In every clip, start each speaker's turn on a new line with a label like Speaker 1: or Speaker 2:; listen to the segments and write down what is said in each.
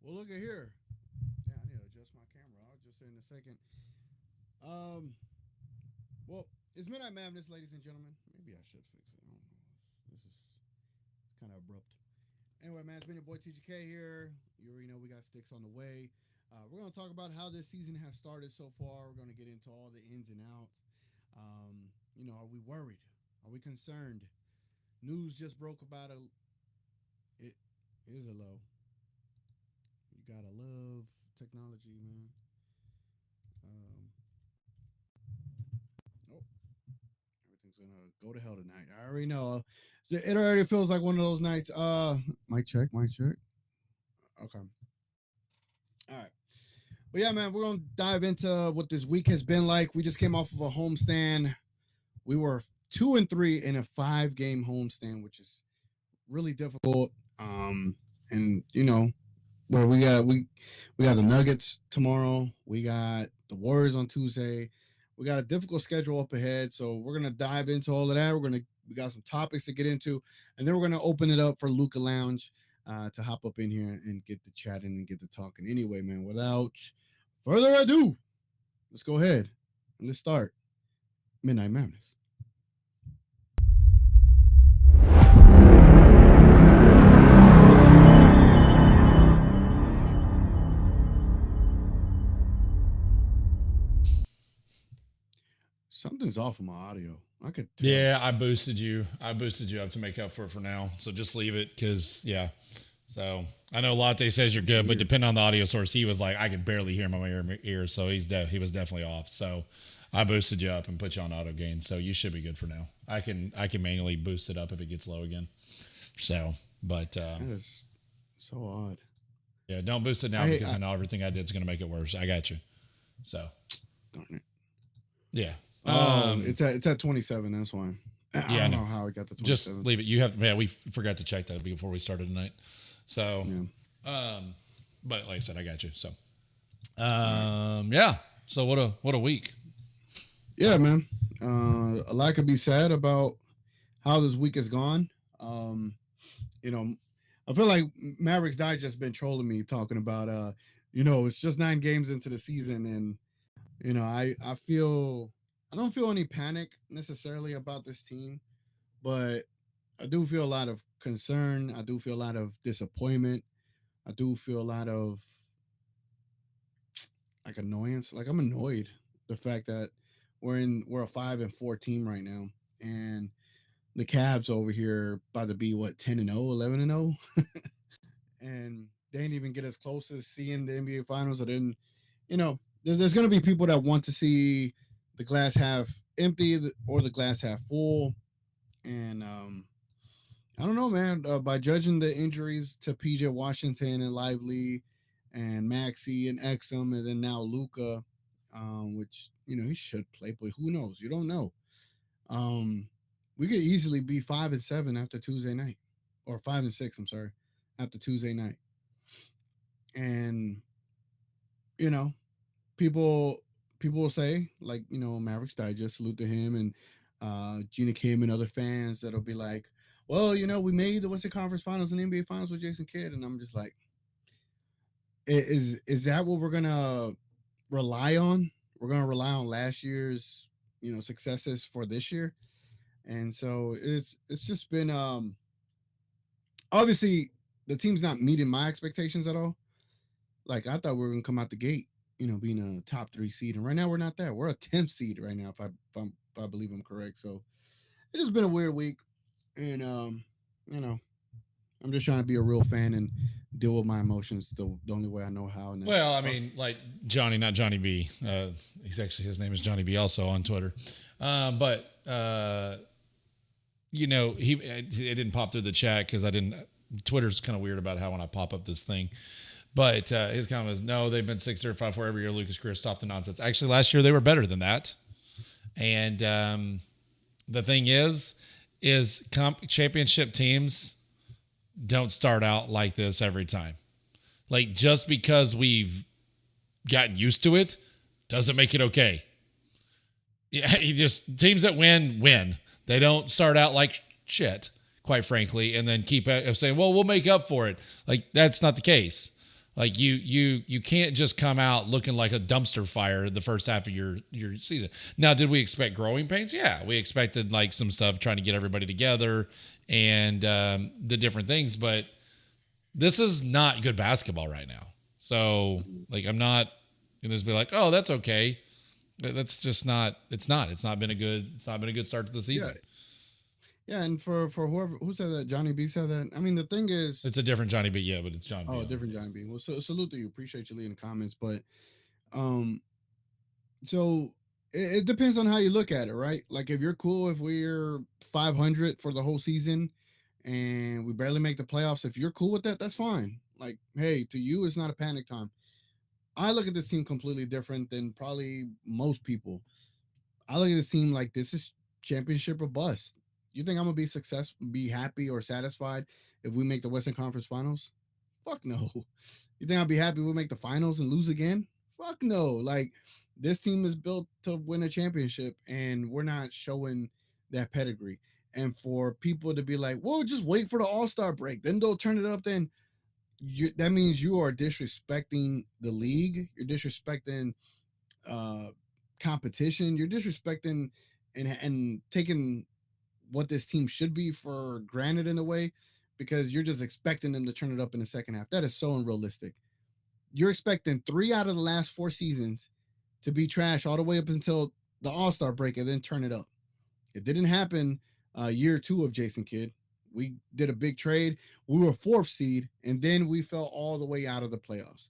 Speaker 1: Well, look at here. Yeah, I need to adjust my camera. I'll just say in a second. Um, well, it's Midnight Madness, ladies and gentlemen. Maybe I should fix it. I don't know. This is kind of abrupt. Anyway, man, it's been your boy TGK here. You already know we got Stix on the way. We're going to talk about how this season has started so far. We're going to get into all the ins and outs. Are we worried? Are we concerned? News just broke about it is a low. You gotta love technology, man. Oh, everything's gonna go to hell tonight. I already know. It already feels like one of those nights. Mic check. Okay. All right. But yeah, man, we're gonna dive into what this week has been like. We just came off of a homestand. We were 2-3 in a 5-game homestand, which is really difficult. And where we got the Nuggets tomorrow. We got the Warriors on Tuesday. We got a difficult schedule up ahead, so we're gonna dive into all of that. We got some topics to get into, and then we're gonna open it up for Lukah Lounge to hop up in here and get the chatting and get the talking. Anyway, man, without further ado, let's go ahead and let's start Midnight Madness. Something's off with my audio. I could tell.
Speaker 2: Yeah, I boosted you up to make up for now. So just leave it because, yeah. So I know Latte says you're good, but depending on the audio source, he was like, I could barely hear my ear. So he was definitely off. So I boosted you up and put you on auto gain. So you should be good for now. I can manually boost it up if it gets low again. So, but
Speaker 1: that is so odd.
Speaker 2: Yeah, don't boost it now because I know everything I did is going to make it worse. I got you. So,
Speaker 1: darn it.
Speaker 2: Yeah.
Speaker 1: It's at 27. That's why. I don't know how I got the 27.
Speaker 2: Just leave it. You have. Yeah, we forgot to check that before we started tonight. So, but like I said, I got you. So, yeah. So what a week.
Speaker 1: Yeah, man. A lot could be said about how this week has gone. I feel like Mavericks Digest been trolling me talking about it's just 9 games into the season, and I don't feel any panic necessarily about this team, but I do feel a lot of concern. I do feel a lot of disappointment. I do feel a lot of annoyance. Like, I'm annoyed the fact that we're a 5-4 team right now, and the Cavs over here about to be 10-0, 11-0, and they didn't even get as close as seeing the NBA Finals. There's going to be people that want to see the glass half empty or the glass half full. And I don't know, man. By judging the injuries to PJ Washington and Lively and Maxey and Exum, and then now Luka, which, he should play, but who knows? You don't know. We could easily be 5-7 after Tuesday night, or 5-6, I'm sorry, after Tuesday night. And, people will say, like, Mavericks Digest, salute to him, and Gina Kim and other fans that'll be like, well, we made the Western Conference Finals and NBA Finals with Jason Kidd. And I'm just like, is that what we're going to rely on? We're going to rely on last year's, successes for this year. And so it's just been, obviously the team's not meeting my expectations at all. Like, I thought we were going to come out the gate, being a top 3 seed. And right now we're not that. We're a 10th seed right now, if I believe I'm correct. So it's just been a weird week. And, I'm just trying to be a real fan and deal with my emotions the only way I know how.
Speaker 2: Well, I mean, like Johnny, not Johnny B. His name is Johnny B also on Twitter. But it didn't pop through the chat because Twitter's kind of weird about how when I pop up this thing. But his comment was, no, they've been 6-5-4 every year. Lucas' career, stop the nonsense. Actually, last year they were better than that. And the thing is championship teams don't start out like this every time. Like, just because we've gotten used to it doesn't make it okay. Yeah, teams that win. They don't start out like shit, quite frankly, and then keep saying, well, we'll make up for it. Like, that's not the case. Like you can't just come out looking like a dumpster fire the first half of your season. Now, did we expect growing pains? Yeah, we expected like some stuff trying to get everybody together and the different things, but this is not good basketball right now. So like, I'm not gonna just be like, oh, that's okay. That's just not. It's not been a good start to the season.
Speaker 1: Yeah, and for who said that, Johnny B said that. I mean, the thing is,
Speaker 2: it's a different Johnny B. Yeah, but it's John B.
Speaker 1: Oh, different Johnny B. Well, salute to you. Appreciate you leaving comments, but so it depends on how you look at it, right? Like if you're cool if we're 500 for the whole season and we barely make the playoffs, if you're cool with that, that's fine. Like, hey, to you, it's not a panic time. I look at this team completely different than probably most people. I look at this team like this is championship or bust. You think I'm gonna be happy or satisfied if we make the Western Conference Finals? Fuck no. You think I'll be happy we make the finals and lose again? Fuck no. Like this team is built to win a championship, and we're not showing that pedigree. And for people to be like, "Well, just wait for the All-Star break, then they'll turn it up," then that means you are disrespecting the league. You're disrespecting competition. You're disrespecting and taking what this team should be for granted in a way, because you're just expecting them to turn it up in the second half. That is so unrealistic. You're expecting 3 out of the last 4 seasons to be trash all the way up until the All-Star break and then turn it up. It didn't happen year 2 of Jason Kidd. We did a big trade. We were 4th seed, and then we fell all the way out of the playoffs.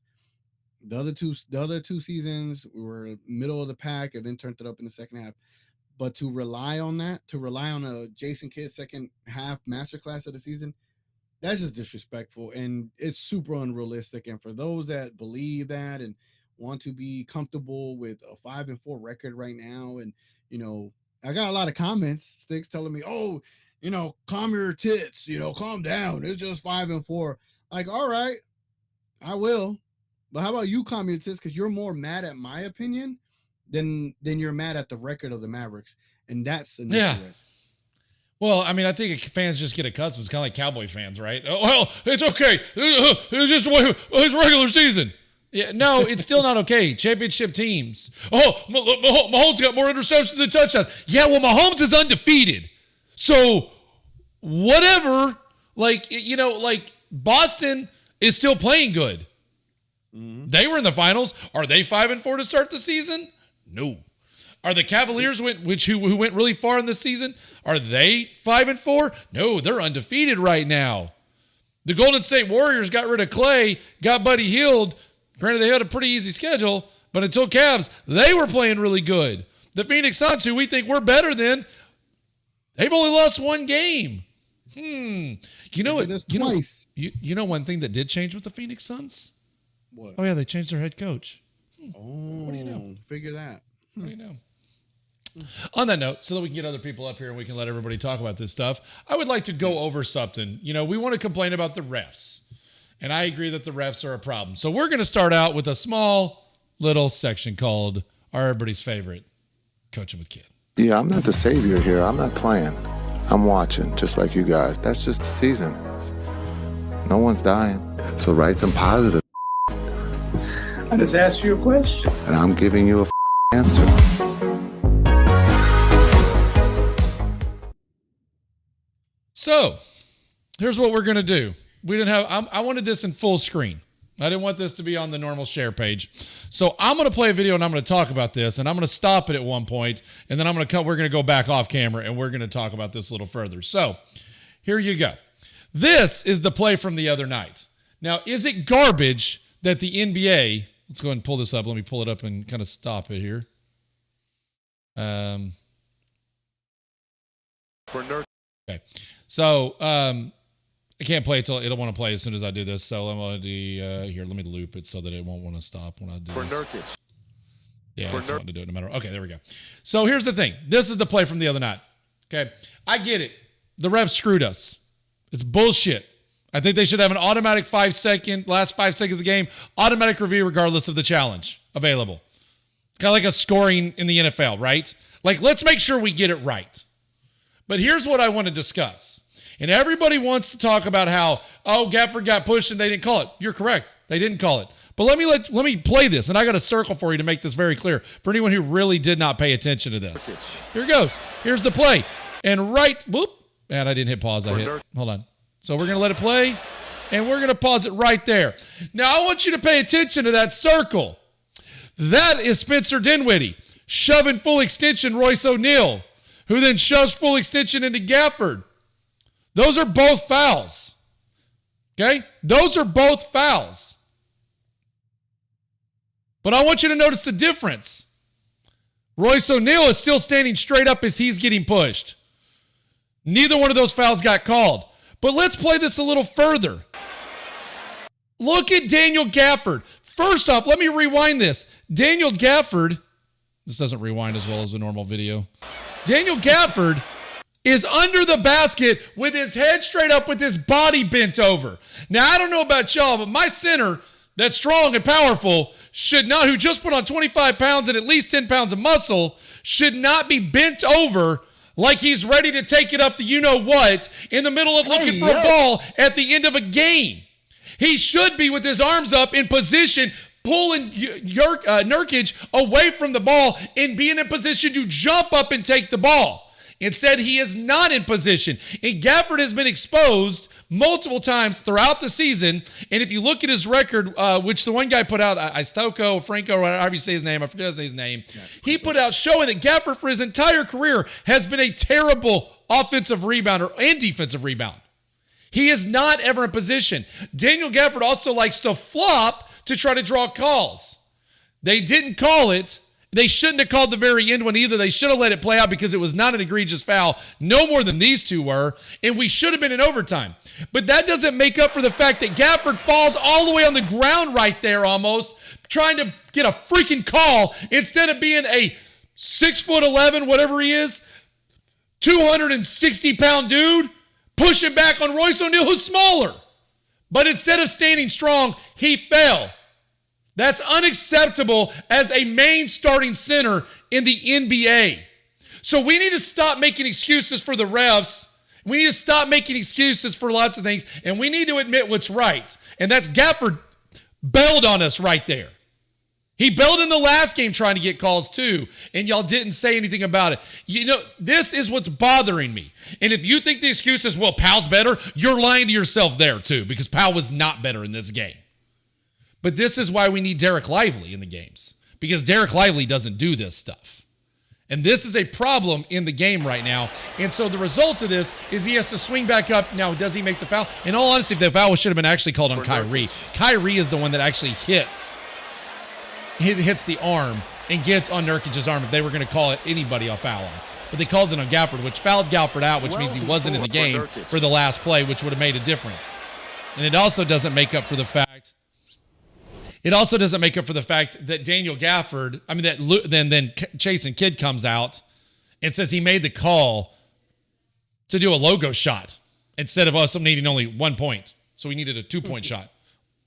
Speaker 1: The other two seasons, we were middle of the pack and then turned it up in the second half. But to rely on a Jason Kidd second half masterclass of the season, that's just disrespectful, and it's super unrealistic. And for those that believe that and want to be comfortable with a 5-4 record right now, and I got a lot of comments, Stix, telling me, "Oh, calm your tits, calm down. It's just 5-4." Like, all right, I will. But how about you calm your tits? Because you're more mad at my opinion than you're mad at the record of the Mavericks. And that's an issue. Right?
Speaker 2: Well, I mean, I think fans just get accustomed. It's kind of like Cowboy fans, right? Oh, well, it's okay. It's just it's regular season. Yeah, no, it's still not okay. Championship teams. Oh, Mahomes got more interceptions than touchdowns. Yeah, well, Mahomes is undefeated. So whatever, like Boston is still playing good. Mm-hmm. They were in the finals. Are they 5-4 to start the season? No. Are the Cavaliers who went really far in this season? Are they 5-4? No, they're undefeated right now. The Golden State Warriors got rid of Clay, got Buddy Hield. Granted, they had a pretty easy schedule, but until Cavs, they were playing really good. The Phoenix Suns, who we think we're better than, they've only lost 1 game. You know what? You know one thing that did change with the Phoenix Suns?
Speaker 1: What?
Speaker 2: Oh yeah, they changed their head coach.
Speaker 1: Oh, what do you know? Figure that.
Speaker 2: What do you know? On that note, so that we can get other people up here and we can let everybody talk about this stuff, I would like to go over something. We want to complain about the refs. And I agree that the refs are a problem. So we're going to start out with a small little section called everybody's favorite, Coaching with Kidd.
Speaker 3: Yeah, I'm not the savior here. I'm not playing. I'm watching, just like you guys. That's just the season. No one's dying. So write some positive.
Speaker 4: I just asked you a question.
Speaker 3: And I'm giving you a answer.
Speaker 2: So, here's what we're going to do. I wanted this in full screen. I didn't want this to be on the normal share page. So, I'm going to play a video and I'm going to talk about this, and I'm going to stop it at one point, and then we're going to go back off camera and we're going to talk about this a little further. So, here you go. This is the play from the other night. Now, is it garbage that the NBA... Let's go ahead and pull this up. Let me pull it up and kind of stop it here. Okay. So I can't play it till it'll want to play as soon as I do this. So I'm going to do here. Let me loop it so that it won't want to stop when I do this. Yeah, it's wanting to do it no matter. Okay, there we go. So here's the thing. This is the play from the other night. Okay, I get it. The refs screwed us. It's bullshit. I think they should have an automatic last 5 seconds of the game, automatic review regardless of the challenge available. Kind of like a scoring in the NFL, right? Like, let's make sure we get it right. But here's what I want to discuss. And everybody wants to talk about how, Gafford got pushed and they didn't call it. You're correct. They didn't call it. But let me play this, and I got a circle for you to make this very clear for anyone who really did not pay attention to this. Here it goes. Here's the play. And whoop. And I didn't hit pause. Hold on. So we're going to let it play, and we're going to pause it right there. Now, I want you to pay attention to that circle. That is Spencer Dinwiddie shoving full extension Royce O'Neal, who then shoves full extension into Gafford. Those are both fouls. Okay? Those are both fouls. But I want you to notice the difference. Royce O'Neal is still standing straight up as he's getting pushed. Neither one of those fouls got called. But let's play this a little further. Look at Daniel Gafford. First off, let me rewind this. Daniel Gafford, this doesn't rewind as well as the normal video. Daniel Gafford is under the basket with his head straight up with his body bent over. Now, I don't know about y'all, but my center that's strong and powerful should not, who just put on 25 pounds and at least 10 pounds of muscle, should not be bent over like he's ready to take it up the you-know-what in the middle of looking for a ball at the end of a game. He should be with his arms up in position, pulling Nurkic away from the ball and being in position to jump up and take the ball. Instead, he is not in position. And Gafford has been exposed multiple times throughout the season. And if you look at his record, which the one guy put out, Istoko, Franco, or however you say his name, I forget his name. Yeah, he put out showing that Gafford for his entire career has been a terrible offensive rebounder and defensive rebound. He is not ever in position. Daniel Gafford also likes to flop to try to draw calls. They didn't call it. They shouldn't have called the very end one either. They should have let it play out because it was not an egregious foul, no more than these two were, and we should have been in overtime. But that doesn't make up for the fact that Gafford falls all the way on the ground right there almost, trying to get a freaking call instead of being a 6'11", whatever he is, 260-pound dude, pushing back on Royce O'Neal, who's smaller. But instead of standing strong, he fell. That's unacceptable as a main starting center in the NBA. So we need to stop making excuses for the refs. We need to stop making excuses for lots of things, and we need to admit what's right. And that's Gafford bailed on us right there. He bailed in the last game trying to get calls too, and y'all didn't say anything about it. You know, this is what's bothering me. And if you think the excuse is, well, Powell's better, you're lying to yourself there too, because Powell was not better in this game. But this is why we need Derek Lively in the games, because Derek Lively doesn't do this stuff. And this is a problem in the game right now. And so the result of this is he has to swing back up. Now, does he make the foul? In all honesty, the foul should have been actually called on Kyrie. Kyrie is the one that actually hits the arm and gets on Nurkic's arm if they were going to call it anybody a foul on. But they called it on Gafford, which fouled Gafford out, which means he wasn't in the game for the last play, which would have made a difference. And it also doesn't make up for the fact that Daniel Gafford, then Jason Kidd comes out and says he made the call to do a logo shot instead of us needing only 1 point. So we needed a 2-point shot.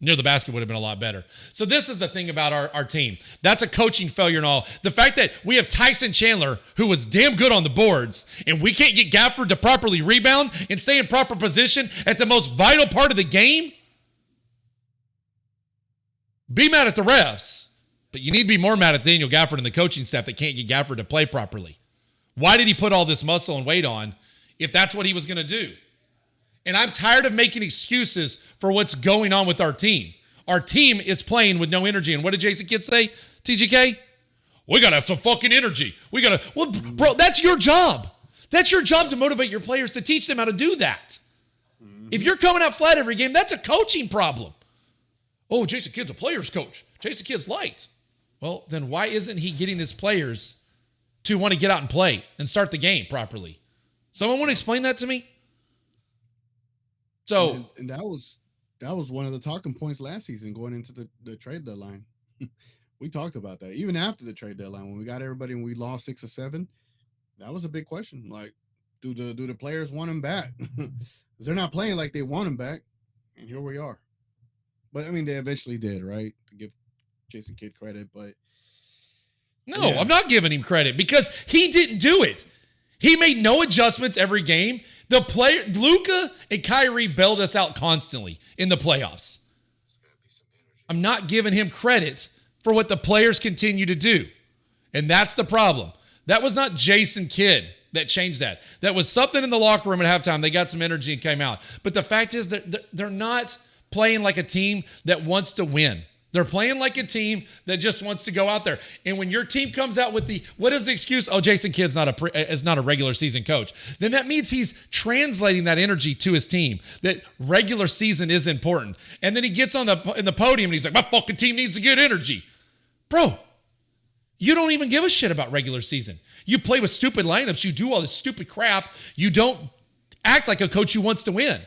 Speaker 2: Near the basket would have been a lot better. So this is the thing about our team. That's a coaching failure and all. The fact that we have Tyson Chandler, who was damn good on the boards, and we can't get Gafford to properly rebound and stay in proper position at the most vital part of the game. Be mad at the refs, but you need to be more mad at Daniel Gafford and the coaching staff that can't get Gafford to play properly. Why did he put all this muscle and weight on if that's what he was going to do? And I'm tired of making excuses for what's going on with our team. Our team is playing with no energy. And what did Jason Kidd say, TGK? We got to have some fucking energy. Well, bro, that's your job. That's your job to motivate your players, to teach them how to do that. If you're coming out flat every game, that's a coaching problem. Oh, Jason Kidd's a player's coach. Jason Kidd's light. Well, then why isn't he getting his players to want to get out and play and start the game properly? Someone want to explain that to me? So,
Speaker 1: and that was one of the talking points last season going into the trade deadline. We talked about that. Even after the trade deadline, when we got everybody and we lost 6 or 7, that was a big question. Like, do the players want him back? Because they're not playing like they want him back. And here we are. But, I mean, they eventually did, right? To give Jason Kidd credit, but...
Speaker 2: No, yeah. I'm not giving him credit because he didn't do it. He made no adjustments every game. Luka and Kyrie bailed us out constantly in the playoffs. I'm not giving him credit for what the players continue to do. And that's the problem. That was not Jason Kidd that changed that. That was something in the locker room at halftime. They got some energy and came out. But the fact is that they're not playing like a team that wants to win. They're playing like a team that just wants to go out there. And when your team comes out with what is the excuse? Oh, Jason Kidd's is not a regular season coach. Then that means he's translating that energy to his team, that regular season is important. And then he gets in the podium and he's like, my fucking team needs to get energy. Bro, you don't even give a shit about regular season. You play with stupid lineups. You do all this stupid crap. You don't act like a coach who wants to win.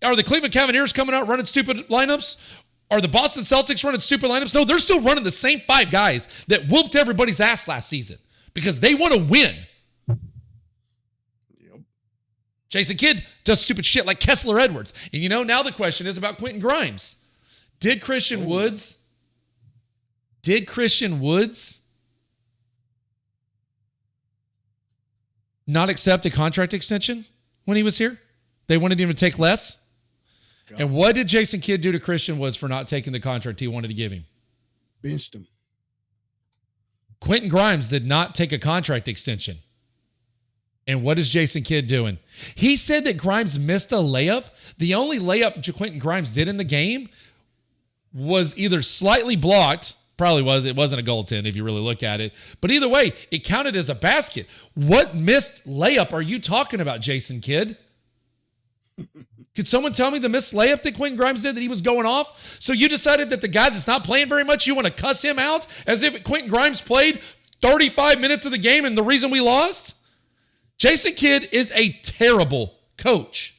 Speaker 2: Are the Cleveland Cavaliers coming out running stupid lineups? Are the Boston Celtics running stupid lineups? No, they're still running the same 5 guys that whooped everybody's ass last season because they want to win. Yep. Jason Kidd does stupid shit like Kessler Edwards. And now the question is about Quentin Grimes. Did Christian Woods not accept a contract extension when he was here? They wanted him to take less? And what did Jason Kidd do to Christian Woods for not taking the contract he wanted to give him?
Speaker 1: Benched him.
Speaker 2: Quentin Grimes did not take a contract extension. And what is Jason Kidd doing? He said that Grimes missed a layup. The only layup Quentin Grimes did in the game was either slightly blocked, probably was. It wasn't a goaltend if you really look at it. But either way, it counted as a basket. What missed layup are you talking about, Jason Kidd? Could someone tell me the missed layup that Quentin Grimes did that he was going off? So you decided that the guy that's not playing very much, you want to cuss him out as if Quentin Grimes played 35 minutes of the game and the reason we lost? Jason Kidd is a terrible coach.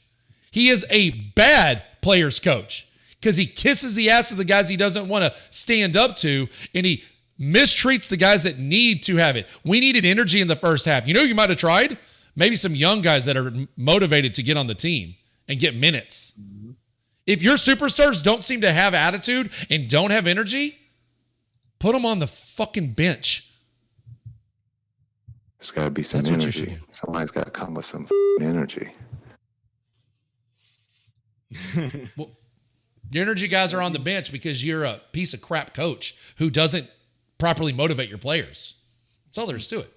Speaker 2: He is a bad players coach because he kisses the ass of the guys he doesn't want to stand up to, and he mistreats the guys that need to have it. We needed energy in the first half. You might have tried? Maybe some young guys that are motivated to get on the team and get minutes. Mm-hmm. If your superstars don't seem to have attitude and don't have energy, put them on the fucking bench.
Speaker 3: There's got to be some energy. Somebody's got to come with some energy.
Speaker 2: Well, your energy guys are on the bench because you're a piece of crap coach who doesn't properly motivate your players. That's all there is to it.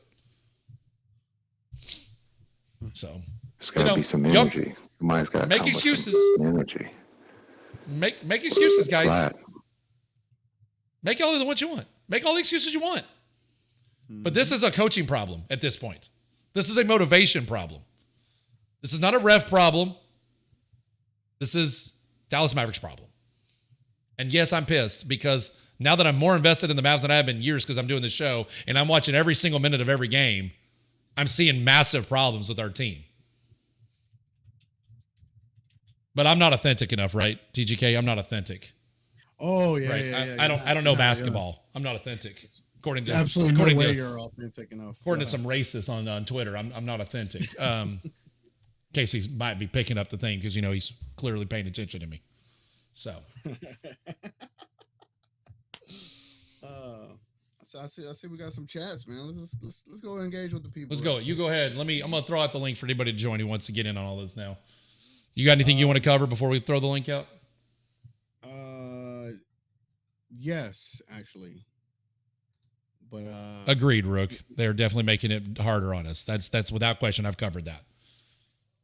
Speaker 2: So
Speaker 3: there's got to be some energy. Somebody's got to
Speaker 2: make
Speaker 3: come
Speaker 2: excuses.
Speaker 3: With some energy.
Speaker 2: Make excuses, guys.
Speaker 3: Flat.
Speaker 2: Make all the ones you want. Make all the excuses you want. But this is a coaching problem at this point. This is a motivation problem. This is not a ref problem. This is Dallas Mavericks problem. And yes, I'm pissed because now that I'm more invested in the Mavs than I have been in years because I'm doing this show and I'm watching every single minute of every game, I'm seeing massive problems with our team. But I'm not authentic enough, right? TGK, I'm not authentic.
Speaker 1: Oh, yeah,
Speaker 2: right?
Speaker 1: yeah.
Speaker 2: I don't know basketball. Yeah. I'm not authentic. According to
Speaker 1: absolutely no way you're authentic enough.
Speaker 2: According to some racists on Twitter, I'm not authentic. Casey might be picking up the thing because he's clearly paying attention to me. So,
Speaker 1: I see we got some chats, man. Let's go engage with the people.
Speaker 2: Let's go. You go ahead. I'm gonna throw out the link for anybody to join who wants to get in on all this now. You got anything you want to cover before we throw the link out?
Speaker 1: Yes, actually. But
Speaker 2: agreed, Rook. They're definitely making it harder on us. That's without question. I've covered that.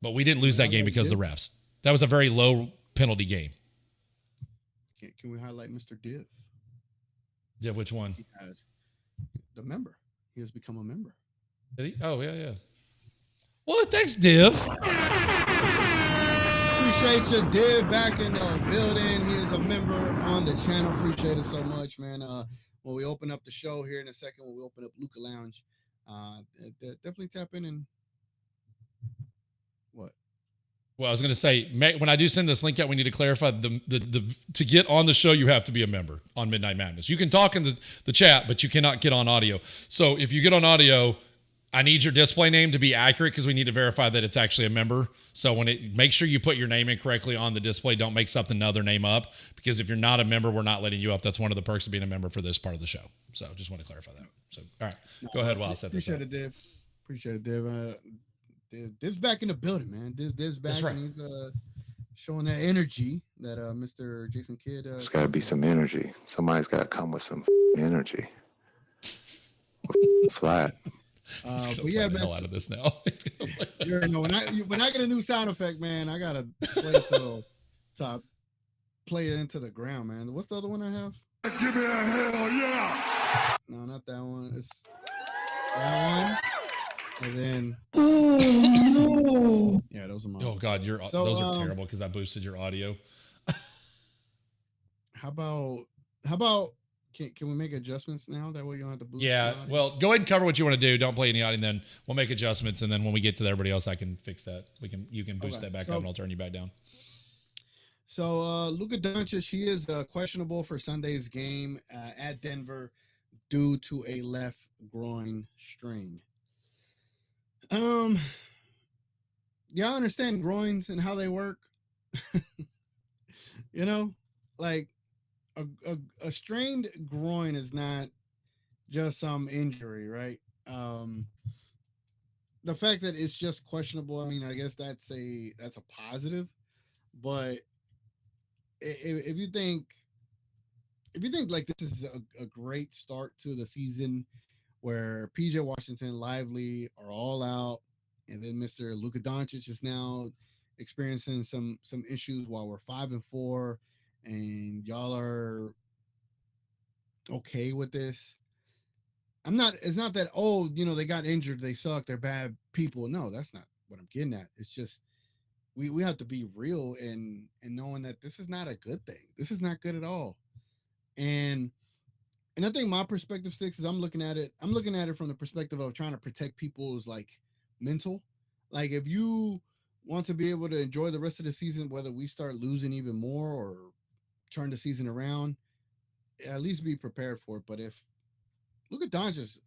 Speaker 2: But we didn't lose that game because of the refs. That was a very low penalty game.
Speaker 1: Can we highlight Mr. Div?
Speaker 2: Div, which one?
Speaker 1: He has the member. He has become a member.
Speaker 2: Did he? Oh, yeah. Well, thanks, Div.
Speaker 1: Appreciate you, Div, back in the building. He is a member on the channel. Appreciate it so much, man. When we open up the show here in a second, when we open up Lukah Lounge, definitely tap in and what?
Speaker 2: Well, I was going to say, when I do send this link out, we need to clarify the to get on the show, you have to be a member on Midnight Madness. You can talk in the chat, but you cannot get on audio. So if you get on audio, I need your display name to be accurate because we need to verify that it's actually a member. So make sure you put your name in correctly on the display. Don't make something another name up because if you're not a member, we're not letting you up. That's one of the perks of being a member for this part of the show. So just want to clarify that. So, all right, go ahead while I set this up.
Speaker 1: Appreciate it, Div. Div's back in the building, man. Div's back.
Speaker 2: That's right.
Speaker 1: And showing that energy that Mr. Jason Kidd.
Speaker 3: There's got to be some energy. Somebody's got to come with some energy. Flat.
Speaker 2: He's gonna
Speaker 1: But yeah,
Speaker 2: play the hell
Speaker 1: man,
Speaker 2: out of this now.
Speaker 1: you already know when I get a new sound effect, man, I gotta play it to play it into the ground, man. What's the other one I have?
Speaker 5: Give me a hell yeah!
Speaker 1: No, not that one. It's that one, and then yeah, those are my.
Speaker 2: Oh God, those are terrible because I boosted your audio.
Speaker 1: How about can we make adjustments now? That way you don't have to boost.
Speaker 2: Yeah, well, go ahead and cover what you want to do. Don't play any audio, and then we'll make adjustments. And then when we get to everybody else, I can fix that. You can boost that back up, and I'll turn you back down.
Speaker 1: So Luka Doncic, he is questionable for Sunday's game at Denver due to a left groin strain. Yeah, I understand groins and how they work. You know, like a strained groin is not just some injury, right? The fact that it's just questionable, I mean, I guess that's a positive, but if you think like this is a great start to the season where PJ Washington, Lively are all out, and then Mr. Luka Doncic is now experiencing some issues while we're 5-4, and y'all are okay with this. It's not that, oh, they got injured, they suck, they're bad people. No, that's not what I'm getting at. It's just we have to be real and knowing that this is not a good thing. This is not good at all. And I think my perspective, Stix, is I'm looking at it from the perspective of trying to protect people's like mental. Like if you want to be able to enjoy the rest of the season, whether we start losing even more or turn the season around, at least be prepared for it. But if Luka Doncic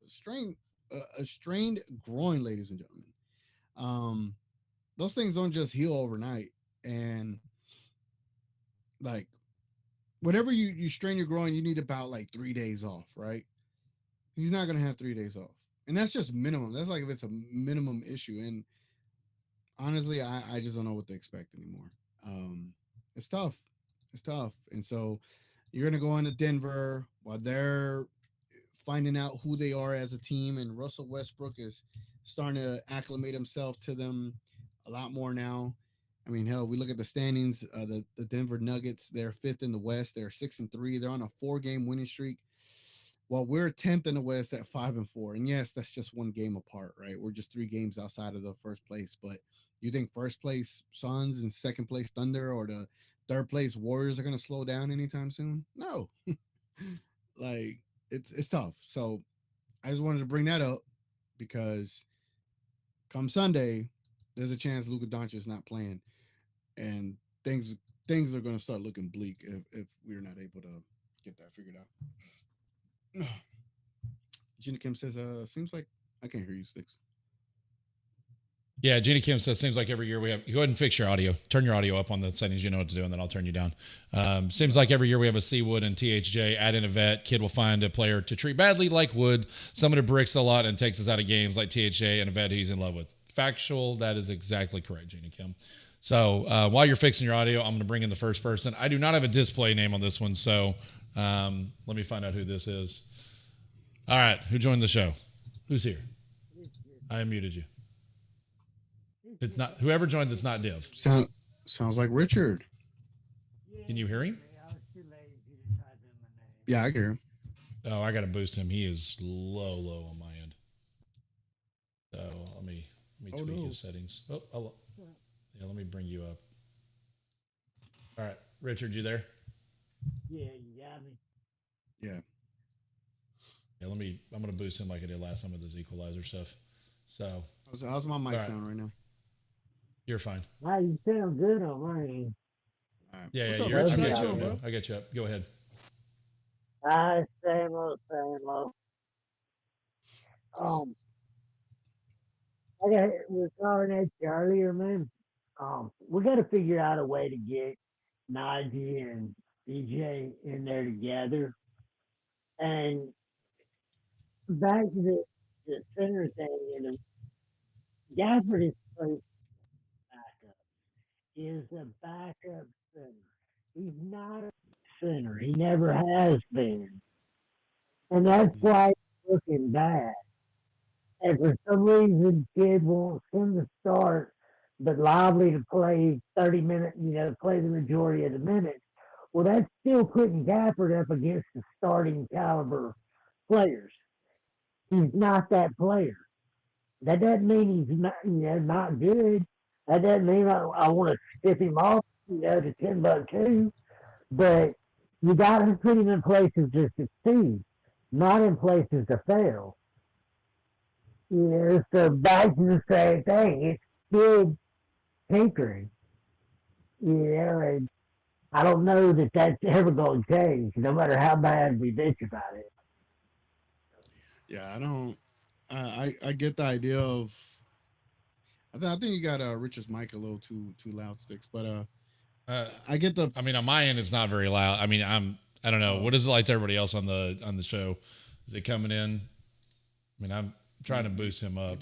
Speaker 1: a strained groin, ladies and gentlemen, those things don't just heal overnight. And like whatever you strain your groin, you need about like 3 days off, right? He's not gonna have 3 days off, and that's just minimum. That's like if it's a minimum issue. And honestly, I just don't know what to expect anymore. It's tough. And so you're gonna go into Denver while they're finding out who they are as a team, and Russell Westbrook is starting to acclimate himself to them a lot more now. I mean, hell, we look at the standings. The Denver Nuggets, they're 5th in the West. They're 6-3. They're on a 4-game winning streak. Well, we're 10th in the West at 5-4. And yes, that's just 1 game apart, right? We're just 3 games outside of the first place. But you think first place Suns and second place Thunder or the third place Warriors are going to slow down anytime soon? No. Like, it's tough. So I just wanted to bring that up because come Sunday, there's a chance Luka Doncic is not playing. And things are going to start looking bleak if we're not able to get that figured out. Gina Kim says, seems like I can't hear you, Stix.
Speaker 2: Yeah, Gina Kim says, seems like every year we have, go ahead and fix your audio. Turn your audio up on the settings, you know what to do, and then I'll turn you down. Seems like every year we have a C Wood and THJ, add in a vet, kid will find a player to treat badly like Wood, someone who bricks a lot and takes us out of games like THJ, and a vet he's in love with. Factual, that is exactly correct, Gina Kim. So while you're fixing your audio, I'm going to bring in the first person. I do not have a display name on this one, so let me find out who this is. All right, who joined the show? Who's here? I unmuted you. It's not whoever joined. It's not Div.
Speaker 1: Sounds like Richard.
Speaker 2: Can you hear him?
Speaker 1: Yeah, I can hear him.
Speaker 2: Oh, I got to boost him. He is low on my end. So let me tweak his settings. Oh, yeah, let me bring you up. All right, Richard, you there?
Speaker 6: Yeah, you got me.
Speaker 1: Yeah.
Speaker 2: Yeah, I'm going to boost him like I did last time with his equalizer stuff. So
Speaker 1: how's my mic sound right now?
Speaker 2: You're fine.
Speaker 6: Wow, you sound good on my end.
Speaker 1: All right.
Speaker 2: Yeah,
Speaker 1: What's
Speaker 2: yeah,
Speaker 1: up,
Speaker 2: you're,
Speaker 1: Richard?
Speaker 2: I
Speaker 1: How
Speaker 2: got
Speaker 1: you
Speaker 2: you
Speaker 1: doing,
Speaker 2: up.
Speaker 1: bro?
Speaker 2: I got you up. Go ahead.
Speaker 6: Same old. Was calling at you earlier, man. We got to figure out a way to get Najee and DJ in there together. And back to the center thing, Gafford is supposed to back up. is a backup center. He's not a center. He never has been. And that's why he's looking bad. And for some reason, kid wants him to start, but Lively to play 30 minutes, play the majority of the minutes. Well, that's still putting Gafford up against the starting caliber players. He's not that player. That doesn't mean he's not good. That doesn't mean I want to skip him off, to $10 But you got to put him in places to succeed, not in places to fail. So back to the same thing. It's still tinkering. And I don't know that that's ever going to change, no matter how bad we bitch about it.
Speaker 1: Yeah, I don't. I get the idea of. I think you got Richard's mic a little too loud, Stix. But I get the.
Speaker 2: I mean, on my end, it's not very loud. I mean, I don't know. What is it like to everybody else on the show? Is it coming in? I mean, I'm trying to boost him up.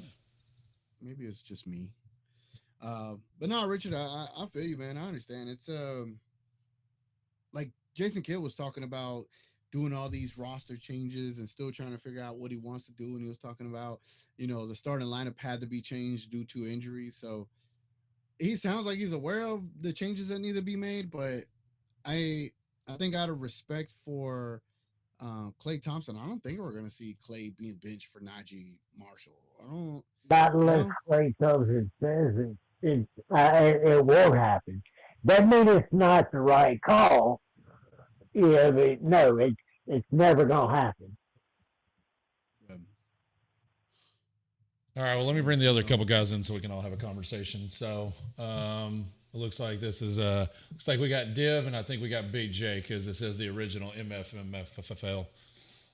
Speaker 1: Maybe it's just me. But no, Richard, I feel you, man. I understand. It's like Jason Kidd was talking about doing all these roster changes and still trying to figure out what he wants to do. And he was talking about, the starting lineup had to be changed due to injuries. So he sounds like he's aware of the changes that need to be made. But I think out of respect for Klay Thompson, I don't think we're going to see Klay being benched for Najee Marshall. I don't.
Speaker 6: Not unless Klay Thompson says it won't happen. That means it's not the right call. But no, it's never going to happen.
Speaker 2: All right, well, let me bring the other couple guys in so we can all have a conversation. So it looks like this is looks like we got Div and I think we got Big J because it says the original MFMFFL.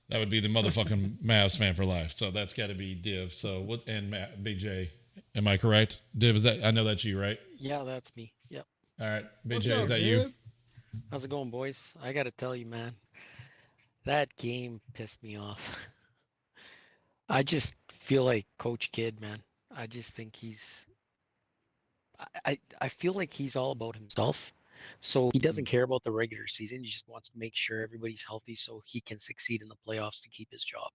Speaker 2: That would be the motherfucking Mavs fan for life. So that's got to be Div. So what and Big J, am I correct? Div, is that? I know that's you, right?
Speaker 7: Yeah, that's me. Yep.
Speaker 2: All right, Big
Speaker 1: What's
Speaker 2: J,
Speaker 1: up,
Speaker 2: is that
Speaker 1: Div?
Speaker 2: you?
Speaker 7: How's it going, boys? I got to tell you, man, that game pissed me off. I just feel like Coach Kidd, man. I just think I feel like he's all about himself. So he doesn't care about the regular season. He just wants to make sure everybody's healthy so he can succeed in the playoffs to keep his job.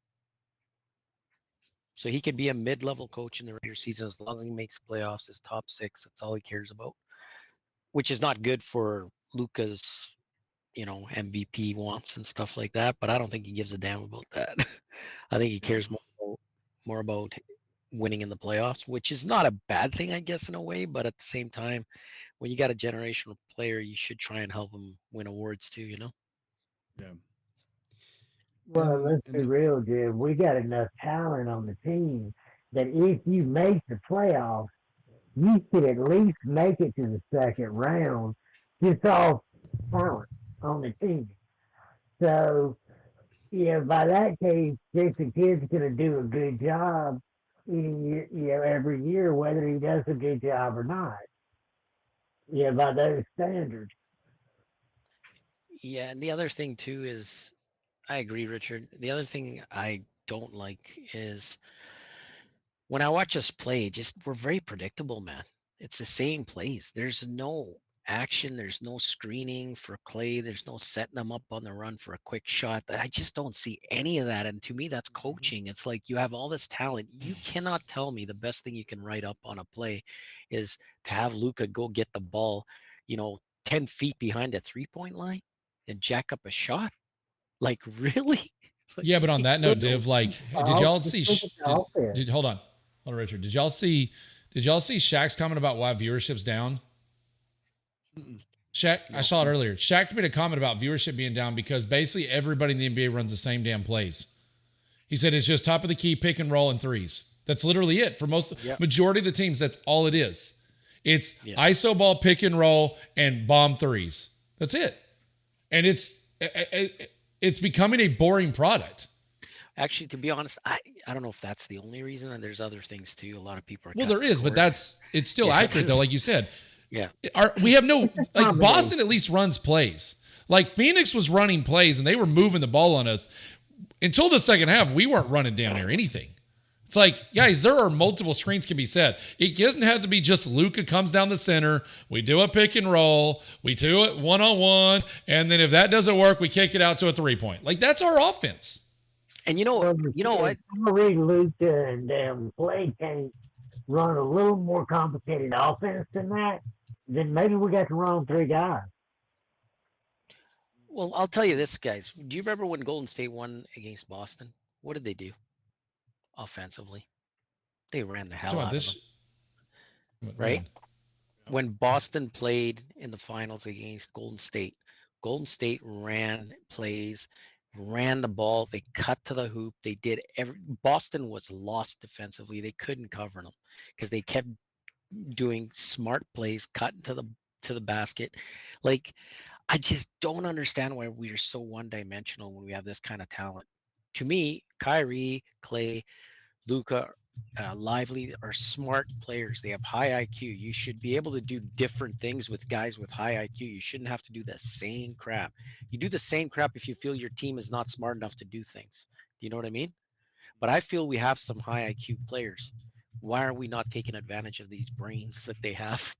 Speaker 7: So he could be a mid-level coach in the regular season as long as he makes playoffs, his top 6. That's all he cares about, which is not good for Luka's, MVP wants and stuff like that. But I don't think he gives a damn about that. I think he cares more about winning in the playoffs, which is not a bad thing, I guess, in a way. But at the same time, when you got a generational player, you should try and help him win awards too,
Speaker 1: Yeah.
Speaker 6: Well, let's be real, Jim. We got enough talent on the team that if you make the playoffs, you could at least make it to the second round just off talent on the team. So, by that case, Jason Kidd's going to do a good job every year, whether he does a good job or not. By those standards.
Speaker 7: Yeah, and the other thing too is, I agree, Richard. The other thing I don't like is when I watch us play, we're very predictable, man. It's the same plays. There's no action. There's no screening for Klay. There's no setting them up on the run for a quick shot. I just don't see any of that. And to me, that's coaching. It's like you have all this talent. You cannot tell me the best thing you can write up on a play is to have Luka go get the ball, 10 feet behind the 3-point line and jack up a shot. Like, really?
Speaker 2: Yeah, but on that note, Div, like, did y'all see? Hold on, Richard. Did y'all see Shaq's comment about why viewership's down? Shaq, I saw it earlier. Shaq made a comment about viewership being down because basically everybody in the NBA runs the same damn plays. He said it's just top of the key, pick and roll, and threes. That's literally it for majority of the teams. That's all it is. It's ISO ball, pick and roll, and bomb threes. That's it. And it's becoming a boring product.
Speaker 7: Actually, to be honest, I don't know if that's the only reason, and there's other things too. A lot of people are.
Speaker 2: Well, there is, but it's still accurate though, like you said.
Speaker 7: Yeah.
Speaker 2: We have no, like Boston at least runs plays. Like Phoenix was running plays and they were moving the ball on us. Until the second half, we weren't running down near anything. It's like, guys, there are multiple screens can be set. It doesn't have to be just Luka comes down the center. We do a pick and roll. We do it one-on-one. And then if that doesn't work, we kick it out to a 3-point. Like, that's our offense.
Speaker 7: And you know what?
Speaker 6: Read Luka and Clay can run a little more complicated offense than that, then maybe we got the wrong 3 guys.
Speaker 7: Well, I'll tell you this, guys. Do you remember when Golden State won against Boston? What did they do offensively? They ran the hell out of them. Right? When Boston played in the finals against Golden State ran plays, ran the ball, they cut to the hoop, they did Boston was lost defensively. They couldn't cover them because they kept doing smart plays, cutting to the basket. Like, I just don't understand why we are so one-dimensional when we have this kind of talent. To me, Kyrie, Clay, Luka, Lively are smart players. They have high IQ. You should be able to do different things with guys with high IQ. You shouldn't have to do the same crap. You do the same crap if you feel your team is not smart enough to do things. Do you know what I mean? But I feel we have some high IQ players. Why are we not taking advantage of these brains that they have?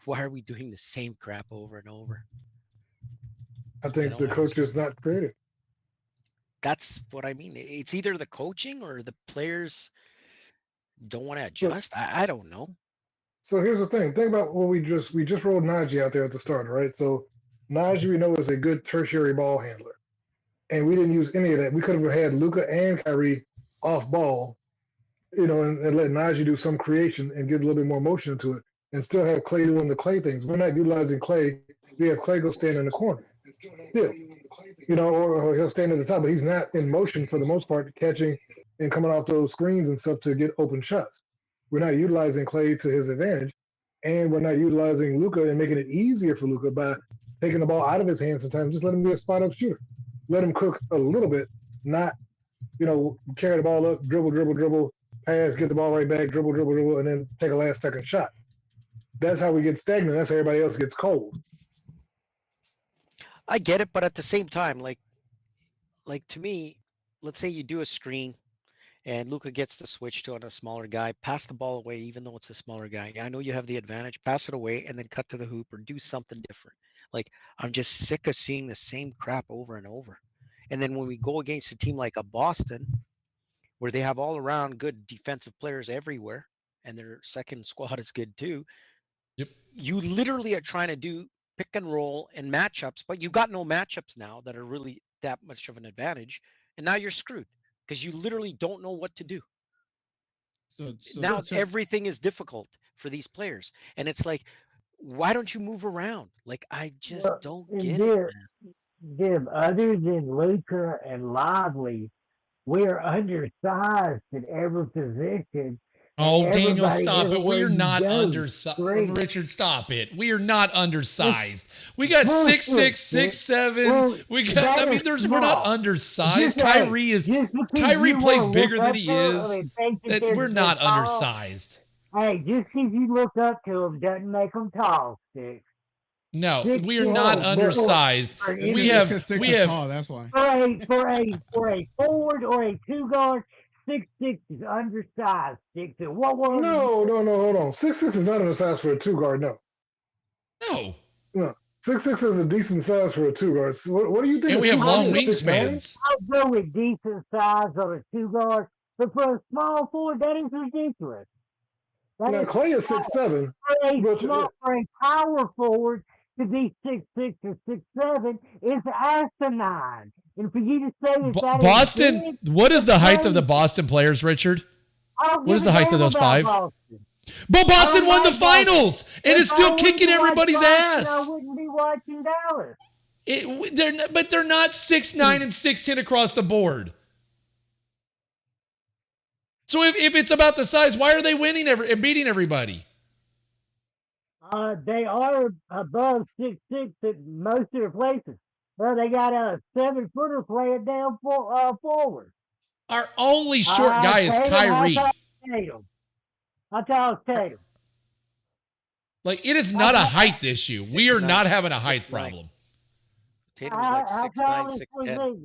Speaker 7: Why are we doing the same crap over and over?
Speaker 8: I think the coach is not creative.
Speaker 7: That's what I mean. It's either the coaching or the players don't want to adjust. I don't know.
Speaker 8: So here's the thing. Think about what we just rolled Najee out there at the start, right? So Najee, we know, is a good tertiary ball handler. And we didn't use any of that. We could have had Luka and Kyrie off ball, and let Najee do some creation and get a little bit more motion into it and still have Clay doing the Clay things. We're not utilizing Clay. We have Clay go stand in the corner. Still, or he'll stand at the top, but he's not in motion for the most part, catching and coming off those screens and stuff to get open shots. We're not utilizing Clay to his advantage, and we're not utilizing Luka and making it easier for Luka by taking the ball out of his hands sometimes. Just let him be a spot-up shooter. Let him cook a little bit, not, carry the ball up, dribble, pass, get the ball right back, dribble, and then take a last-second shot. That's how we get stagnant. That's how everybody else gets cold.
Speaker 7: I get it, but at the same time, like to me, let's say you do a screen and Luka gets the switch to on a smaller guy, pass the ball away, even though it's a smaller guy. I know you have the advantage, pass it away and then cut to the hoop or do something different. Like, I'm just sick of seeing the same crap over and over. And then when we go against a team like a Boston, where they have all around good defensive players everywhere, and their second squad is good too.
Speaker 2: Yep.
Speaker 7: You literally are trying to do pick and roll and matchups, but you got no matchups now that are really that much of an advantage. And now you're screwed because you literally don't know what to do. So now everything is difficult for these players. And it's like, why don't you move around? Like, I just don't get it.
Speaker 6: Jim, other than Luka and Lively, we're undersized at every position.
Speaker 2: Oh, Daniel, stop it. We are not undersized. Richard, stop it. We are not undersized. We got 6'6", 6'7". We're not undersized. Kyrie plays bigger than he is. We're not undersized.
Speaker 6: Hey, just because you look up to him doesn't make them tall, Stix.
Speaker 2: No, we are not undersized. We have.
Speaker 1: Tall, that's why.
Speaker 6: For a forward or a 2-guard, 6'6" is undersized.
Speaker 8: No, hold on. 6'6" is not undersized for a 2-guard. No. 6'6" is a decent size for a 2-guard. So what do you think?
Speaker 2: And we have long wingspans.
Speaker 6: I'll go with decent size on a 2-guard, but for a small forward, that is ridiculous.
Speaker 8: Clay is 6'7".
Speaker 6: For a power forward to be 6'6" or 6'7" is asinine. And for you to say that
Speaker 2: Boston, what is the height of the Boston players, Richard? What is the height of those 5?
Speaker 6: Boston.
Speaker 2: But Boston won the finals and is still kicking everybody's ass.
Speaker 6: I wouldn't be watching Dallas.
Speaker 2: They're not 6'9" and 6'10" across the board. So if it's about the size, why are they winning and beating everybody?
Speaker 6: They are above 6'6" at most of their places. Well, they got a 7-footer playing down forward.
Speaker 2: Our only short guy is Kyrie.
Speaker 6: How tall is Tatum?
Speaker 2: Like, it is not a height issue. We are not having a height problem.
Speaker 7: Tatum's like 6'9", 6'10".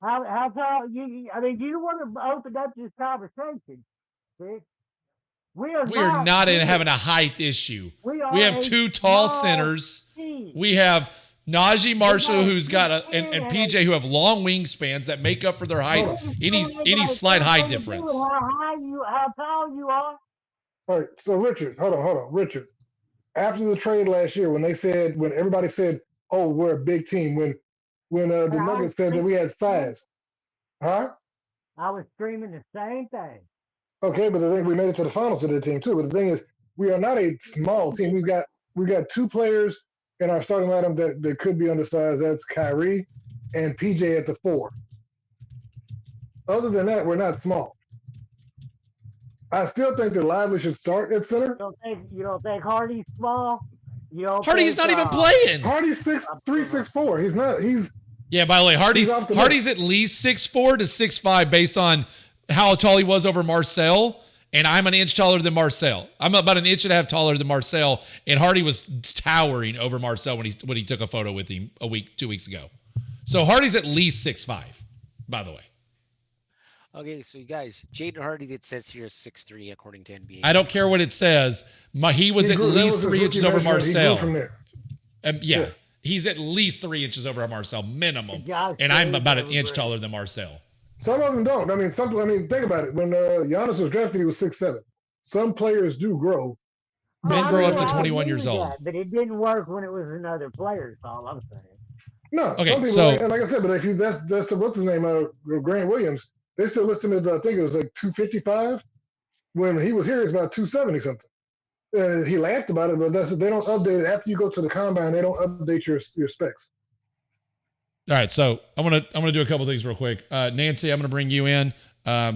Speaker 6: How tall? You don't want to open up this conversation, Stix.
Speaker 2: We are not in having a height issue. We have two tall centers.
Speaker 6: Team.
Speaker 2: We have Najee Marshall, who's got and PJ, who have long wingspans that make up for their height. Any slight height difference.
Speaker 6: How tall you are?
Speaker 8: All right, so Richard, hold on. Richard, after the trade last year, when everybody said, "Oh, we're a big team," when the Nuggets said that we had size, huh?
Speaker 6: I was screaming the same thing.
Speaker 8: Okay, but the thing, we made it to the finals of the team too. But the thing is, we are not a small team. We've got two players in our starting lineup that could be undersized. That's Kyrie and PJ at the 4. Other than that, we're not small. I still think that Lively should start at center.
Speaker 6: You don't think Hardy's small?
Speaker 2: Hardy's not even playing.
Speaker 8: Hardy's 6'3", 6'4". He's not.
Speaker 2: Yeah, by the way, Hardy's at least 6'4" to 6'5" based on how tall he was over Marcel, and I'm an inch taller than Marcel. I'm about an inch and a half taller than Marcel, and Hardy was towering over Marcel when he took a photo with him 2 weeks ago. So Hardy's at least 6'5", by the way.
Speaker 7: Okay, so you guys, Jaden Hardy, it says here is 6'3", according to NBA.
Speaker 2: I don't care what it says. He was at least 3 inches over Marcel. Yeah, he's at least 3 inches over Marcel minimum, and I'm about an inch taller than Marcel.
Speaker 8: Some of them don't. I mean, think about it. When Giannis was drafted, he was 6'7". Some players do grow.
Speaker 2: Men grow up to 21 years old.
Speaker 6: But it didn't work when it was another player, is all I'm saying.
Speaker 8: No,
Speaker 2: okay,
Speaker 8: some people,
Speaker 2: so
Speaker 8: and like I said, but if you that's what's his name, Grant Williams, they still list him as I think it was like 255. When he was here, it's about 270 something. He laughed about it, but they don't update it after you go to the combine. They don't update your specs.
Speaker 2: All right, so I'm gonna do a couple things real quick. Nancy, I'm gonna bring you in.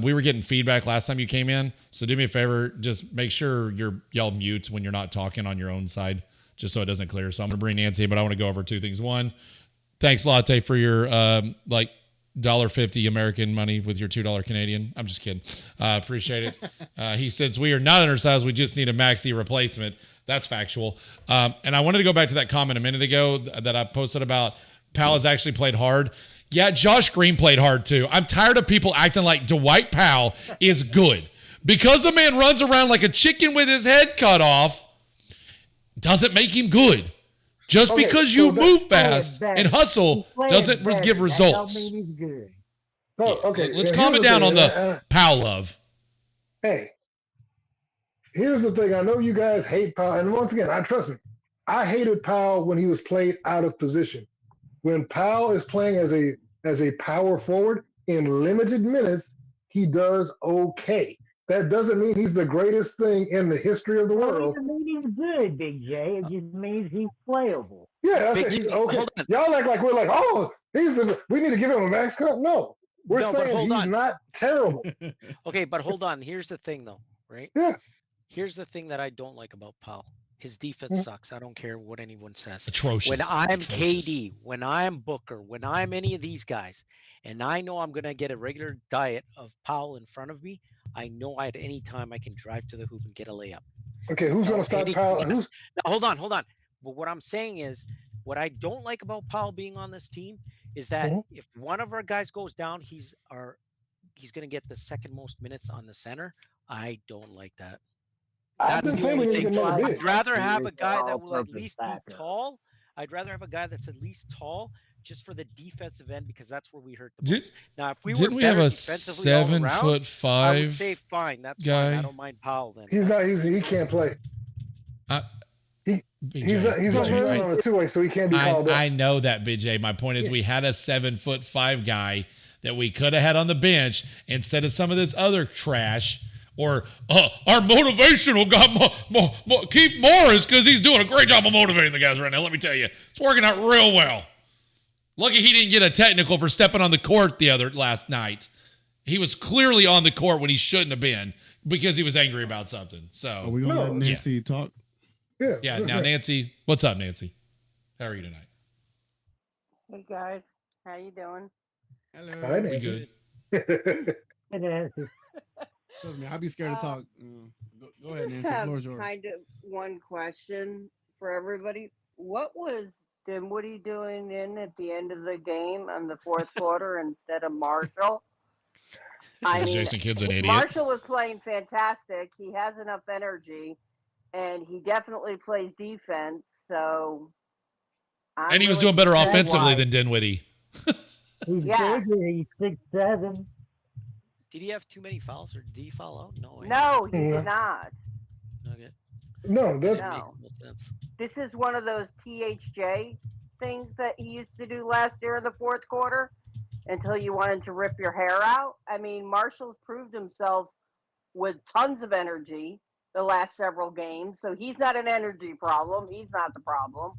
Speaker 2: We were getting feedback last time you came in, so do me a favor, just make sure y'all mute when you're not talking on your own side, just so it doesn't clear. So I'm gonna bring Nancy, but I want to go over 2 things. One, thanks Latte for your $1.50 American money with your $2 Canadian. I'm just kidding. Appreciate it. He says we are not undersized. We just need a maxi replacement. That's factual. And I wanted to go back to that comment a minute ago that I posted about Powell has actually played hard. Yeah, Josh Green played hard too. I'm tired of people acting like Dwight Powell is good. Because the man runs around like a chicken with his head cut off doesn't make him good. Just because you move fast and hustle doesn't give results.
Speaker 6: That don't mean he's good.
Speaker 8: So, okay,
Speaker 2: let's calm it down on the Powell love.
Speaker 8: Hey, here's the thing. I know you guys hate Powell, and once again, trust me, I hated Powell when he was played out of position. When Powell is playing as a power forward in limited minutes, he does okay. That doesn't mean he's the greatest thing in the history of the world.
Speaker 6: It doesn't mean he's good, Big J. It just means he's playable.
Speaker 8: Yeah, he's okay. Y'all act like we're like, oh, we need to give him a max cut. No, we're saying he's not terrible.
Speaker 7: Okay, but hold on. Here's the thing, though, right?
Speaker 8: Yeah.
Speaker 7: Here's the thing that I don't like about Powell. His defense sucks. I don't care what anyone says.
Speaker 2: Atrocious.
Speaker 7: When I'm KD, when I'm Booker, when I'm any of these guys, and I know I'm going to get a regular diet of Powell in front of me, I know at any time I can drive to the hoop and get a layup.
Speaker 8: Okay, who's going to stop Powell?
Speaker 7: Now, hold on. But what I'm saying is, what I don't like about Powell being on this team is that if one of our guys goes down, he's going to get the second most minutes on the center. I don't like that. That's the only thing. I'd rather have a guy that will at least be tall. I'd rather have a guy that's at least tall, just for the defensive end, because that's where we hurt the most. Now, if we have a
Speaker 2: 7'5"
Speaker 7: I would say fine. That's
Speaker 2: guy.
Speaker 7: fine. I don't mind Powell then.
Speaker 8: He's not. He can't play. He's on a 2-way, so he can't be called up.
Speaker 2: I know that, BJ. My point is, we had a 7'5" guy that we could have had on the bench instead of some of this other trash. Or our motivational guy, Keith Morris, because he's doing a great job of motivating the guys right now. Let me tell you, it's working out real well. Lucky he didn't get a technical for stepping on the court last night. He was clearly on the court when he shouldn't have been because he was angry about something. So
Speaker 1: are we gonna let Nancy talk?
Speaker 8: Yeah.
Speaker 2: Now, Nancy, what's up, Nancy? How are you tonight?
Speaker 9: Hey guys, how you doing?
Speaker 1: Hello.
Speaker 8: Hi,
Speaker 2: We
Speaker 8: good.
Speaker 6: Hey, Nancy.
Speaker 1: Trust me, I'd be scared to talk. Go ahead, Nancy. The floor is yours.
Speaker 9: Kind of one question for everybody. What was Dinwiddie doing in at the end of the game on the fourth quarter instead of Marshall? I mean,
Speaker 2: Jason Kidd's an idiot.
Speaker 9: Marshall was playing fantastic. He has enough energy, and he definitely plays defense. So,
Speaker 2: And he was doing better offensively than Dinwiddie.
Speaker 6: He's
Speaker 9: Yeah.
Speaker 6: bigger. He's 6'7".
Speaker 7: Did he have too many fouls, or did he foul out? No.
Speaker 9: No, he
Speaker 8: No.
Speaker 9: did not.
Speaker 7: Okay.
Speaker 8: No, that's
Speaker 9: No.
Speaker 7: Makes no sense.
Speaker 9: This is one of those THJ things that he used to do last year in the fourth quarter until you wanted to rip your hair out. I mean, Marshall's proved himself with tons of energy the last several games. So he's not an energy problem. He's not the problem.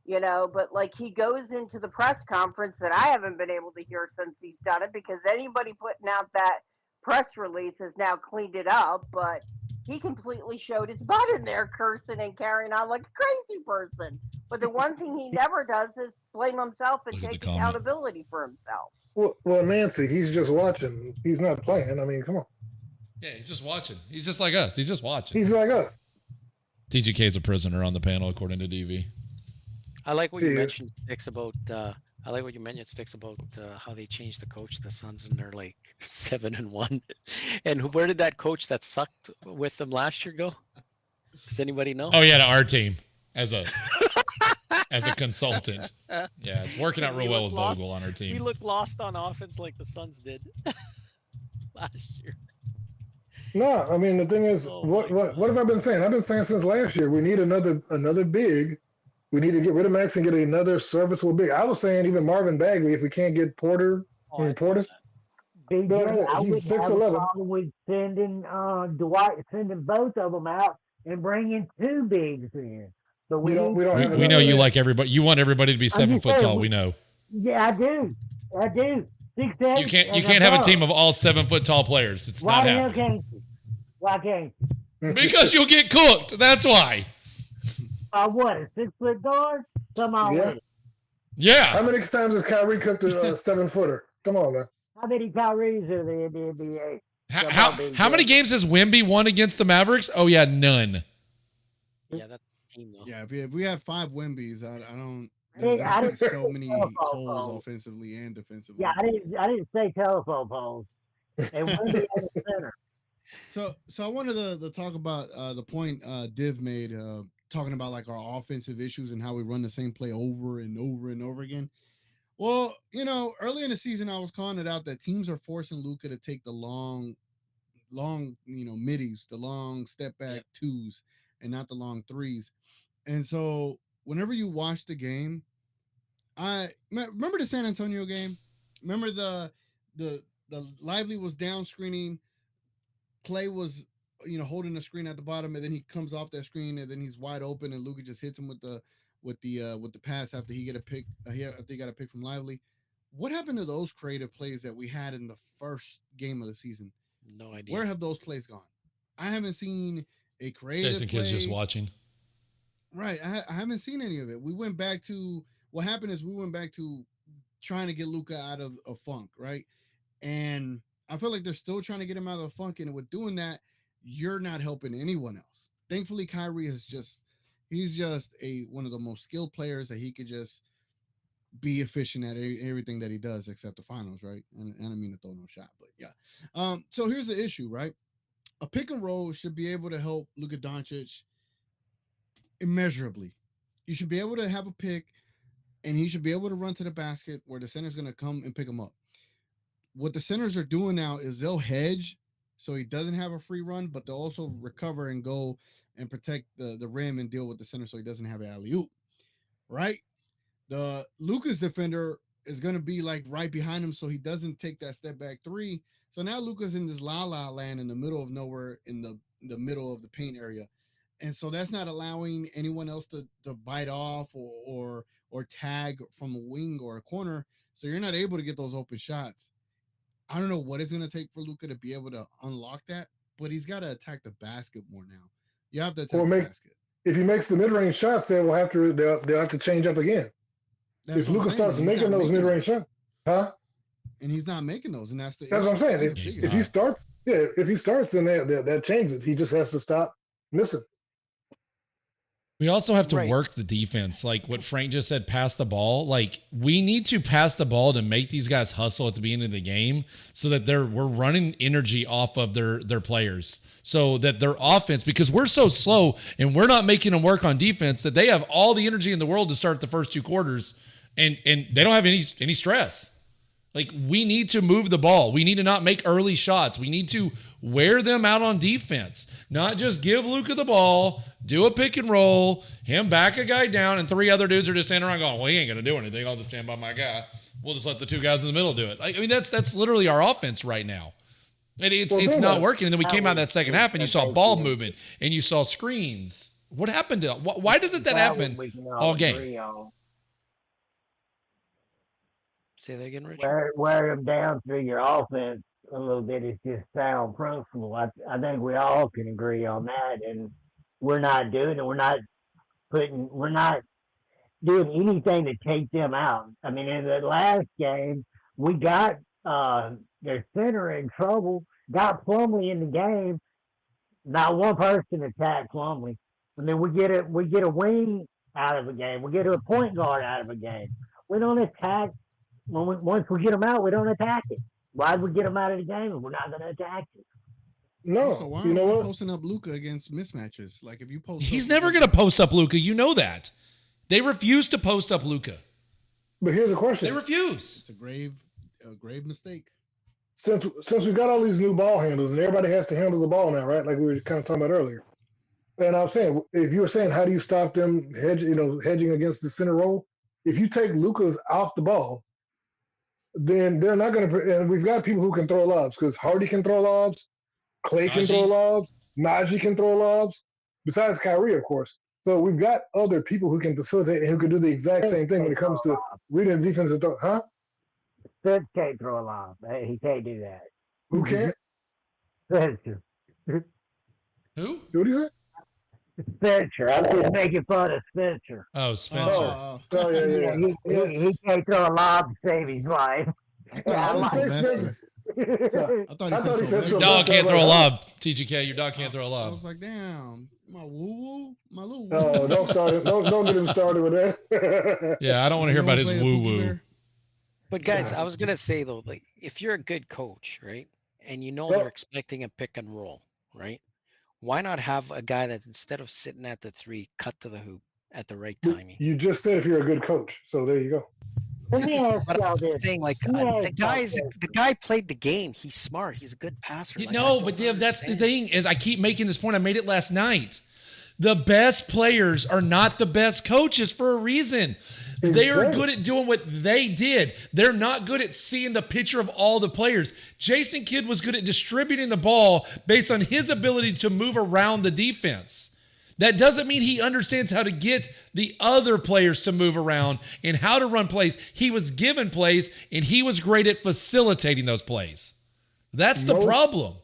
Speaker 9: You know, but like he goes into the press conference that I haven't been able to hear since he's done it, because anybody putting out that press release has now cleaned it up, but he completely showed his butt in there cursing and carrying on like a crazy person. But the one thing he never does is blame himself and
Speaker 2: Look at the
Speaker 9: take
Speaker 2: comment.
Speaker 9: accountability for himself.
Speaker 8: well, Nancy. He's just watching. He's not playing. I mean, come on.
Speaker 2: Yeah, he's just watching. He's just like us. He's just watching.
Speaker 8: He's like us.
Speaker 2: TGK is a prisoner on the panel, according to DV.
Speaker 7: I like what you
Speaker 8: Yeah.
Speaker 7: mentioned, Stix, about. I like what you mentioned, Stix, about how they changed the coach, the Suns, and they're like 7-1. And where did that coach that sucked with them last year go? Does anybody know?
Speaker 2: Oh yeah, to our team as a consultant. Yeah, it's working out real
Speaker 7: We
Speaker 2: well
Speaker 7: look
Speaker 2: with
Speaker 7: lost.
Speaker 2: Vogel on our
Speaker 7: We
Speaker 2: team.
Speaker 7: looked lost on offense like the Suns did last year.
Speaker 8: No, I mean the thing is,
Speaker 7: Oh
Speaker 8: what
Speaker 7: my
Speaker 8: what have I been saying? I've been saying since last year we need another big. We need to get rid of Max and get another serviceable big. I was saying even Marvin Bagley, if we can't get Porter
Speaker 7: Oh,
Speaker 8: and Portis,
Speaker 6: BJ,
Speaker 8: No,
Speaker 6: I
Speaker 8: he's
Speaker 6: wouldn't have a
Speaker 8: 6'11".
Speaker 6: problem with sending Dwight, sending both of them out and bringing two bigs in. But
Speaker 8: we don't
Speaker 2: We,
Speaker 8: have
Speaker 2: we know
Speaker 8: enough
Speaker 2: you
Speaker 8: of
Speaker 2: like everybody. You want everybody to be 7
Speaker 6: just
Speaker 2: foot
Speaker 6: saying,
Speaker 2: tall. We know.
Speaker 6: Yeah, I do. 6'7".
Speaker 2: You can't
Speaker 6: and
Speaker 2: have a
Speaker 6: above.
Speaker 2: team of all 7 foot tall players. It's
Speaker 6: Why
Speaker 2: not
Speaker 6: the hell
Speaker 2: happening.
Speaker 6: can't you? Why can't you?
Speaker 8: that.
Speaker 2: Because you'll get cooked. That's why.
Speaker 6: What, a 6-foot guard? Come on
Speaker 8: Yeah.
Speaker 6: with it.
Speaker 8: How
Speaker 2: Yeah.
Speaker 8: many times has Kyrie cooked a 7-footer? Come on, man.
Speaker 6: How many Kyries are there in the NBA?
Speaker 2: How many games has Wemby won against the Mavericks? Oh yeah, none.
Speaker 7: Yeah, that's the team though.
Speaker 1: Yeah, if we have 5 Wembys, I don't.
Speaker 6: Hey, I
Speaker 1: There's
Speaker 6: didn't
Speaker 1: so many
Speaker 6: telephone
Speaker 1: holes
Speaker 6: poles.
Speaker 1: offensively and defensively.
Speaker 6: Yeah, I didn't say telephone poles. And Wemby at the center.
Speaker 1: So I wanted to talk about the point Div made, talking about like our offensive issues and how we run the same play over and over and over again. Well, you know, early in the season, I was calling it out that teams are forcing Luka to take the long, middies, the long step back twos, and not the long threes. And so whenever you watch the game, I remember the San Antonio game. Remember the Lively was down screening. Clay was, holding the screen at the bottom, and then he comes off that screen, and then he's wide open, and Luka just hits him with the pass after he get a pick. After he got a pick from Lively. What happened to those creative plays that we had in the first game of the season?
Speaker 7: No idea.
Speaker 1: Where have those plays gone? I haven't seen a creative
Speaker 2: Jason
Speaker 1: play.
Speaker 2: Kidd's just watching.
Speaker 1: Right. I haven't seen any of it. We went back to what happened is we went back to trying to get Luka out of a funk, right? And I feel like they're still trying to get him out of the funk. And with doing that, you're not helping anyone else. Thankfully, Kyrie is he's just one of the most skilled players that he could just be efficient at everything that he does except the finals, right? And I don't mean to throw no shot, but yeah. So here's the issue, right? A pick and roll should be able to help Luka Doncic immeasurably. You should be able to have a pick, and he should be able to run to the basket where the center's going to come and pick him up. What the centers are doing now is they'll hedge so he doesn't have a free run, but they'll also recover and go and protect the rim and deal with the center so he doesn't have an alley-oop, right? The Luka's defender is going to be like right behind him so he doesn't take that step back three. So now Luka's in this la-la land in the middle of nowhere in the middle of the paint area. And so that's not allowing anyone else to bite off or tag from a wing or a corner. So you're not able to get those open shots. I don't know what it's going to take for Luka to be able to unlock that, but he's got to attack the basket more now. You have to attack the basket.
Speaker 8: If he makes the mid-range shots, they'll have to change up again.
Speaker 1: That's
Speaker 8: if Luka starts making those mid-range shots, huh?
Speaker 1: And he's not making those, and that's
Speaker 8: what I'm saying. If he starts, then that changes. He just has to stop missing.
Speaker 2: We also have to
Speaker 7: Right.
Speaker 2: work the defense. Like what Frank just said, pass the ball. Like we need to pass the ball to make these guys hustle at the beginning of the game so that we're running energy off of their players. So that their offense, because we're so slow and we're not making them work on defense, that they have all the energy in the world to start the first 2 quarters and they don't have any stress. Like we need to move the ball. We need to not make early shots. We need to wear them out on defense, not just give Luka the ball, do a pick and roll, him back a guy down, and 3 other dudes are just standing around going, well, he ain't going to do anything. I'll just stand by my guy. We'll just let the 2 guys in the middle do it. I mean, that's literally our offense right now. And it's not working. And then we came out that second half and you saw ball movement and you saw screens. What happened to why doesn't that happen all game?
Speaker 7: Say that again, Richard.
Speaker 6: Wear them down through your offense a little bit is just sound principle. I think we all can agree on that, and we're not doing it. We're not doing anything to take them out. I mean, in the last game, we got their center in trouble, got Plumlee in the game. Not one person attacked Plumlee, and then we get a wing out of a game. We get a point guard out of a game. We don't attack. Once we get them out, we don't attack it. Why would we get them out of the game if we're not going to attack it?
Speaker 8: No,
Speaker 1: So why
Speaker 8: you know
Speaker 1: aren't we
Speaker 8: what?
Speaker 1: posting up Luka against mismatches? Like if you post,
Speaker 2: He's
Speaker 1: up
Speaker 2: never
Speaker 1: Luka-
Speaker 2: going to post up Luka. You know that. They refuse to post up Luka.
Speaker 8: But here's the
Speaker 2: They
Speaker 8: question:
Speaker 2: refuse.
Speaker 1: It's a grave mistake.
Speaker 8: since we got all these new ball handles and everybody has to handle the ball now, right? Like we were kind of talking about earlier. And I was saying, if you were saying, how do you stop them hedging against the center role? If you take Luka's off the ball, then they're not going to. And we've got people who can throw lobs because Hardy can throw lobs, Clay can throw lobs, Najee can throw lobs. Besides Kyrie, of course. So we've got other people who can facilitate and who can do the exact same thing when it comes to reading the defense and throw. Huh?
Speaker 6: Stix can't throw a lob. He can't do that.
Speaker 8: Who can't?
Speaker 6: Spencer.
Speaker 2: Who?
Speaker 8: What do you say?
Speaker 6: Spencer. I'm just making fun of Spencer.
Speaker 2: Oh, Spencer.
Speaker 8: Oh, yeah.
Speaker 6: He can't throw a lob to save his life.
Speaker 1: I
Speaker 6: Yeah,
Speaker 1: thought
Speaker 8: I
Speaker 1: he said
Speaker 8: Spencer.
Speaker 1: Sylvester. I thought he said
Speaker 8: said
Speaker 1: Sylvester.
Speaker 2: Your
Speaker 8: Sylvester.
Speaker 2: dog can't throw a
Speaker 8: Like,
Speaker 2: lob. TGK, your dog can't throw a
Speaker 1: I
Speaker 2: lob.
Speaker 1: was like, damn, my woo-woo, my little
Speaker 8: Oh, don't start it. Don't get him started with that.
Speaker 2: Yeah, I don't want to hear about his woo-woo.
Speaker 7: But guys, I was gonna say though, like if you're a good coach, right, and you know
Speaker 8: Well-
Speaker 7: they're expecting a pick and roll, right? Why not have a guy that instead of sitting at the 3, cut to the hoop at the right timing?
Speaker 8: You just said if you're a good coach, so there you go.
Speaker 6: Let me ask
Speaker 7: But
Speaker 6: y'all
Speaker 7: I'm
Speaker 6: this.
Speaker 7: saying like
Speaker 6: Yeah,
Speaker 7: the guy played the game. He's smart. He's a good passer. Like, I
Speaker 2: No,
Speaker 7: don't
Speaker 2: but Dev, that's the
Speaker 7: understand.
Speaker 2: thing is I keep making this point. I made it last night. The best players are not the best coaches for a reason. They are
Speaker 8: Exactly.
Speaker 2: good at doing what they did. They're not good at seeing the picture of all the players. Jason Kidd was good at distributing the ball based on his ability to move around the defense. That doesn't mean he understands how to get the other players to move around and how to run plays. He was given plays, and he was great at facilitating those plays. That's the problem.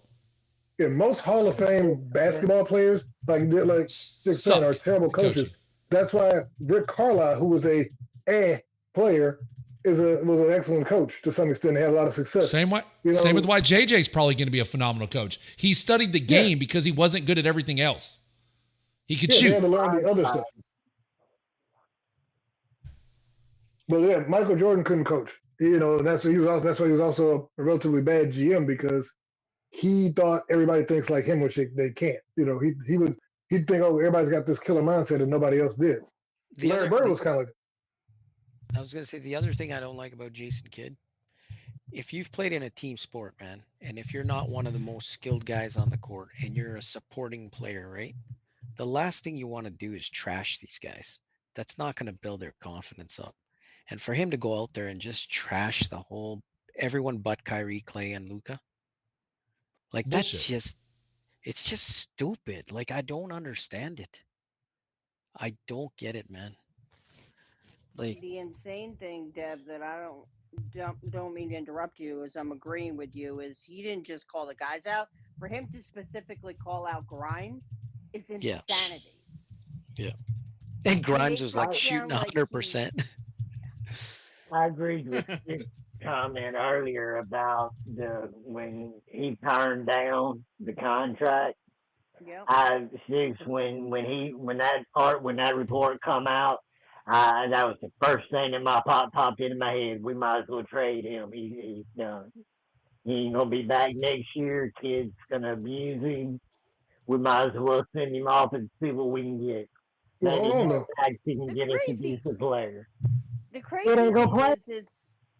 Speaker 8: Yeah, most Hall of Fame basketball players, like Stix said, are terrible coaches.
Speaker 2: Coaching.
Speaker 8: That's why Rick Carlisle, who was a player, was an excellent coach to some extent. He had a lot of success.
Speaker 2: Same with why JJ's probably going to be a phenomenal coach. He studied the game because he wasn't good at everything else. He could
Speaker 8: They
Speaker 2: shoot.
Speaker 8: had to learn the other stuff. But yeah, Michael Jordan couldn't coach. That's why he was also a relatively bad GM because he thought everybody thinks like him, which they can't. He'd think, oh, everybody's got this killer mindset and nobody else did. Larry Bird was kind of like that.
Speaker 7: I was gonna say the other thing I don't like about Jason Kidd, if you've played in a team sport, man, and if you're not one of the most skilled guys on the court and you're a supporting player, right? The last thing you want to do is trash these guys. That's not going to build their confidence up. And for him to go out there and just trash everyone but Kyrie, Clay, and Luka, like
Speaker 2: Bullshit.
Speaker 7: it's just stupid. Like I don't understand it. I don't get it, man. Like
Speaker 9: The insane thing, Deb, that I don't mean to interrupt you, as I'm agreeing with you, is he didn't just call the guys out. For him to specifically call out Grimes is insanity.
Speaker 7: Yeah. And Grimes
Speaker 9: It
Speaker 7: was like
Speaker 9: sounds
Speaker 7: shooting
Speaker 9: like
Speaker 7: 100%.
Speaker 6: I agreed with your comment earlier about when he turned down the contract.
Speaker 9: Yep.
Speaker 6: Stix, when that report come out, that was the first thing that popped into my head. We might as well trade him. He's done. He ain't gonna be back next year. Kid's gonna abuse him. We might as well send him off and see what we can get.
Speaker 8: Well, hold on though.
Speaker 6: He can
Speaker 9: The
Speaker 6: get us a
Speaker 9: crazy-
Speaker 6: decent player.
Speaker 9: The
Speaker 6: It
Speaker 9: crazy
Speaker 6: ain't gonna
Speaker 9: thing
Speaker 6: play.
Speaker 9: is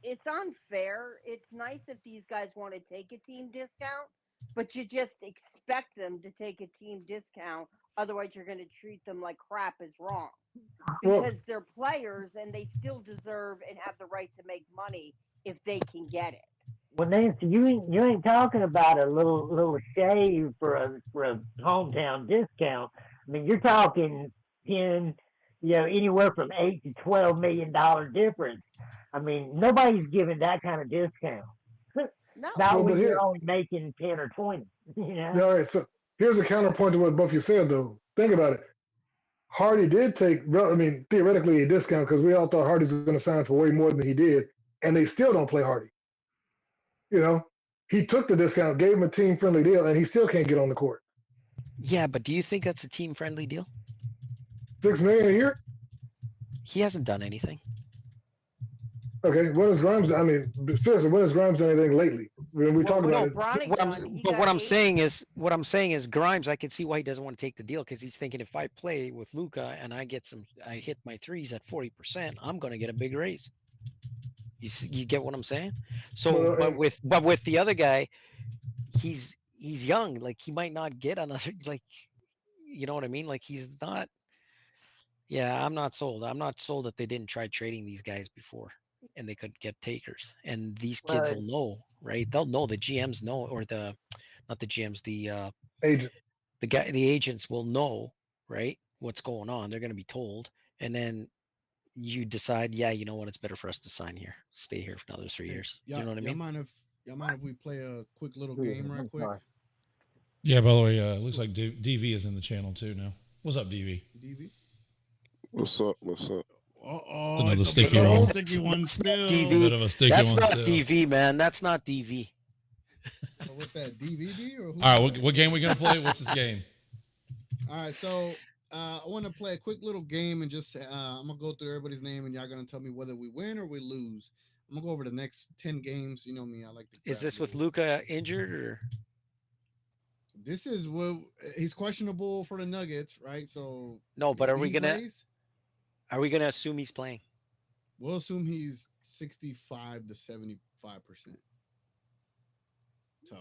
Speaker 9: it's unfair. It's nice if these guys want to take a team discount, but you just expect them to take a team discount. Otherwise, you're going to treat them like crap is wrong
Speaker 8: Well,
Speaker 9: because they're players and they still deserve and have the right to make money if they can get it.
Speaker 6: Well, Nancy, you ain't talking about a little shave for a hometown discount. I mean, you're talking 10, anywhere from $8 to $12 million difference. I mean, nobody's giving that kind of discount.
Speaker 9: No.
Speaker 6: Not
Speaker 8: Well,
Speaker 6: when
Speaker 8: but
Speaker 6: you're
Speaker 8: here-
Speaker 6: only making 10 or 20.
Speaker 8: all right. So here's a counterpoint to what both you said, though. Think about it. Hardy did take, theoretically, a discount because we all thought Hardy was going to sign for way more than he did, and they still don't play Hardy. He took the discount, gave him a team-friendly deal, and he still can't get on the court.
Speaker 7: Yeah, but do you think that's a team-friendly deal?
Speaker 8: $6 million a year?
Speaker 7: He hasn't done anything.
Speaker 8: Okay, when has Grimes? I mean, seriously, when has Grimes done anything lately? When we talk about it,
Speaker 9: Bronny
Speaker 7: What
Speaker 9: done.
Speaker 7: I'm,
Speaker 9: He
Speaker 7: but
Speaker 9: got
Speaker 7: what I'm
Speaker 9: 8.
Speaker 7: saying is Grimes, I can see why he doesn't want to take the deal because he's thinking if I play with Luka and I hit my threes at 40%, I'm going to get a big raise. You get what I'm saying? So,
Speaker 8: Well,
Speaker 7: but with the other guy, he's young. Like he might not get another. Like, you know what I mean? Like he's not. Yeah, I'm not sold. I'm not sold that they didn't try trading these guys before and they could get takers. And these kids will know, right? They'll know, the GMs know, or not the GMs,
Speaker 8: agent.
Speaker 7: the agents will know, right? What's going on. They're going to be told. And then you decide, yeah, you know what? It's better for us to sign here, stay here for another 3 years. You know what I mean?
Speaker 1: Y'all mind if we play a quick little game right quick?
Speaker 2: Yeah, by the way, it looks like DV is in the channel too now. What's up, DV?
Speaker 1: DV?
Speaker 5: What's up? What's up?
Speaker 1: Oh,
Speaker 2: Another
Speaker 1: it's a
Speaker 2: sticky
Speaker 1: bit of a
Speaker 2: one.
Speaker 1: sticky one still.
Speaker 7: DV.
Speaker 2: A bit of a sticky
Speaker 7: That's
Speaker 2: one
Speaker 7: not
Speaker 2: still.
Speaker 7: DV, man. That's not DV.
Speaker 1: So what's that, DVD or who?
Speaker 2: All right, what game we gonna play? What's this game?
Speaker 1: All right, so I want to play a quick little game and just I'm gonna go through everybody's name and y'all gonna tell me whether we win or we lose. I'm gonna go over the next 10 games. You know me, I like to.
Speaker 7: Is
Speaker 1: grab
Speaker 7: this
Speaker 1: a
Speaker 7: with
Speaker 1: little-
Speaker 7: Luka injured or?
Speaker 1: This is what he's questionable for the Nuggets, right? So
Speaker 7: No, but
Speaker 1: maybe
Speaker 7: are we
Speaker 1: he
Speaker 7: gonna
Speaker 1: plays.
Speaker 7: assume he's playing?
Speaker 1: We'll assume he's 65 to 75%. So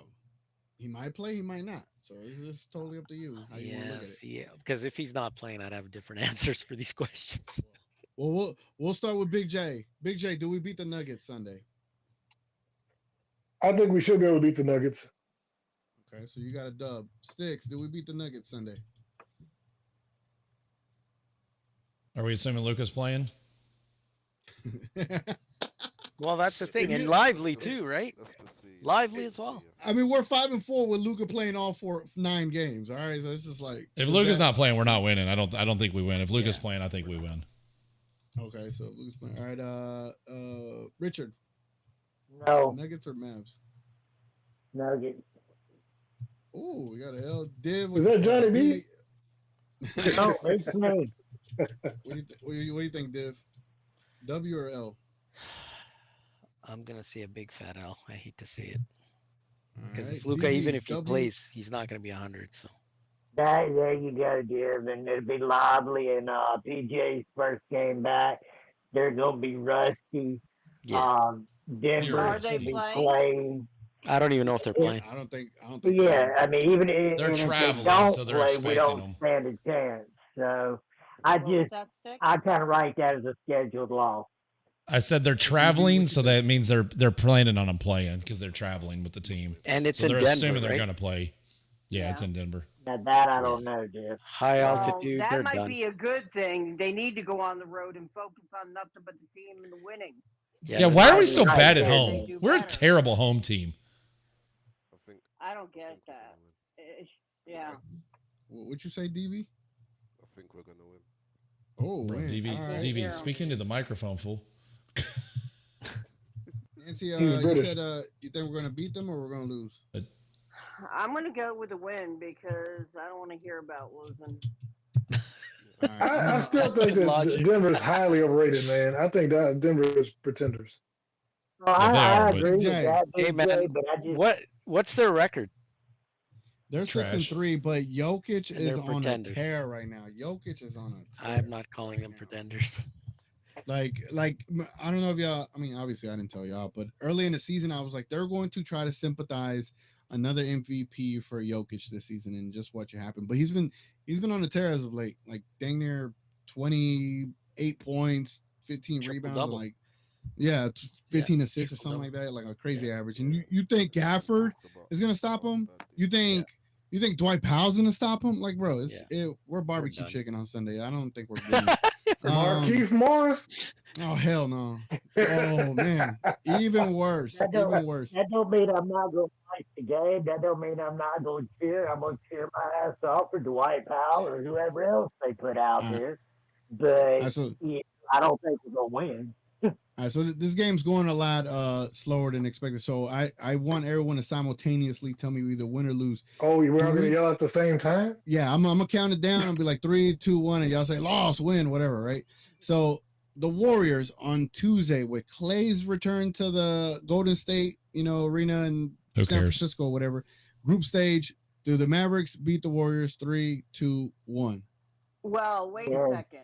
Speaker 1: he might play, he might not. So it's just totally up to you how you want to look at it.
Speaker 7: Yeah, because if he's not playing, I'd have different answers for these questions.
Speaker 1: Well, we'll start with Big J. Big J, do we beat the Nuggets Sunday?
Speaker 8: I think we should be able to beat the Nuggets.
Speaker 1: Okay, so you got a dub. Stix, do we beat the Nuggets Sunday?
Speaker 2: Are we assuming Luka's playing?
Speaker 7: Well, that's the thing,
Speaker 1: If
Speaker 7: and
Speaker 1: you-
Speaker 7: lively too, right? Lively as well.
Speaker 1: I mean, we're 5-4 with Luka playing all 9 games. All right, so it's just like
Speaker 2: If
Speaker 1: is
Speaker 2: Luka's
Speaker 1: that-
Speaker 2: not playing, we're not winning. I don't think we win. If Luka's
Speaker 1: Yeah.
Speaker 2: playing, I think we win.
Speaker 1: Okay, so Luka's playing. All right, Richard,
Speaker 6: No,
Speaker 1: Nuggets or Mavs?
Speaker 6: Nuggets.
Speaker 1: Oh, we got a L. Div.
Speaker 8: Is that Johnny B?
Speaker 6: No, it's me.
Speaker 1: What do you think, Div? W or L?
Speaker 7: I'm gonna see a big fat L. I hate to see it
Speaker 1: All
Speaker 7: because
Speaker 1: right,
Speaker 7: if Luka,
Speaker 1: DV,
Speaker 7: even if he
Speaker 1: W.
Speaker 7: plays, he's not gonna be 100. So
Speaker 6: There you go, Div, and it'll be lively. And PJ's first game back, they're gonna be rusty.
Speaker 7: yeah,
Speaker 6: Denver
Speaker 9: Are they
Speaker 6: should be
Speaker 9: playing?
Speaker 6: playing.
Speaker 7: I don't even know if they're playing.
Speaker 1: I don't think.
Speaker 6: Yeah, I mean, even if
Speaker 2: They're
Speaker 6: and if
Speaker 2: traveling,
Speaker 6: they don't
Speaker 2: so they're
Speaker 6: play,
Speaker 2: expecting
Speaker 6: we don't
Speaker 2: them.
Speaker 6: stand a chance. So
Speaker 9: What was that, Stick?
Speaker 6: I kind of write that as a scheduled loss.
Speaker 2: I said they're traveling, so that means they're planning on them playing because they're traveling with the team.
Speaker 7: And it's
Speaker 2: So
Speaker 7: in
Speaker 2: they're
Speaker 7: Denver,
Speaker 2: assuming they're
Speaker 7: right?
Speaker 2: going to play. Yeah, it's
Speaker 9: Yeah.
Speaker 2: in Denver.
Speaker 6: Now that I don't know, Div.
Speaker 7: High
Speaker 9: Well,
Speaker 7: altitude.
Speaker 9: that
Speaker 7: They're
Speaker 9: might
Speaker 7: done.
Speaker 9: be a good thing. They need to go on the road and focus on nothing but the team and the winning.
Speaker 2: Yeah,
Speaker 7: they're
Speaker 2: why are
Speaker 7: done.
Speaker 2: we so
Speaker 6: Right,
Speaker 2: bad at
Speaker 6: yeah,
Speaker 9: they
Speaker 2: home?
Speaker 9: do
Speaker 2: We're a
Speaker 9: better.
Speaker 2: terrible home team.
Speaker 9: I don't get that. Yeah.
Speaker 1: What you say, DV?
Speaker 5: I think we're gonna win.
Speaker 1: Oh,
Speaker 2: Bro,
Speaker 1: man.
Speaker 2: DV,
Speaker 1: All right.
Speaker 2: DV,
Speaker 9: Yeah.
Speaker 2: speak into the microphone, fool.
Speaker 1: Nancy,
Speaker 8: He's
Speaker 1: you
Speaker 8: British.
Speaker 1: said you think we're gonna beat them or we're gonna lose?
Speaker 9: I'm gonna go with a win because I don't want to hear about losing.
Speaker 1: All right,
Speaker 8: I still think that
Speaker 7: Logic.
Speaker 8: Denver's highly overrated, man. I think that Denver is pretenders.
Speaker 6: Well,
Speaker 2: Yeah, they
Speaker 6: I
Speaker 2: are, but-
Speaker 6: agree with
Speaker 1: Jay.
Speaker 6: that,
Speaker 7: Hey
Speaker 6: DJ,
Speaker 7: man,
Speaker 6: but I just
Speaker 7: what's their record?
Speaker 1: they're
Speaker 2: Trash.
Speaker 1: 6-3, but Jokic
Speaker 7: And
Speaker 1: is
Speaker 7: they're
Speaker 1: on a
Speaker 7: pretenders.
Speaker 1: tear right now. Jokic is on a tear.
Speaker 7: I'm not calling
Speaker 1: right
Speaker 7: them
Speaker 1: now.
Speaker 7: pretenders.
Speaker 1: Like I don't know if y'all. I mean, obviously I didn't tell y'all, but early in the season I was like, they're going to try to sympathize another MVP for Jokic this season, and just watch it happen. But he's been on the tear as of late, like dang near 28 points, 15 rebounds, and
Speaker 7: Triple-double.
Speaker 1: like 15 assists or something like that, like a crazy average. And you think Gafford is gonna stop him? You think Dwight Powell's gonna stop him? Like, bro, we're barbecue
Speaker 7: done.
Speaker 1: chicken on Sunday. I don't think we're good.
Speaker 8: Markeith Morris.
Speaker 1: Oh hell no! Oh man, even worse.
Speaker 6: that
Speaker 1: Even worse.
Speaker 6: don't mean I'm not going to like the game. That don't mean I'm not going to cheer. I'm going to cheer my ass off for Dwight Powell or whoever else they put out there. But
Speaker 1: So,
Speaker 6: I don't think we're going to win.
Speaker 1: all right, so this game's going a lot slower than expected. So I want everyone to simultaneously tell me either win or lose.
Speaker 8: Oh, we're all going to yell at the same time?
Speaker 1: Yeah, I'm gonna count it down. I'll be like 3, 2, 1, and y'all say loss, win, whatever, right? So the Warriors on Tuesday with Clay's return to the Golden State, arena in
Speaker 2: Who
Speaker 1: San
Speaker 2: cares?
Speaker 1: Francisco, whatever. Group stage. Do the Mavericks beat the Warriors? 3, 2, 1.
Speaker 9: Well, wait
Speaker 6: Yeah.
Speaker 9: a second.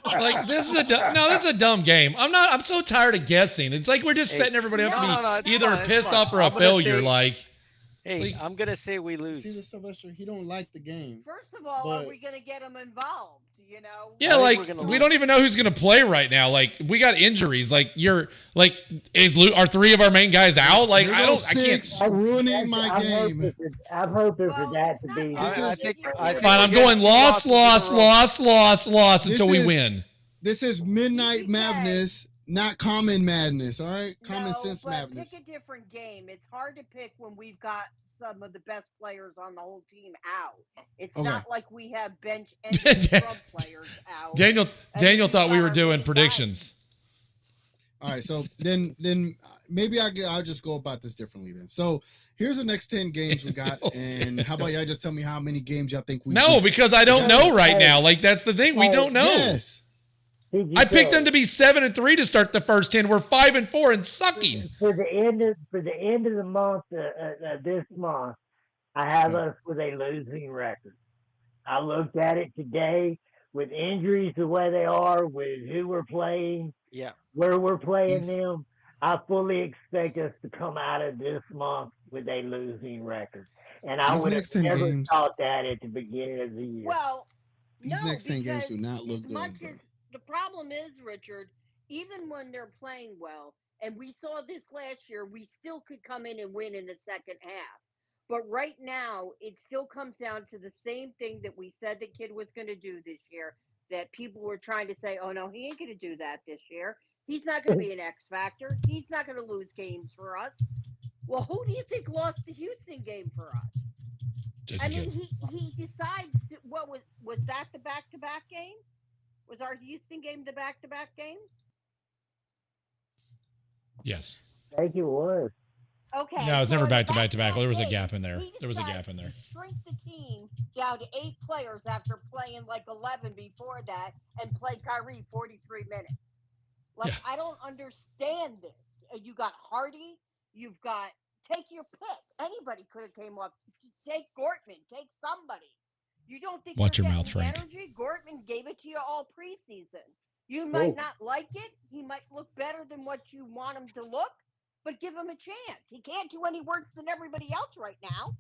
Speaker 2: Like this is a dumb game. I'm so tired of guessing. It's like we're just
Speaker 7: Hey,
Speaker 2: setting everybody up to be
Speaker 7: no, it's
Speaker 2: either
Speaker 7: fine, it's
Speaker 2: pissed
Speaker 7: fine.
Speaker 2: off or a
Speaker 7: I'm gonna
Speaker 2: failure.
Speaker 7: say-
Speaker 2: Like
Speaker 7: Hey,
Speaker 2: Like-
Speaker 7: I'm gonna say we lose.
Speaker 1: See the Sylvester, he don't like the game.
Speaker 9: First of all,
Speaker 1: But-
Speaker 9: are we gonna get them involved?
Speaker 2: yeah,
Speaker 7: I think
Speaker 2: like
Speaker 7: we're gonna
Speaker 2: we
Speaker 7: lose.
Speaker 2: don't even know who's gonna play right now. Like we got injuries. Like are 3 of our main guys out? Like
Speaker 1: Here
Speaker 2: I
Speaker 1: goes
Speaker 2: can't.
Speaker 1: Stix ruining my game.
Speaker 6: I'm hoping for
Speaker 9: Well,
Speaker 6: that
Speaker 9: it's
Speaker 6: to be.
Speaker 9: not-
Speaker 7: I
Speaker 1: is-
Speaker 7: think
Speaker 2: Fine,
Speaker 7: we're
Speaker 2: I'm
Speaker 7: getting
Speaker 2: going
Speaker 7: 2
Speaker 2: loss
Speaker 7: losses in a row.
Speaker 2: until we
Speaker 1: is-
Speaker 2: win.
Speaker 1: This is Midnight
Speaker 9: TGK.
Speaker 1: Madness, not Common Madness. All right, Common
Speaker 9: No,
Speaker 1: Sense
Speaker 9: but
Speaker 1: Madness.
Speaker 9: Pick a different game. It's hard to pick when we've got some of the best players on the whole team out. It's
Speaker 1: Okay.
Speaker 9: not like we have bench and scrub players out.
Speaker 2: Daniel
Speaker 9: we've
Speaker 2: thought we
Speaker 9: got
Speaker 2: were
Speaker 9: our
Speaker 2: doing
Speaker 9: big
Speaker 2: predictions.
Speaker 1: All right, so then maybe I'll just go about this differently then. So here's the next 10 games we got, and how about y'all just tell me how many games y'all think we
Speaker 2: No,
Speaker 1: do?
Speaker 2: because I don't know right
Speaker 6: Hey.
Speaker 2: now. Like that's the thing. We
Speaker 6: Hey.
Speaker 2: don't know.
Speaker 1: Yes.
Speaker 2: I picked them to be 7-3 to start the first 10. We're 5-4 and sucking.
Speaker 6: for the end of the month. This month, I have us with a losing record. I looked at it today with injuries the way they are, with who we're playing,
Speaker 7: Yeah.
Speaker 6: where we're playing
Speaker 1: He's-
Speaker 6: them. I fully expect us to come out of this month with a losing record. And I
Speaker 1: These
Speaker 6: would have
Speaker 1: next 10
Speaker 6: never
Speaker 1: games-
Speaker 6: thought that at the beginning of the year.
Speaker 9: Well,
Speaker 1: These
Speaker 9: no,
Speaker 1: next 10 games
Speaker 9: because
Speaker 1: do not look
Speaker 9: as much
Speaker 1: good,
Speaker 9: as the problem is, Richard, even when they're playing well, and we saw this last year, we still could come in and win in the second half. But right now, it still comes down to the same thing that we said the kid was going to do this year, that people were trying to say, oh, no, he ain't going to do that this year. He's not going to be an X factor. He's not going to lose games for us. Well, who do you think lost the Houston game for us?
Speaker 2: Just
Speaker 9: I
Speaker 2: kidding.
Speaker 9: mean, he decides what was that the back-to-back game? Was our Houston game the back-to-back game?
Speaker 2: Yes.
Speaker 6: I think it was.
Speaker 9: Okay.
Speaker 2: No, it's
Speaker 9: so
Speaker 2: never
Speaker 9: in the
Speaker 2: back-to-back. There was a
Speaker 9: game,
Speaker 2: gap in there.
Speaker 9: he
Speaker 2: There was a
Speaker 9: decides
Speaker 2: gap in there.
Speaker 9: to shrink the team down to 8 players after playing like 11 before that and play Kyrie 43 minutes. Like,
Speaker 2: Yeah.
Speaker 9: I don't understand this. You got Hardy. You've got, take your pick. Anybody could have came up. Take Gortman. Take somebody. You don't think
Speaker 2: Watch
Speaker 9: you're
Speaker 2: your mouth,
Speaker 9: getting
Speaker 2: Frank.
Speaker 9: energy? Gortman gave it to you all preseason. You might not like it. He might look better than what you want him to look, but give him a chance. He can't do any worse than everybody else right now.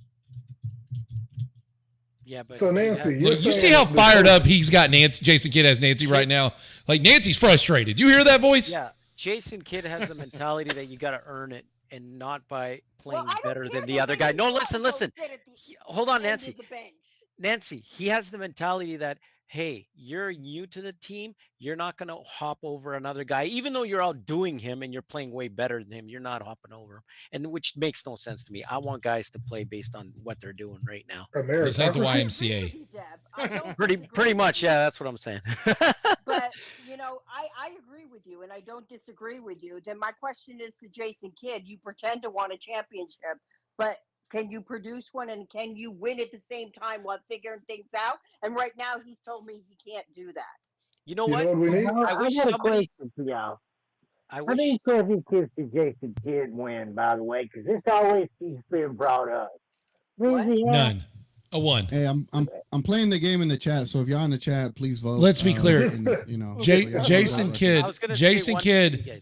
Speaker 7: Yeah, but
Speaker 8: So, Nancy,
Speaker 7: you
Speaker 8: you're
Speaker 2: Look, you see
Speaker 8: saying
Speaker 2: how
Speaker 8: the
Speaker 2: fired
Speaker 8: coach-
Speaker 2: up he's got Nancy. Jason Kidd has Nancy right now. Like Nancy's frustrated. You hear that voice?
Speaker 7: yeah, Jason Kidd has the mentality that you got to earn it and not by
Speaker 9: Well,
Speaker 7: playing
Speaker 9: I don't
Speaker 7: better
Speaker 9: care
Speaker 7: than the
Speaker 9: that
Speaker 7: other
Speaker 9: he
Speaker 7: guy.
Speaker 9: didn't
Speaker 7: No,
Speaker 9: want
Speaker 7: listen,
Speaker 9: to go
Speaker 7: listen.
Speaker 9: sit at the
Speaker 7: Hold on,
Speaker 9: end of
Speaker 7: Nancy.
Speaker 9: the bench.
Speaker 7: Nancy, he has the mentality that, hey, you're new to the team. You're not going to hop over another guy, even though you're outdoing him and you're playing way better than him. You're not hopping over him, and which makes no sense to me. I want guys to play based on what they're doing right now.
Speaker 2: This ain't the
Speaker 8: Meritocracy?
Speaker 9: I agree
Speaker 2: YMCA.
Speaker 9: with you, Deb. I don't
Speaker 7: Pretty
Speaker 9: disagree with
Speaker 7: much,
Speaker 9: you,
Speaker 7: yeah. That's what I'm saying.
Speaker 9: But I agree with you, and I don't disagree with you. Then my question is to Jason Kidd: you pretend to want a championship, but can you produce one and can you win at the same time while figuring things out? And right now, he's told me he can't do that.
Speaker 7: You know
Speaker 8: You know
Speaker 7: what?
Speaker 8: what we need?
Speaker 7: I wish
Speaker 6: got a
Speaker 7: somebody.
Speaker 6: question for y'all.
Speaker 7: I
Speaker 6: How
Speaker 7: wish.
Speaker 6: many championships did Jason Kidd win, by the way? Because this always keeps being brought up.
Speaker 9: What?
Speaker 2: None. A 1.
Speaker 1: Hey, I'm playing the game in the chat, so if y'all in the chat, please vote.
Speaker 2: Let's be clear.
Speaker 1: And, you know,
Speaker 2: Jason Kidd.
Speaker 7: I was gonna say
Speaker 2: Jason
Speaker 7: one
Speaker 2: Kidd.
Speaker 7: thing, you guys.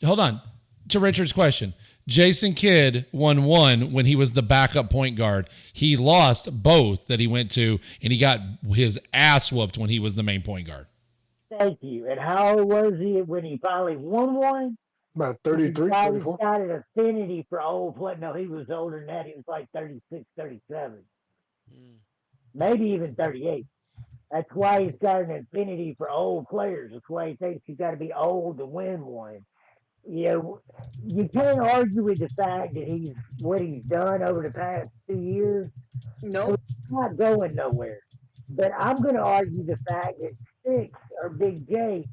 Speaker 2: Hold on. To Richard's question, Jason Kidd won 1 when he was the backup point guard. He lost both that he went to, and he got his ass whooped when he was the main point guard.
Speaker 6: Thank you. And how old was he when he finally won one?
Speaker 8: About 33,
Speaker 6: He
Speaker 8: 34.
Speaker 6: got an affinity for old players. No, he was older than that. He was like 36, 37. Maybe even 38. That's why he's got an affinity for old players. That's why he thinks he's got to be old to win one. You know, you can't argue with the fact that what he's done over the past 2 years.
Speaker 9: Nope.
Speaker 6: It's not going nowhere. But I'm going to argue the fact that Stix or Big J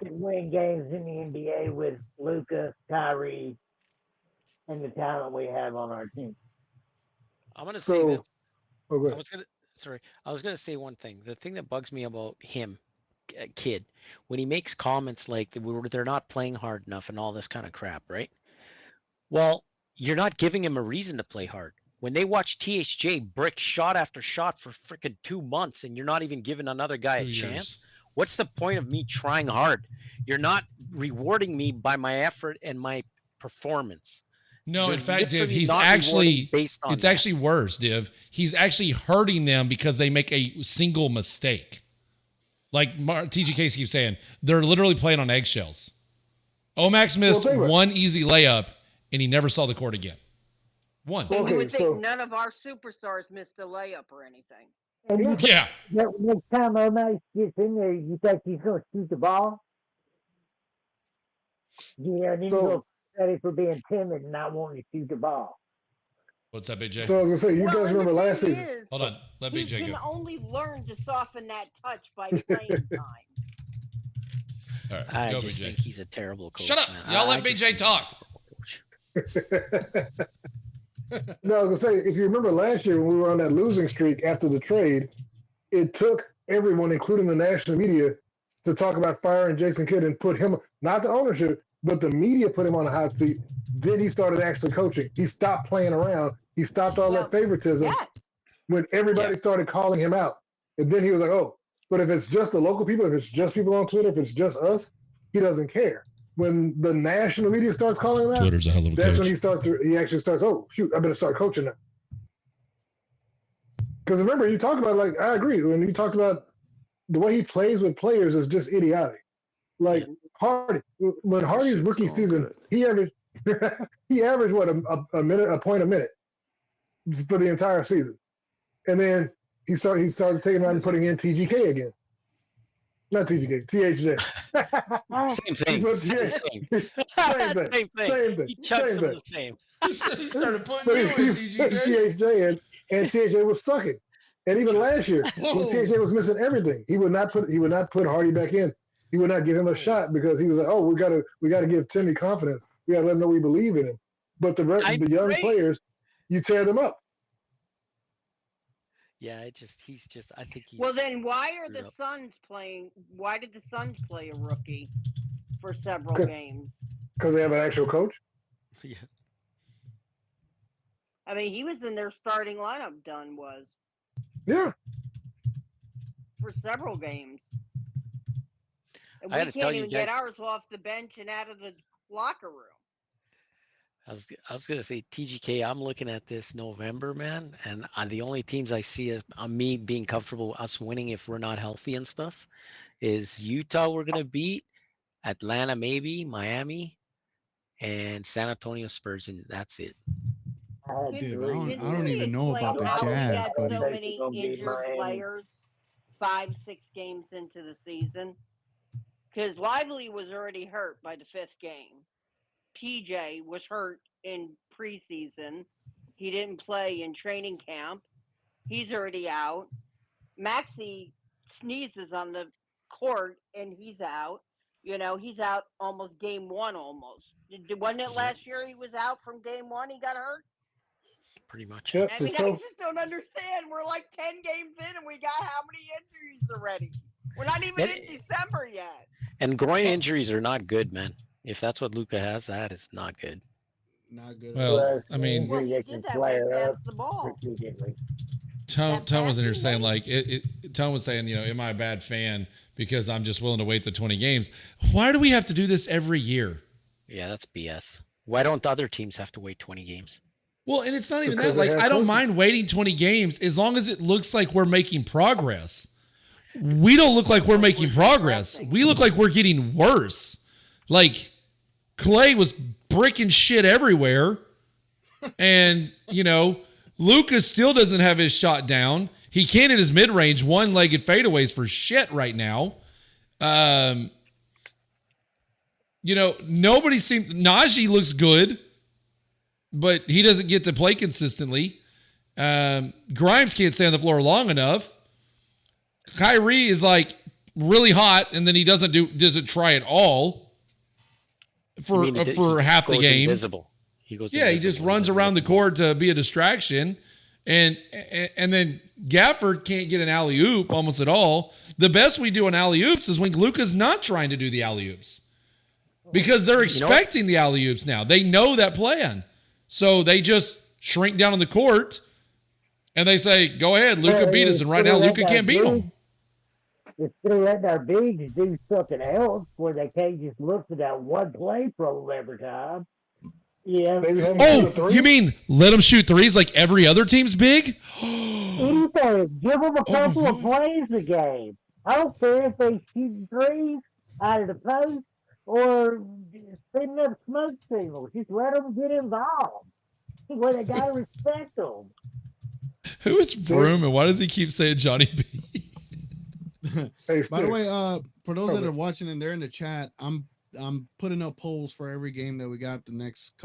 Speaker 6: can win games in the NBA with Luka, Kyrie, and the talent we have on our team.
Speaker 7: I'm gonna say this.
Speaker 8: Oh, go
Speaker 7: I
Speaker 8: ahead.
Speaker 7: was gonna say one thing. The thing that bugs me about him, Kid, when he makes comments like they're not playing hard enough and all this kind of crap, right? Well, you're not giving him a reason to play hard. When they watch THJ brick shot after shot for freaking 2 months and you're not even giving another guy
Speaker 2: 2
Speaker 7: a
Speaker 2: years.
Speaker 7: chance, what's the point of me trying hard? You're not rewarding me by my effort and my performance.
Speaker 2: No,
Speaker 7: You're
Speaker 2: in fact, Div,
Speaker 7: literally
Speaker 2: he's
Speaker 7: not
Speaker 2: actually,
Speaker 7: rewarding based on
Speaker 2: it's
Speaker 7: that.
Speaker 2: actually worse, Div. He's actually hurting them because they make a single mistake. Like TGK keeps saying, they're literally playing on eggshells. Omax missed
Speaker 8: think about it.
Speaker 2: one easy layup, and he never saw the court again. One.
Speaker 8: Well,
Speaker 9: And you would
Speaker 8: Okay,
Speaker 9: think
Speaker 8: so-
Speaker 9: none of our superstars missed a layup or anything.
Speaker 6: And you
Speaker 2: Yeah.
Speaker 6: next time Omax gets in there, you think he's going to shoot the ball? Yeah, and then
Speaker 8: So-
Speaker 6: you go credit for being timid and not wanting to shoot the ball.
Speaker 2: What's up, Big J?
Speaker 8: So I was gonna say, you guys
Speaker 9: and the
Speaker 8: remember last
Speaker 9: thing
Speaker 8: season?
Speaker 9: is,
Speaker 2: Hold on. Let
Speaker 9: he
Speaker 2: Big J
Speaker 9: can
Speaker 2: go.
Speaker 9: only learn to soften that touch by playing time.
Speaker 2: All right.
Speaker 7: I
Speaker 2: Go,
Speaker 7: just
Speaker 2: Big
Speaker 7: think
Speaker 2: J.
Speaker 7: he's a terrible coach.
Speaker 2: Shut up.
Speaker 7: Man.
Speaker 2: Y'all
Speaker 7: I
Speaker 2: let Big
Speaker 7: just
Speaker 2: J
Speaker 7: think he's a
Speaker 2: talk.
Speaker 7: terrible coach.
Speaker 8: No, I was gonna say, if you remember last year when we were on that losing streak after the trade, it took everyone, including the national media, to talk about firing Jason Kidd and put him, not the ownership, but the media put him on a hot seat. Then he started actually coaching. He stopped playing around. He stopped all that favoritism
Speaker 9: Yes.
Speaker 8: when everybody started calling him out. And then he was like, oh, but if it's just the local people, if it's just people on Twitter, if it's just us, he doesn't care. When the national media starts calling him out,
Speaker 2: Twitter's a hell of a
Speaker 8: that's when
Speaker 2: coach.
Speaker 8: he actually starts, oh, shoot, I better start coaching now. Because remember, you talk about, like, I agree. When you talked about the way he plays with players is just idiotic. Like Hardy, when Hardy's
Speaker 3: shit's
Speaker 8: rookie
Speaker 3: going
Speaker 8: season,
Speaker 3: good.
Speaker 8: he averaged what, a point a minute for the entire season. And then he started taking out and putting in TGK again. Not TGK, THJ.
Speaker 7: Same thing.
Speaker 8: But,
Speaker 7: Same
Speaker 8: yeah,
Speaker 7: thing.
Speaker 8: Same thing.
Speaker 7: Same thing.
Speaker 8: Same thing.
Speaker 7: He chucks
Speaker 8: Same
Speaker 7: them
Speaker 8: thing.
Speaker 7: the same.
Speaker 2: Started putting
Speaker 8: But
Speaker 2: you in,
Speaker 8: he
Speaker 2: TGK.
Speaker 8: THJ in, and THJ was sucking. And even last year, when
Speaker 1: Whoa.
Speaker 8: THJ was missing everything, he would not put Hardy back in. He would not give him a shot because he was like, oh, we gotta give Timmy confidence. We gotta let him know we believe in him. But the young
Speaker 7: agree.
Speaker 8: players, you tear them up.
Speaker 7: Yeah, I think he's.
Speaker 9: Well, then why are the
Speaker 7: Yep.
Speaker 9: Suns playing? Why did the Suns play a rookie for several
Speaker 8: Okay.
Speaker 9: games?
Speaker 8: Because they have an actual coach.
Speaker 7: Yeah.
Speaker 9: I mean, he was in their starting lineup. Dunn was
Speaker 8: Yeah.
Speaker 9: for several games, and
Speaker 7: I
Speaker 9: we
Speaker 7: gotta tell
Speaker 9: can't
Speaker 7: you
Speaker 9: even get
Speaker 7: guys-
Speaker 9: ours off the bench and out of the locker room.
Speaker 7: I was gonna say TGK. I'm looking at this November, man, and the only teams I see is me being comfortable with us winning if we're not healthy and stuff is Utah. We're gonna beat Atlanta, maybe Miami, and San Antonio Spurs, and that's it.
Speaker 1: Dude,
Speaker 9: Can
Speaker 1: I don't
Speaker 9: you
Speaker 1: even know about the
Speaker 9: explain how we
Speaker 1: Jazz,
Speaker 9: had
Speaker 1: buddy.
Speaker 9: so many
Speaker 6: Gonna beat
Speaker 9: injured
Speaker 6: Miami.
Speaker 9: players 5-6 games into the season? Because Lively was already hurt by the 5th game. PJ was hurt in preseason. He didn't play in training camp. He's already out. Maxey sneezes on the court and he's out. You know, he's out almost game one almost. Wasn't it last year he was out from game one? He got hurt?
Speaker 7: pretty much.
Speaker 8: Yep.
Speaker 9: I mean, I
Speaker 8: So
Speaker 9: just don't understand. We're like 10 games in and we got how many injuries already? We're not even in December yet.
Speaker 7: And groin injuries are not good, man. If that's what Luka has, that is not good.
Speaker 1: Not good.
Speaker 2: Well, I mean,
Speaker 9: Well,
Speaker 6: injury
Speaker 9: he
Speaker 6: that
Speaker 9: did
Speaker 6: can
Speaker 9: that when he
Speaker 6: flare up
Speaker 9: passed the ball.
Speaker 6: repeatedly.
Speaker 2: Tone was in here
Speaker 9: passing
Speaker 2: saying
Speaker 9: lane.
Speaker 2: like Tone was saying, am I a bad fan because I'm just willing to wait the 20 games? Why do we have to do this every year?
Speaker 7: Yeah, that's BS. Why don't the other teams have to wait 20 games?
Speaker 2: Well, and it's not even
Speaker 8: Because
Speaker 2: that.
Speaker 8: they
Speaker 2: Like,
Speaker 8: have
Speaker 2: I don't
Speaker 8: coaches.
Speaker 2: mind waiting 20 games as long as it looks like we're making progress. We don't look like we're making progress. We look like we're getting worse. Like, Clay was bricking shit everywhere. And, Luka still doesn't have his shot down. He can't hit his mid-range one-legged fadeaways for shit right now. Nobody seems... Najee looks good, but he doesn't get to play consistently. Grimes can't stay on the floor long enough. Kyrie is like really hot, and then he doesn't try at all for half the
Speaker 7: goes
Speaker 2: game.
Speaker 7: Invisible. He goes.
Speaker 2: He
Speaker 7: invisible.
Speaker 2: just runs around the court to be a distraction, and then Gafford can't get an alley oop almost at all. The best we do on alley oops is when Luka's not trying to do the alley oops because they're expecting the alley oops now. They know that plan, so they just shrink down on the court. And they say, go ahead, Luka beat us. And right now, Luka can't beat him.
Speaker 6: Instead of letting our bigs do something else where they can't just look for that one play problem every time. Yeah.
Speaker 2: Oh, you mean let them shoot threes like every other team's big?
Speaker 6: Anything. Give them a couple of plays a game. I don't care if they shoot threes out of the post or setting up smoke signals. Just let them get involved. Where they got to respect them.
Speaker 2: Who is Broom and why does he keep saying Johnny B?
Speaker 1: By the way, for those that are watching and they're in the chat, I'm putting up polls for every game that we got the next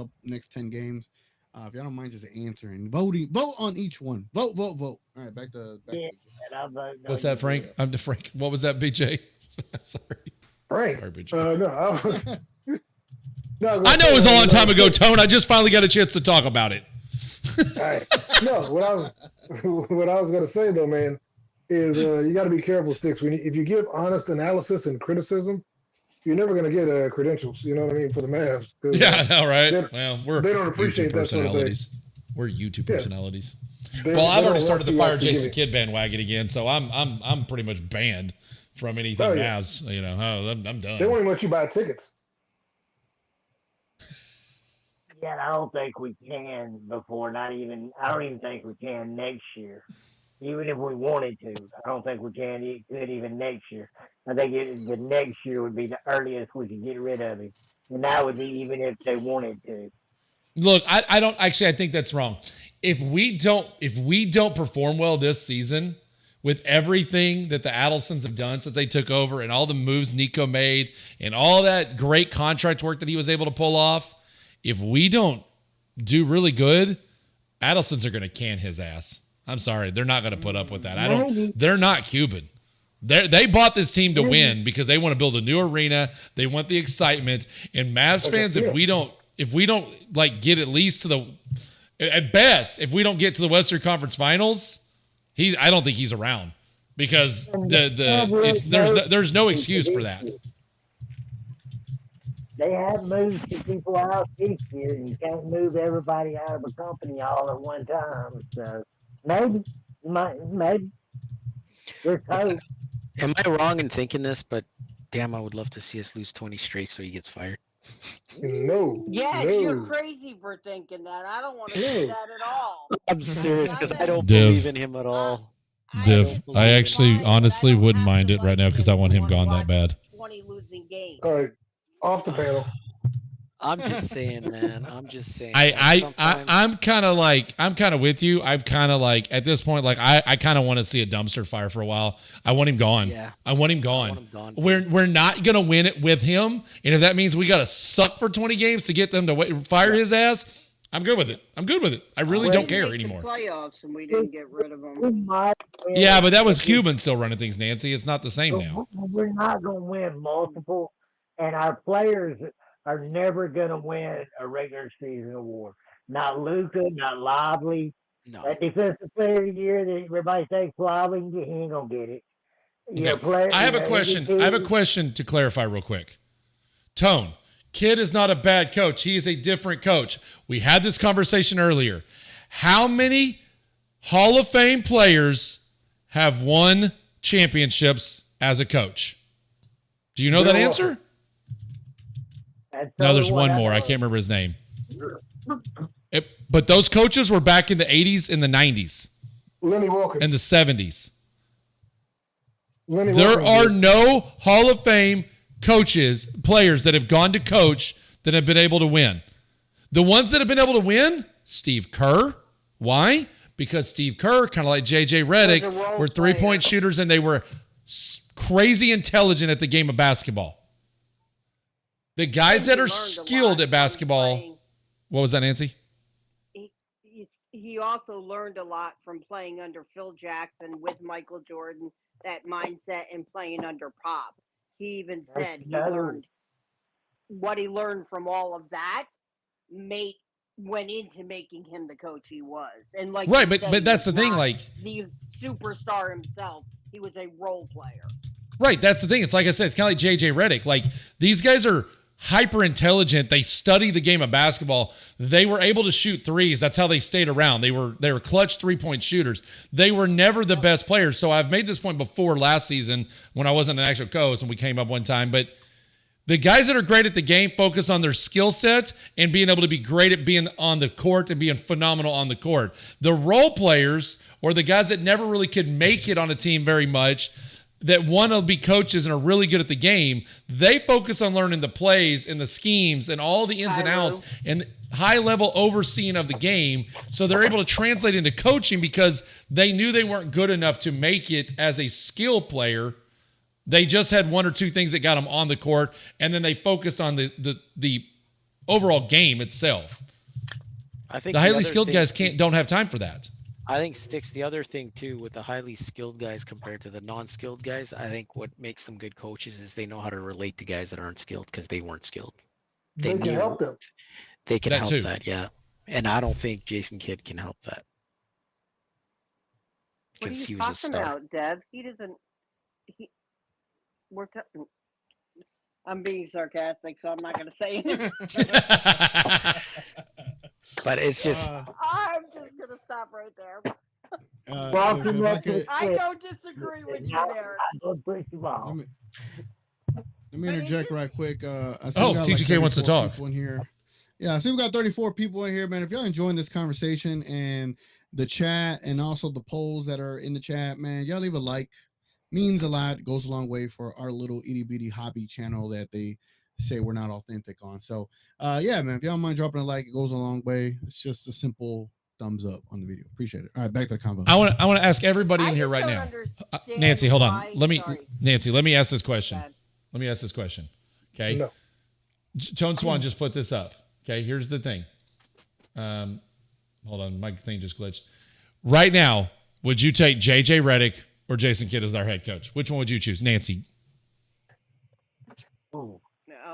Speaker 1: 10 games. If y'all don't mind just answering, vote on each one. Vote. All right, back to
Speaker 2: What's that, Frank? I'm the Frank. What was that, BJ? Sorry.
Speaker 8: Frank.
Speaker 2: Sorry, BJ.
Speaker 8: No,
Speaker 2: I know it was a long time ago, Tone. I just finally got a chance to talk about it.
Speaker 8: Right. No, what I was going to say though, man, is you got to be careful, Stix. If you give honest analysis and criticism, you're never going to get credentials. You know what I mean for the Mavs.
Speaker 2: Yeah, I know, right? Well,
Speaker 8: they don't appreciate
Speaker 2: YouTube
Speaker 8: that sort of thing.
Speaker 2: We're YouTube personalities.
Speaker 8: They
Speaker 2: I've already
Speaker 8: don't
Speaker 2: started the
Speaker 8: want
Speaker 2: Fire
Speaker 8: you to
Speaker 2: Jason
Speaker 8: give it.
Speaker 2: Kid bandwagon again, so I'm pretty much banned from anything Mavs. I'm done.
Speaker 8: They won't even let you buy tickets.
Speaker 6: Yeah, I don't think we can before. I don't even think we can next year. Even if we wanted to, I don't think we can. Could even next year. I think the next year would be the earliest we could get rid of it, and that would be even if they wanted to.
Speaker 2: Look, I don't actually. I think that's wrong. If we don't perform well this season, with everything that the Adelsons have done since they took over, and all the moves Nico made, and all that great contract work that he was able to pull off. If we don't do really good, Adelsons are going to can his ass. I'm sorry. They're not going to put up with that. They're not Cuban. They bought this team to win because they want to build a new arena. They want the excitement. And Mavs fans, if we don't like get at least to at best, if we don't get to the Western Conference Finals, I don't think he's around because there's no excuse for that.
Speaker 6: They have moved some people out this year, and you can't move everybody out of a company all at one time. So maybe. There's hope.
Speaker 7: Am I wrong in thinking this? But damn, I would love to see us lose 20 straight so he gets fired.
Speaker 8: No.
Speaker 9: Yes,
Speaker 8: no.
Speaker 9: you're crazy for thinking that. I don't want to see that at all.
Speaker 7: I'm serious because I don't
Speaker 2: Div.
Speaker 7: believe in him at all.
Speaker 2: Div, I actually honestly wouldn't mind it right now because I want him gone that bad.
Speaker 9: 20 losing games.
Speaker 8: All right, off the panel.
Speaker 7: I'm just saying, man. I'm just saying.
Speaker 2: I'm kind of with you. I'm kind of like at this point, like I kind of want to see a dumpster fire for a while. I want him gone.
Speaker 7: Yeah.
Speaker 2: I want him gone. We're not gonna win it with him, and if that means we got to suck for 20 games to get them to fire his ass, I'm good with it. I really don't care anymore.
Speaker 9: Playoffs and we didn't get rid of them.
Speaker 2: Yeah, but that was Cuban still running things, Nancy. It's not the same now.
Speaker 6: We're not going to win multiple, and our players are never going to win a regular season award. Not Luka, not Lively,
Speaker 7: No.
Speaker 6: That defensive player of the year that everybody thinks, well, we can get, he ain't gonna get it.
Speaker 2: Okay. I have a question. I have a question to clarify real quick. Tone, Kidd is not a bad coach. He is a different coach. We had this conversation earlier. How many Hall of Fame players have won championships as a coach? Do you know that answer? No, there's one more. I can't remember his name. But those coaches were back in the 80s and the 90s.
Speaker 8: Lenny Wilkins.
Speaker 2: And the 70s.
Speaker 8: Lenny
Speaker 2: There
Speaker 8: Wilkins
Speaker 2: are
Speaker 8: did.
Speaker 2: no Hall of Fame coaches, players that have gone to coach that have been able to win. The ones that have been able to win, Steve Kerr. Why? Because Steve Kerr, kind of like J.J. Redick, were three-point shooters, and they were crazy intelligent at the game of basketball. The guys that are skilled at basketball. What was that, Nancy?
Speaker 9: He also learned a lot from playing under Phil Jackson with Michael Jordan, that mindset, and playing under Pop. He even said he learned what he learned from all of that went into making him the coach he was. And like
Speaker 2: right, but that's the thing, like
Speaker 9: the superstar himself, he was a role player.
Speaker 2: Right, that's the thing. It's like I said, it's kind of like J.J. Redick. Like, these guys are hyper intelligent. They study the game of basketball. They were able to shoot threes. That's how they stayed around. They were clutch 3-point shooters. They were never the best players. So I've made this point before last season when I wasn't an actual coach and we came up one time. But the guys that are great at the game focus on their skill sets and being able to be great at being on the court and being phenomenal on the court. The role players, or the guys that never really could make it on a team very much, that want to be coaches and are really good at the game, they focus on learning the plays and the schemes and all the ins and outs and high-level overseeing of the game, so they're able to translate into coaching because they knew they weren't good enough to make it as a skill player. They just had one or two things that got them on the court, and then they focused on the overall game itself.
Speaker 7: I think
Speaker 2: the highly skilled guys don't have time for that.
Speaker 7: I think Stix, the other thing too with the highly skilled guys compared to the non-skilled guys, I think what makes them good coaches is they know how to relate to guys that aren't skilled because they weren't skilled.
Speaker 8: They can help them.
Speaker 7: They can
Speaker 2: That
Speaker 7: help
Speaker 2: too.
Speaker 7: that, yeah. And I don't think Jason Kidd can help that.
Speaker 9: What are
Speaker 7: Because he
Speaker 9: you
Speaker 7: was a
Speaker 9: talking
Speaker 7: star.
Speaker 9: about, Dev? He doesn't. I'm being sarcastic, so I'm not going to say anything.
Speaker 7: But it's just
Speaker 9: I'm just going to stop right there.
Speaker 1: If
Speaker 9: I don't disagree with you there.
Speaker 1: Let me interject right quick. I see
Speaker 2: Oh,
Speaker 1: we got
Speaker 2: TGK wants to
Speaker 1: 34
Speaker 2: talk.
Speaker 1: people in here. Yeah, I see we got 34 people in here, man. If y'all enjoying this conversation and the chat and also the polls that are in the chat, man, y'all leave a like. Means a lot. It goes a long way for our little itty bitty hobby channel that they say we're not authentic on. So, yeah, man, if y'all don't mind dropping a like, it goes a long way. It's just a simple thumbs up on the video. Appreciate it. All right, back to the convo.
Speaker 2: I want to ask everybody in here right now. Nancy, hold on. Nancy, let me ask this question. Let me ask this question. Okay.
Speaker 8: No.
Speaker 2: Tone Swan just put this up. Okay. Here's the thing. Hold on. My thing just glitched. Right now, would you take J.J. Redick or Jason Kidd as our head coach? Which one would you choose? Nancy.
Speaker 9: Oh,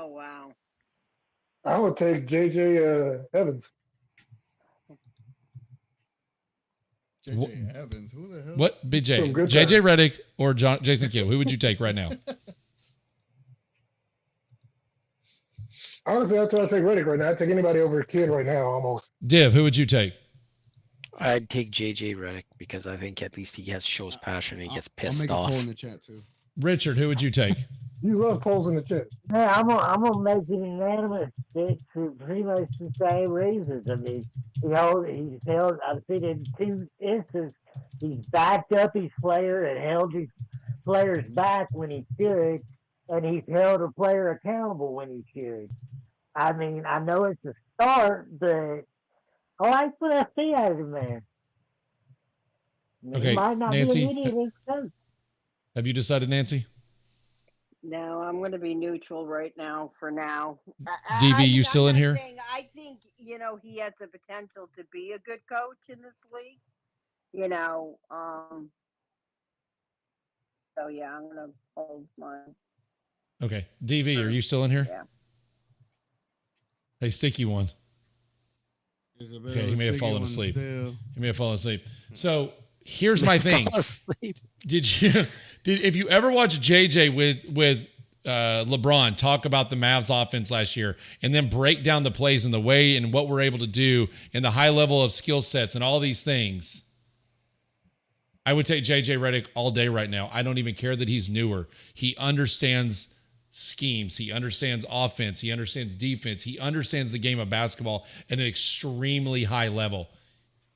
Speaker 9: wow.
Speaker 8: I would take J.J. Evans.
Speaker 1: J.J. Evans. Who the hell?
Speaker 2: What? BJ.
Speaker 8: Good
Speaker 2: J.J.
Speaker 8: time.
Speaker 2: Redick or Jason Kidd? Who would you take right now?
Speaker 8: Honestly, I'd take Redick right now. I'd take anybody over Kidd right now, almost.
Speaker 2: Div, who would you take?
Speaker 7: I'd take JJ Redick because I think at least he shows passion and he gets pissed
Speaker 1: I'll make
Speaker 7: off.
Speaker 1: a poll in the chat too.
Speaker 2: Richard, who would you take?
Speaker 8: You love polls in the chat.
Speaker 6: Yeah, I'm gonna make it unanimous. It's for pretty much the same reasons. I mean, he's held. I've seen in two instances he's backed up his player and held his players back when he should, and he's held a player accountable when he should. I mean, I know it's a start, but I like what I see out of the man.
Speaker 2: Okay,
Speaker 6: He might not
Speaker 2: Nancy,
Speaker 6: be an idiot.
Speaker 2: Have you decided, Nancy?
Speaker 9: No, I'm going to be neutral right now for now.
Speaker 2: DV, you still in here?
Speaker 9: I think, he has the potential to be a good coach in this league. So, yeah, I'm going to hold mine.
Speaker 2: Okay. DV, are you still in here?
Speaker 9: Yeah.
Speaker 2: Hey, Sticky One. Okay, he may have
Speaker 1: Sticky
Speaker 2: fallen
Speaker 1: one
Speaker 2: asleep.
Speaker 1: still.
Speaker 2: He may have fallen asleep. So here's my thing. If you ever watch JJ with LeBron talk about the Mavs offense last year and then break down the plays and the way and what we're able to do and the high level of skill sets and all these things, I would take JJ Redick all day right now. I don't even care that he's newer. He understands schemes. He understands offense. He understands defense. He understands the game of basketball at an extremely high level.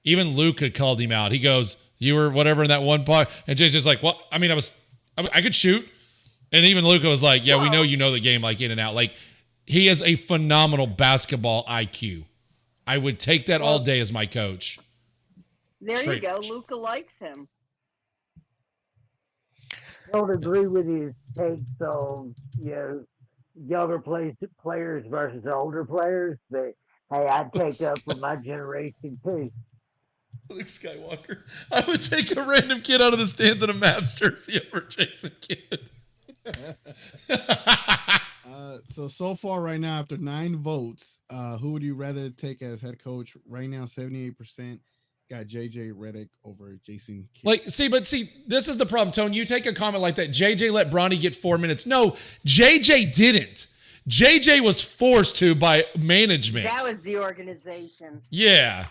Speaker 2: Even Luka called him out. He goes, "You were whatever in that one part," and JJ's like, "Well, I mean, I could shoot." And even Luka was like, "Yeah, we know you know the game like in and out." Like, he has a phenomenal basketball IQ. I would take that all day as my coach.
Speaker 9: There you go. Luka likes him.
Speaker 6: I don't agree with his takes on, younger players versus older players, but hey, I'd take up for my generation too.
Speaker 2: Luke Skywalker. I would take a random kid out of the stands in a Mavs jersey over Jason Kidd.
Speaker 1: So far right now, after 9 votes, who would you rather take as head coach? Right now, 78% got JJ Redick over Jason Kidd.
Speaker 2: This is the problem, Tone. You take a comment like that. JJ let Bronny get 4 minutes. No, JJ didn't. JJ was forced to by management.
Speaker 9: That was the organization.
Speaker 2: Yeah.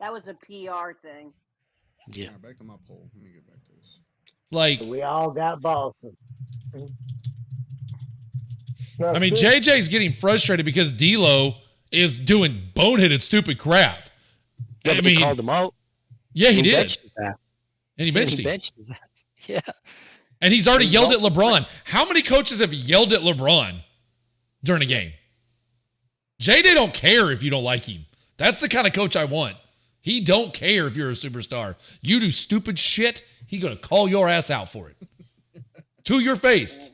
Speaker 9: That was a PR thing.
Speaker 2: Yeah.
Speaker 1: Right, back to my poll. Let me get back to this.
Speaker 6: Like, we all got Boston.
Speaker 2: I mean, JJ's getting frustrated because D'Lo is doing boneheaded, stupid crap.
Speaker 7: Yeah, but he called him out.
Speaker 2: Yeah, he did.
Speaker 7: Benched his ass.
Speaker 2: And he benched
Speaker 7: He
Speaker 2: him.
Speaker 7: benched his ass. Yeah.
Speaker 2: And he's already yelled at LeBron. How many coaches have yelled at LeBron during a game? JJ don't care if you don't like him. That's the kind of coach I want. He don't care if you're a superstar. You do stupid shit, he going to call your ass out for it. To your face.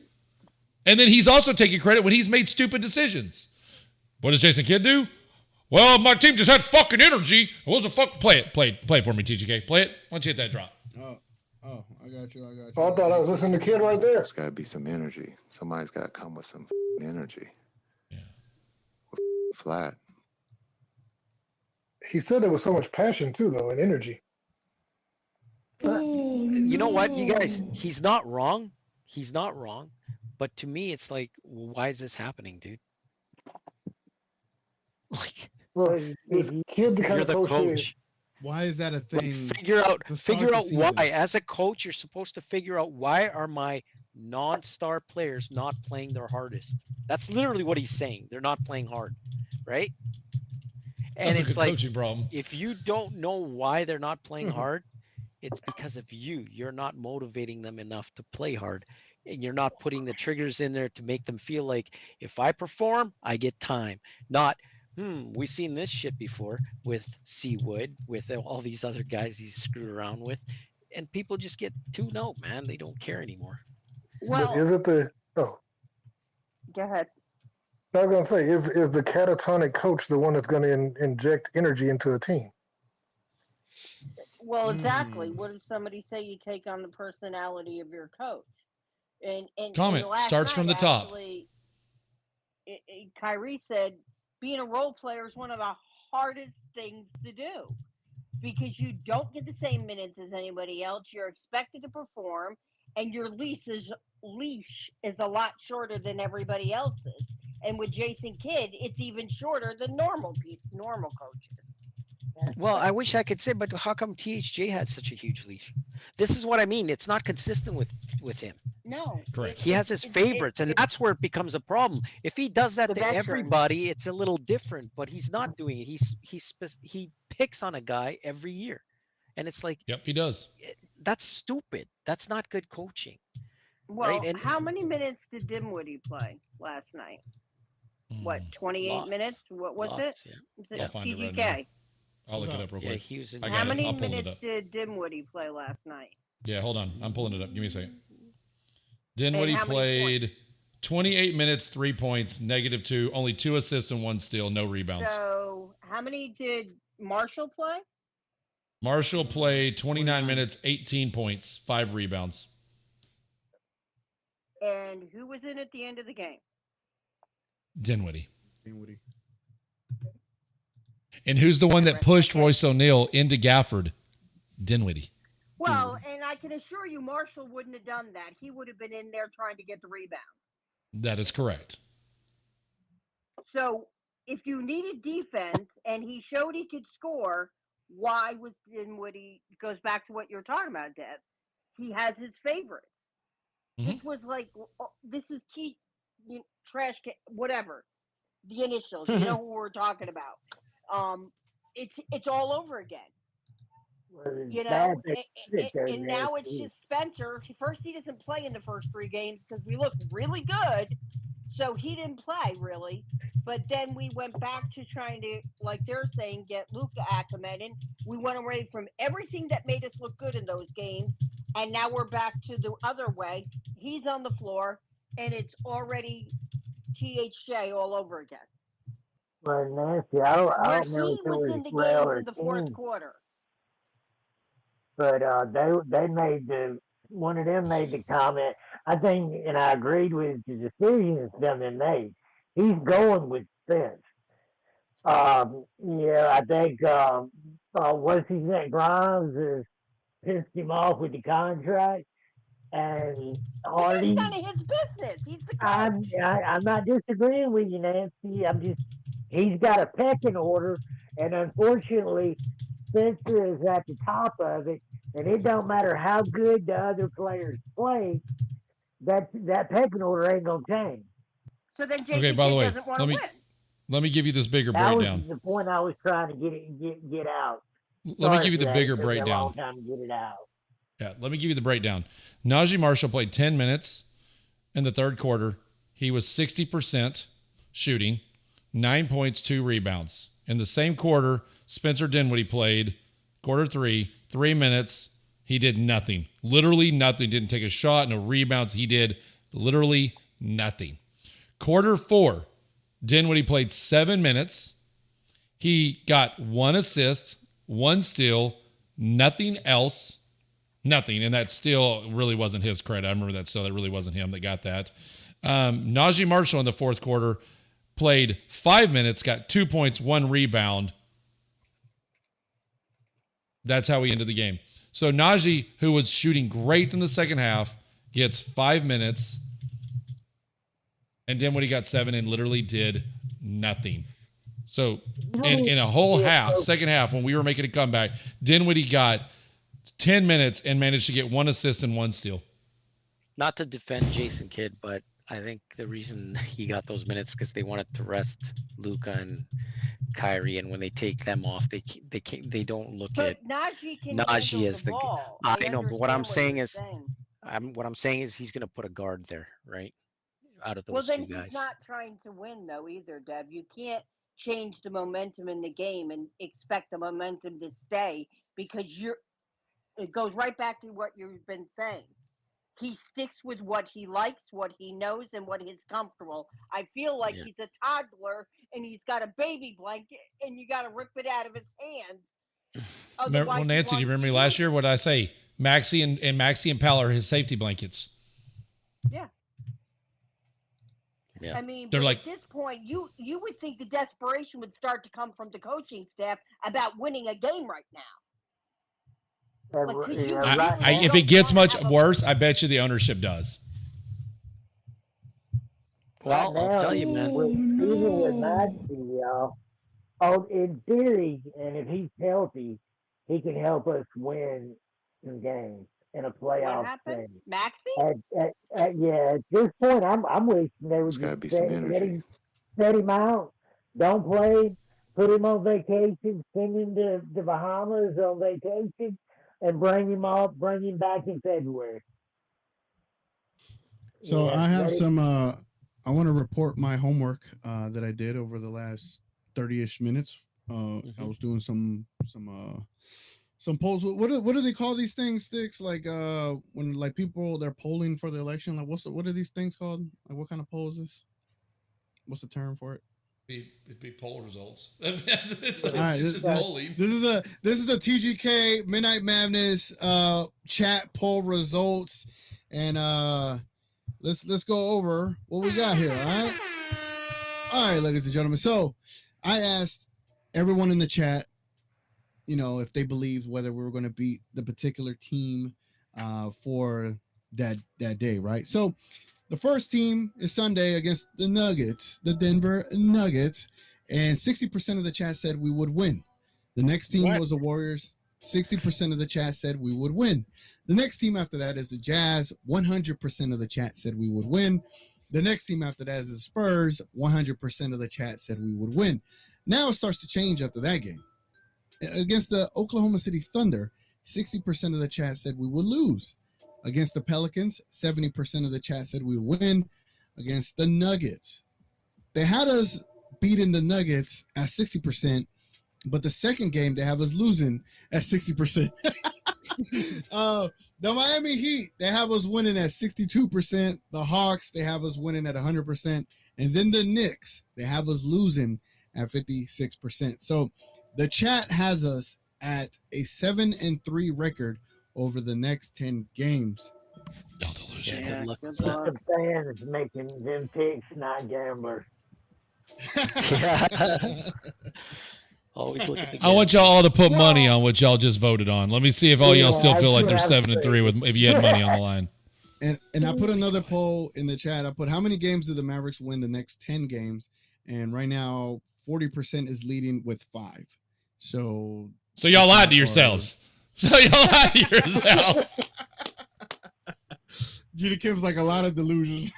Speaker 2: And then he's also taking credit when he's made stupid decisions. What does Jason Kidd do? Well, my team just had fucking energy. What was the fuck? Play it for me, TGK. Play it. Why don't you hit that drop?
Speaker 1: Oh, I got you.
Speaker 8: Oh, I thought I was listening to Kid right there.
Speaker 3: There's got to be some energy. Somebody's got to come with some energy. Yeah. Flat.
Speaker 8: He said there was so much passion too, though, and energy.
Speaker 7: You know what, you guys? He's not wrong. He's not wrong. But to me, it's like, why is this happening, dude? Like,
Speaker 8: well, this kid, the kind
Speaker 7: you're
Speaker 8: of
Speaker 7: the
Speaker 8: coach.
Speaker 1: Why is that a thing?
Speaker 7: Figure out why. As a coach, you're supposed to figure out why are my non-star players not playing their hardest. That's literally what he's saying. They're not playing hard, right? And
Speaker 2: That's
Speaker 7: it's like,
Speaker 2: coaching problem.
Speaker 7: if you don't know why they're not playing hard, it's because of you. You're not motivating them enough to play hard. And you're not putting the triggers in there to make them feel like, if I perform, I get time. Not, we've seen this shit before with Seawood, with all these other guys he's screwed around with. And people just get tuned out, man. They don't care anymore.
Speaker 9: Well,
Speaker 8: is it the... Oh.
Speaker 9: Go ahead.
Speaker 8: I was going to say, is the catatonic coach the one that's going to inject energy into a team?
Speaker 9: Well, exactly. What did somebody say? You take on the personality of your coach. And
Speaker 2: comment starts from the top.
Speaker 9: Kyrie said, being a role player is one of the hardest things to do because you don't get the same minutes as anybody else. You're expected to perform, and your leash is a lot shorter than everybody else's. And with Jason Kidd, it's even shorter than normal coaches.
Speaker 7: Well, I wish I could say, but how come THJ had such a huge leash? This is what I mean. It's not consistent with him.
Speaker 9: No.
Speaker 2: Correct.
Speaker 7: He has his favorites, and that's where it becomes a problem. If he does that to everybody, it's a little different, but he's not doing it. He picks on a guy every year. And it's like,
Speaker 2: yep, he does.
Speaker 7: That's stupid. That's not good coaching.
Speaker 9: Well,
Speaker 7: right? And
Speaker 9: how many minutes did Dimwitty play last night? What, 28 minutes? What was it?
Speaker 2: Yeah. I'll find it right
Speaker 9: TGK.
Speaker 2: now. I'll look it up real quick.
Speaker 7: He was in
Speaker 2: I got
Speaker 9: How
Speaker 2: it.
Speaker 9: many
Speaker 2: I'll pull it
Speaker 9: minutes
Speaker 2: up.
Speaker 9: did Dimwitty play last night?
Speaker 2: Yeah, hold on. I'm pulling it up. Give me a second.
Speaker 9: And
Speaker 2: Dinwiddie
Speaker 9: how many
Speaker 2: played 28 minutes, 3 points, -2, only 2 assists and 1 steal, no rebounds.
Speaker 9: So, how many did Marshall play?
Speaker 2: Marshall played 29 minutes, 18 points, 5 rebounds.
Speaker 9: And who was in at the end of the game?
Speaker 2: Dinwiddie. And who's the one that pushed Royce O'Neal into Gafford? Dinwiddie.
Speaker 9: Well, and I can assure you, Marshall wouldn't have done that. He would have been in there trying to get the rebound.
Speaker 2: That is correct.
Speaker 9: So if you needed defense and he showed he could score, why was Dinwiddie? Goes back to what you're talking about, Deb. He has his favorites. This was like, this is trash can, whatever, the initials. You know who we're talking about. It's all over again.
Speaker 6: Well,
Speaker 9: You know, and now it's just Spencer. First, he doesn't play in the first 3 games because we looked really good, so he didn't play really. But then we went back to trying to, like they're saying, get Luka acclimated. We went away from everything that made us look good in those games, and now we're back to the other way. He's on the floor, and it's already THJ all over again.
Speaker 6: Well, Nancy, I don't know
Speaker 9: He
Speaker 6: if it
Speaker 9: was
Speaker 6: was
Speaker 9: in the
Speaker 6: Rail
Speaker 9: games
Speaker 6: or
Speaker 9: in the fourth
Speaker 6: King,
Speaker 9: quarter.
Speaker 6: but they made one of them made the comment. I think, and I agreed with the decision that's done been made. He's going with Spence. Yeah, I think what's his name, Grimes, has pissed him off with the contract, and Hardy.
Speaker 9: That's none of his business. He's the coach.
Speaker 6: I'm not disagreeing with you, Nancy. He's got a pecking order, and unfortunately, Spencer is at the top of it, and it don't matter how good the other players play, that pecking order ain't gonna change.
Speaker 9: So then JPK
Speaker 2: Okay, by the way,
Speaker 9: doesn't want to win.
Speaker 2: let me give you this bigger
Speaker 6: That
Speaker 2: breakdown.
Speaker 6: was the point I was trying to get out.
Speaker 2: Let me give you the bigger
Speaker 6: It took me a
Speaker 2: breakdown.
Speaker 6: long time to get it out.
Speaker 2: Yeah, let me give you the breakdown. Najee Marshall played 10 minutes in the third quarter. He was 60% shooting, 9 points, 2 rebounds. In the same quarter, Spencer Dinwiddie played quarter 3, 3 minutes. He did nothing. Literally nothing. Didn't take a shot, no rebounds. He did literally nothing. Quarter 4, Dinwiddie played 7 minutes. He got 1 assist, 1 steal, nothing else. Nothing. And that still really wasn't his credit. I remember that still. That really wasn't him that got that. Najee Marshall in the fourth quarter played 5 minutes, got 2 points, 1 rebound. That's how he ended the game. So Najee, who was shooting great in the second half, gets 5 minutes. And then when he got 7 and literally did nothing. So in a whole half, second half, when we were making a comeback, Dinwiddie got 10 minutes and managed to get 1 assist and 1 steal.
Speaker 7: Not to defend Jason Kidd, but I think the reason he got those minutes because they wanted to rest Luka and Kyrie, and when they take them off, they don't look at Najee as the
Speaker 9: ball.
Speaker 7: I know, but what I'm saying is, what I'm saying is he's going to put a guard there, right? Out of those two guys.
Speaker 9: He's not trying to win though either, Deb. You can't change the momentum in the game and expect the momentum to stay because it goes right back to what you've been saying. He sticks with what he likes, what he knows, and what is comfortable. I feel like he's a toddler and he's got a baby blanket and you got to rip it out of his hands.
Speaker 2: Well, Nancy, do you remember me last year? What did I say? Maxie and Pal are his safety blankets.
Speaker 9: Yeah.
Speaker 7: Yeah.
Speaker 9: I mean,
Speaker 2: they're like,
Speaker 9: at this point, you would think the desperation would start to come from the coaching staff about winning a game right now.
Speaker 2: If it gets much worse, I bet you the ownership does.
Speaker 7: Well,
Speaker 6: Right
Speaker 7: I'll
Speaker 6: now,
Speaker 7: tell you, man.
Speaker 6: Even with Maxey, in theory, and if he's healthy, he can help us win some games in a playoff
Speaker 9: What happened?
Speaker 6: game.
Speaker 9: Maxey?
Speaker 6: At this point, I'm wishing they would
Speaker 3: There's got to
Speaker 6: just
Speaker 3: be some energy.
Speaker 6: set him out, don't play, put him on vacation, send him to the Bahamas on vacation, and bring him back in February.
Speaker 1: So I have some. I want to report my homework that I did over the last 30-ish minutes. I was doing some polls. What do they call these things, Stix? Like when like people they're polling for the election. Like what are these things called? Like what kind of polls is this? What's the term for it?
Speaker 2: It'd be poll results. It's
Speaker 1: just polling. This is the TGK Midnight Madness chat poll results, and let's go over what we got here. All right, ladies and gentlemen. So I asked everyone in the chat, if they believed whether we were going to beat the particular team for that day, right? So the first team is Sunday against the Nuggets, the Denver Nuggets, and 60% of the chat said we would win. The next team was the Warriors. 60% of the chat said we would win. The next team after that is the Jazz. 100% of the chat said we would win. The next team after that is the Spurs. 100% of the chat said we would win. Now it starts to change after that game. Against the Oklahoma City Thunder, 60% of the chat said we would lose. Against the Pelicans, 70% of the chat said we would win. Against the Nuggets, they had us beating the Nuggets at 60%, but the second game they have us losing at 60%. The Miami Heat, they have us winning at 62%. The Hawks, they have us winning at 100%. And then the Knicks, they have us losing at 56%. So the chat has us at a 7-3 record over the next 10 games.
Speaker 2: Y'all delusional.
Speaker 7: Yeah, good luck with that.
Speaker 6: The fans making them picks, not gamblers.
Speaker 7: Always look at the
Speaker 2: I want y'all all to put money on what y'all just voted on. Let me see if all y'all still feel like they're
Speaker 6: absolutely.
Speaker 2: 7-3 if you had money on the line.
Speaker 1: And I put another poll in the chat. I put how many games do the Mavericks win the next 10 games? And right now, 40% is leading with 5. So
Speaker 2: y'all lied to yourselves. So y'all lied to yourselves.
Speaker 1: Gina Kim's like a lot of delusion.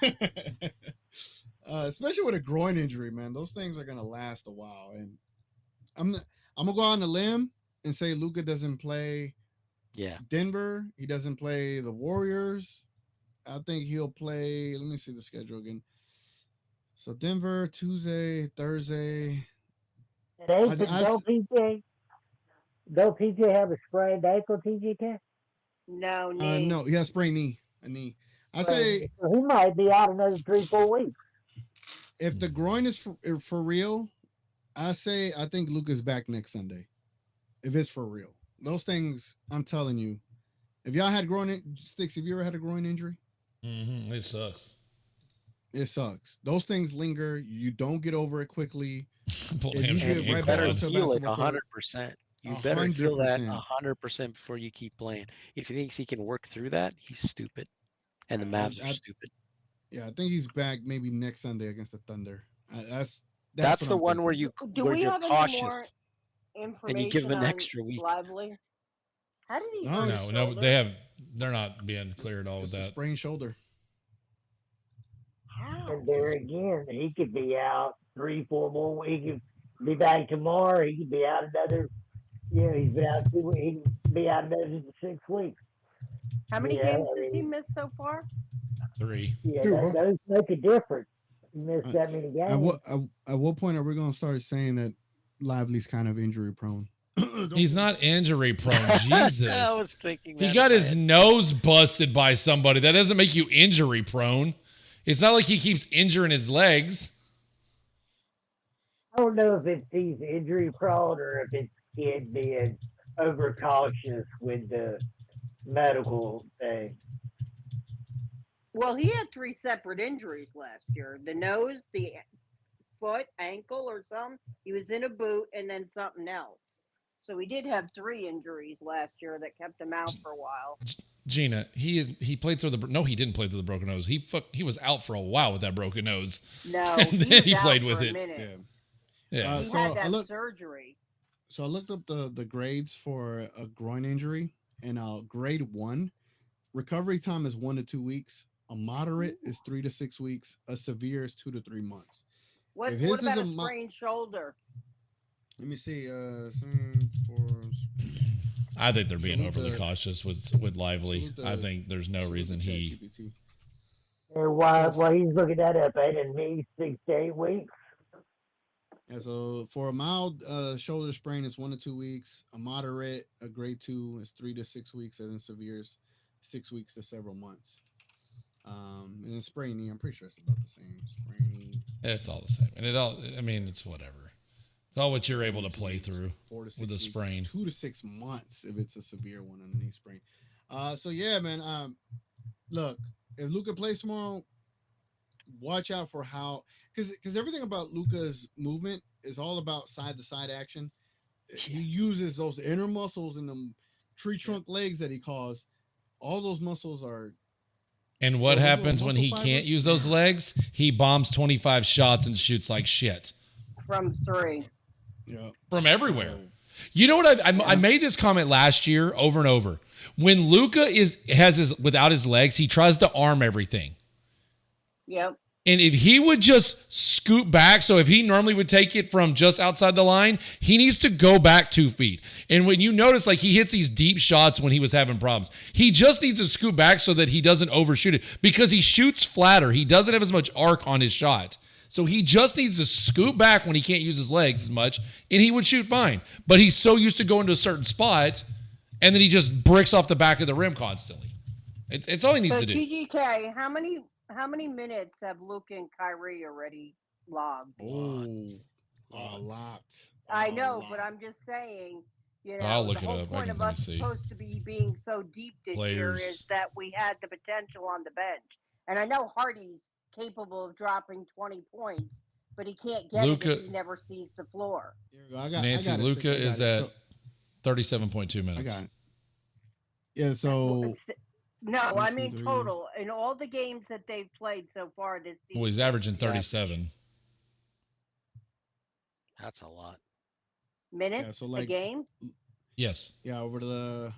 Speaker 1: Especially with a groin injury, man. Those things are gonna last a while. And I'm gonna go on a limb and say Luka doesn't play Denver. He doesn't play the Warriors. I think he'll play. Let me see the schedule again. So Denver, Tuesday, Thursday.
Speaker 6: Don't PJ have a sprained ankle, TGK?
Speaker 9: No, knee.
Speaker 1: No, he has sprained a knee. I say
Speaker 6: so he might be out another 3-4 weeks.
Speaker 1: If the groin is for real, I think Luka's back next Sunday. If it's for real, those things, I'm telling you, if y'all had Stix, have you ever had a groin injury?
Speaker 2: Mm-hmm. It sucks.
Speaker 1: It sucks. Those things linger. You don't get over it quickly.
Speaker 7: You better heal it 100%. You better heal that 100% before you keep playing. If he thinks he can work through that, he's stupid. And the Mavs are stupid.
Speaker 1: Yeah, I think he's back maybe next Sunday against the Thunder.
Speaker 7: That's the one where you're cautious.
Speaker 9: More information
Speaker 7: and you give them an
Speaker 9: on
Speaker 7: extra week.
Speaker 9: Lively? How did he?
Speaker 2: No, they're not being clear at all with that.
Speaker 1: Sprained shoulder.
Speaker 9: How?
Speaker 6: And there again, he could be out 3-4 more. He could be back tomorrow. He could be out another. He's been out 2 weeks. He could be out another 6 weeks.
Speaker 9: How many games has he missed so far?
Speaker 2: 3.
Speaker 6: Yeah, those make a difference. You miss that many games.
Speaker 1: At what point are we going to start saying that Lively's kind of injury prone?
Speaker 2: He's not injury prone. Jesus.
Speaker 7: I was thinking that.
Speaker 2: He got his nose busted by somebody. That doesn't make you injury prone. It's not like he keeps injuring his legs.
Speaker 6: I don't know if he's injury prone or if it's kid being overcautious with the medical thing.
Speaker 9: Well, he had 3 separate injuries last year: the nose, the foot, ankle, or something. He was in a boot, and then something else. So he did have 3 injuries last year that kept him out for a while.
Speaker 2: Gina, he played through the he didn't play through the broken nose. He was out for a while with that broken nose.
Speaker 9: No,
Speaker 2: and then he played with it.
Speaker 1: Yeah.
Speaker 9: He had that surgery.
Speaker 1: So I looked up the grades for a groin injury, and grade 1 recovery time is 1 to 2 weeks. A moderate is 3 to 6 weeks. A severe is 2 to 3 months.
Speaker 9: What about a sprained shoulder?
Speaker 1: Let me see.
Speaker 2: I think they're being overly cautious with Lively. I think there's no reason he.
Speaker 6: And while he's looking that up, ain't me 6 to 8 weeks.
Speaker 1: Yeah, so for a mild shoulder sprain, it's 1 to 2 weeks. A moderate, a grade 2, is 3 to 6 weeks, and then severe is 6 weeks to several months. And then sprained knee, I'm pretty sure it's about the same. Sprained knee.
Speaker 2: It's all the same, and it's whatever. It's all what you're able to play through
Speaker 1: 4 to 6
Speaker 2: with a
Speaker 1: weeks,
Speaker 2: sprain.
Speaker 1: 2 to 6 months if it's a severe one on the knee sprain. So yeah, man. Look, if Luka plays tomorrow, watch out for how, because everything about Luka's movement is all about side to side action. He uses those inner muscles and the tree trunk legs that he calls. All those muscles are.
Speaker 2: And what
Speaker 1: those
Speaker 2: happens
Speaker 1: little
Speaker 2: when
Speaker 1: muscle
Speaker 2: he can't
Speaker 1: fibers?
Speaker 2: use those legs? He bombs 25 shots and shoots like shit
Speaker 9: From 3.
Speaker 1: Yeah.
Speaker 2: from everywhere. You know what? I made this comment last year over and over. When Luka has his without his legs, he tries to arm everything.
Speaker 9: Yep.
Speaker 2: And if he would just scoot back, so if he normally would take it from just outside the line, he needs to go back 2 feet. And when you notice, like, he hits these deep shots when he was having problems, he just needs to scoot back so that he doesn't overshoot it because he shoots flatter. He doesn't have as much arc on his shot. So he just needs to scoot back when he can't use his legs as much, and he would shoot fine. But he's so used to going to a certain spot, and then he just bricks off the back of the rim constantly. It's all he needs
Speaker 9: So
Speaker 2: to do.
Speaker 9: TGK, how many minutes have Luke and Kyrie already logged?
Speaker 1: Oh, a lot.
Speaker 9: I know, but I'm just saying, you know,
Speaker 2: I'll look
Speaker 9: the
Speaker 2: it
Speaker 9: whole
Speaker 2: up.
Speaker 9: point of
Speaker 2: Let me
Speaker 9: us
Speaker 2: see.
Speaker 9: supposed to be being so deep this year
Speaker 2: Players.
Speaker 9: is that we had the potential on the bench. And I know Hardy's capable of dropping 20 points, but he can't get
Speaker 2: Luka-
Speaker 9: it if he never sees the floor.
Speaker 1: Here we go. I got
Speaker 2: Nancy,
Speaker 1: I got it.
Speaker 2: Luka
Speaker 1: I got
Speaker 2: is
Speaker 1: it.
Speaker 2: at
Speaker 1: So-
Speaker 2: 37.2 minutes.
Speaker 1: I got it. Yeah, so
Speaker 9: No,
Speaker 1: One,
Speaker 9: I
Speaker 1: two,
Speaker 9: mean
Speaker 1: three.
Speaker 9: total. In all the games that they've played so far this season.
Speaker 2: Well, he's averaging 37.
Speaker 7: That's a lot.
Speaker 9: minutes
Speaker 1: Yeah, so
Speaker 9: a
Speaker 1: like-
Speaker 9: game.
Speaker 2: Yes.
Speaker 1: yeah, over the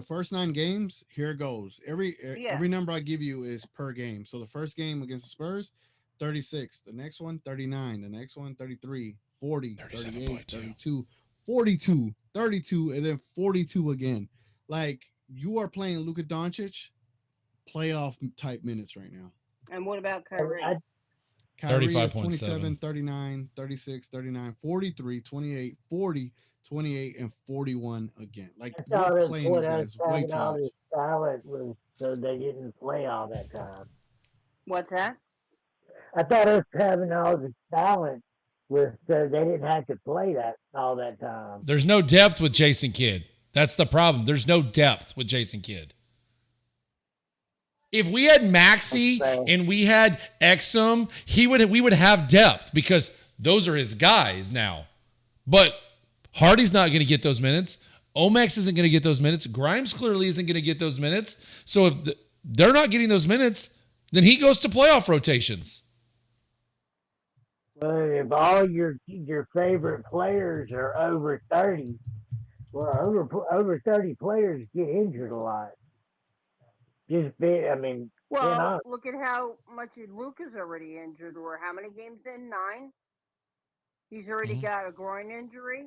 Speaker 1: first 9 games, here it goes. Every
Speaker 9: Yeah.
Speaker 1: every number I give you is per game. So the first game against the Spurs, 36. The next one, 39. The next one, 33, 40, 38, 32, 42, 32, and then 42 again. Like, you are playing Luka Doncic playoff type minutes right now.
Speaker 9: And what about Kyrie?
Speaker 1: Kyrie is
Speaker 2: 35.7.
Speaker 1: 27, 39, 36, 39, 43, 28, 40, 28, and 41 again. Like,
Speaker 6: I thought
Speaker 1: we're
Speaker 6: it
Speaker 1: playing
Speaker 6: was
Speaker 1: these guys way
Speaker 6: having
Speaker 1: too
Speaker 6: all
Speaker 1: much.
Speaker 6: this talent was so they didn't play all that time.
Speaker 9: What's that?
Speaker 6: I thought us having all this talent was so they didn't have to play that all that time.
Speaker 2: There's no depth with Jason Kidd. That's the problem. There's no depth with Jason Kidd. If we had Maxey and we had Exum, we would have depth because those are his guys now. But Hardy's not going to get those minutes. Omex isn't going to get those minutes. Grimes clearly isn't going to get those minutes. So if they're not getting those minutes, then he goes to playoff rotations.
Speaker 6: Well, if all your favorite players are over 30, well, over 30 players get injured a lot.
Speaker 9: Well, look at how much Luka's already injured, or how many games in? 9. He's already got a groin injury.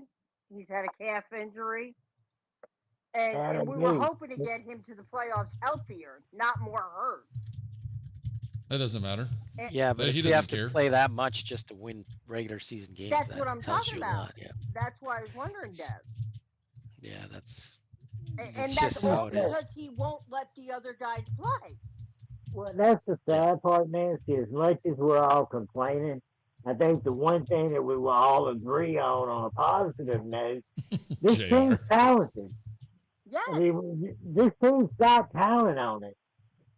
Speaker 9: He's had a calf injury. And we were hoping to get him to the playoffs healthier, not more hurt.
Speaker 2: That doesn't matter.
Speaker 7: Yeah, but
Speaker 2: He
Speaker 7: if you have
Speaker 2: doesn't care.
Speaker 7: to play that much just to win regular season games,
Speaker 9: That's
Speaker 7: that
Speaker 9: what I'm
Speaker 7: tells
Speaker 9: talking
Speaker 7: you a
Speaker 9: about.
Speaker 7: lot. Yeah,
Speaker 9: That's why I was wondering, Dev.
Speaker 7: yeah, that's
Speaker 9: And
Speaker 7: it's
Speaker 9: that's
Speaker 7: just
Speaker 9: all
Speaker 7: how it is.
Speaker 9: because he won't let the other guys play.
Speaker 6: Well, that's the sad part, Nancy. As much as we're all complaining, I think the one thing that we will all agree on a positive note, this
Speaker 2: JR.
Speaker 6: team's talented.
Speaker 9: Yes.
Speaker 6: I mean, this team's got talent on it.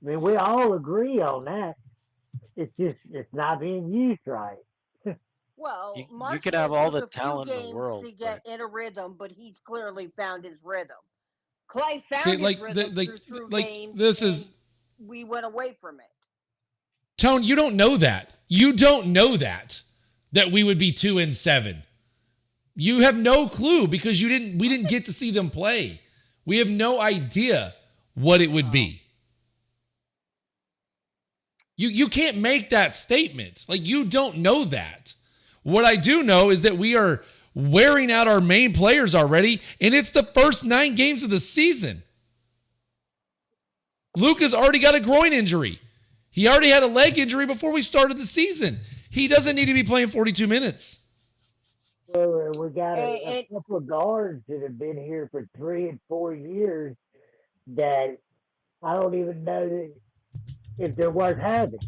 Speaker 6: I mean, we all agree on that. It's not being used right.
Speaker 9: Well,
Speaker 7: You
Speaker 9: Mark
Speaker 7: could have all the
Speaker 9: took a few
Speaker 7: talent in the
Speaker 9: games
Speaker 7: world,
Speaker 9: to get in a rhythm, but he's clearly found his rhythm. Clay found
Speaker 2: See,
Speaker 9: his
Speaker 2: like,
Speaker 9: rhythm
Speaker 2: like,
Speaker 9: through
Speaker 2: like
Speaker 9: games,
Speaker 2: this
Speaker 9: and
Speaker 2: is
Speaker 9: we went away from it.
Speaker 2: Tone. You don't know that. You don't know that we would be 2-7. You have no clue because we didn't get to see them play. We have no idea what it would be. You can't make that statement. Like, you don't know that. What I do know is that we are wearing out our main players already, and it's the first 9 games of the season. Luka's already got a groin injury. He already had a leg injury before we started the season. He doesn't need to be playing 42 minutes.
Speaker 6: So we got a couple of guards that have been here for 3 and 4 years that I don't even know that if they're worth having.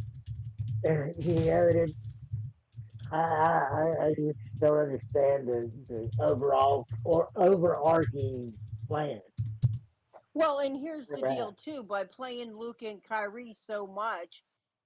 Speaker 6: I just don't understand the overall or overarching plan.
Speaker 9: Well, and here's the deal too: by playing Luka and Kyrie so much,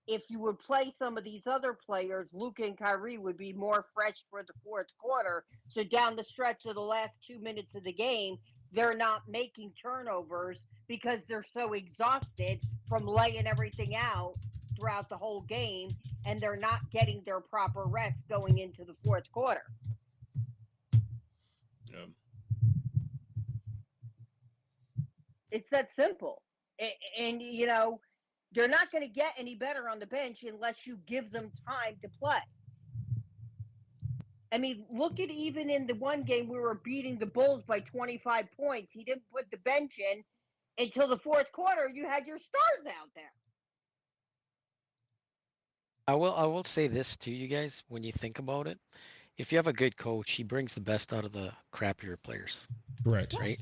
Speaker 9: if you would play some of these other players, Luka and Kyrie would be more fresh for the fourth quarter. So down the stretch of the last 2 minutes of the game, they're not making turnovers because they're so exhausted from laying everything out throughout the whole game, and they're not getting their proper rest going into the fourth quarter.
Speaker 1: Yeah.
Speaker 9: It's that simple. And you know, they're not going to get any better on the bench unless you give them time to play. I mean, look at even in the one game we were beating the Bulls by 25 points. He didn't put the bench in until the fourth quarter. You had your stars out there.
Speaker 7: I will say this to you guys when you think about it. If you have a good coach, he brings the best out of the crappier players.
Speaker 2: Correct.
Speaker 7: Right?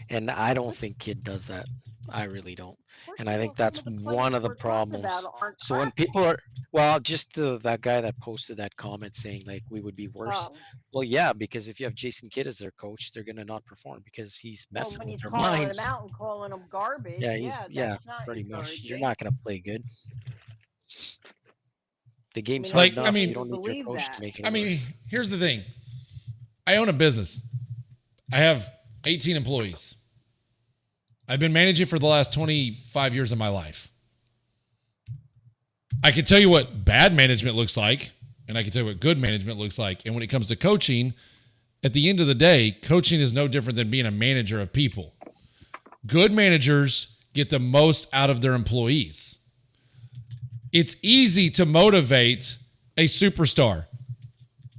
Speaker 7: And I don't think Kid does that. I really don't. And I think that's one of the problems. So when people are, well, just that guy that posted that comment saying like we would be worse.
Speaker 9: Oh.
Speaker 7: Well, yeah, because if you have Jason Kidd as their coach, they're going to not perform because he's messing
Speaker 9: when
Speaker 7: with
Speaker 9: he's
Speaker 7: their
Speaker 9: calling
Speaker 7: minds.
Speaker 9: them out and calling them garbage.
Speaker 7: Yeah,
Speaker 9: that's not
Speaker 7: pretty much.
Speaker 9: encouraging.
Speaker 7: You're not going to play good. The game's
Speaker 2: Like,
Speaker 7: hard enough.
Speaker 2: I mean-
Speaker 7: You don't need your coach to make it
Speaker 2: I mean,
Speaker 7: worse.
Speaker 2: here's the thing. I own a business. I have 18 employees. I've been managing for the last 25 years of my life. I can tell you what bad management looks like, and I can tell you what good management looks like. And when it comes to coaching, at the end of the day, coaching is no different than being a manager of people. Good managers get the most out of their employees. It's easy to motivate a superstar.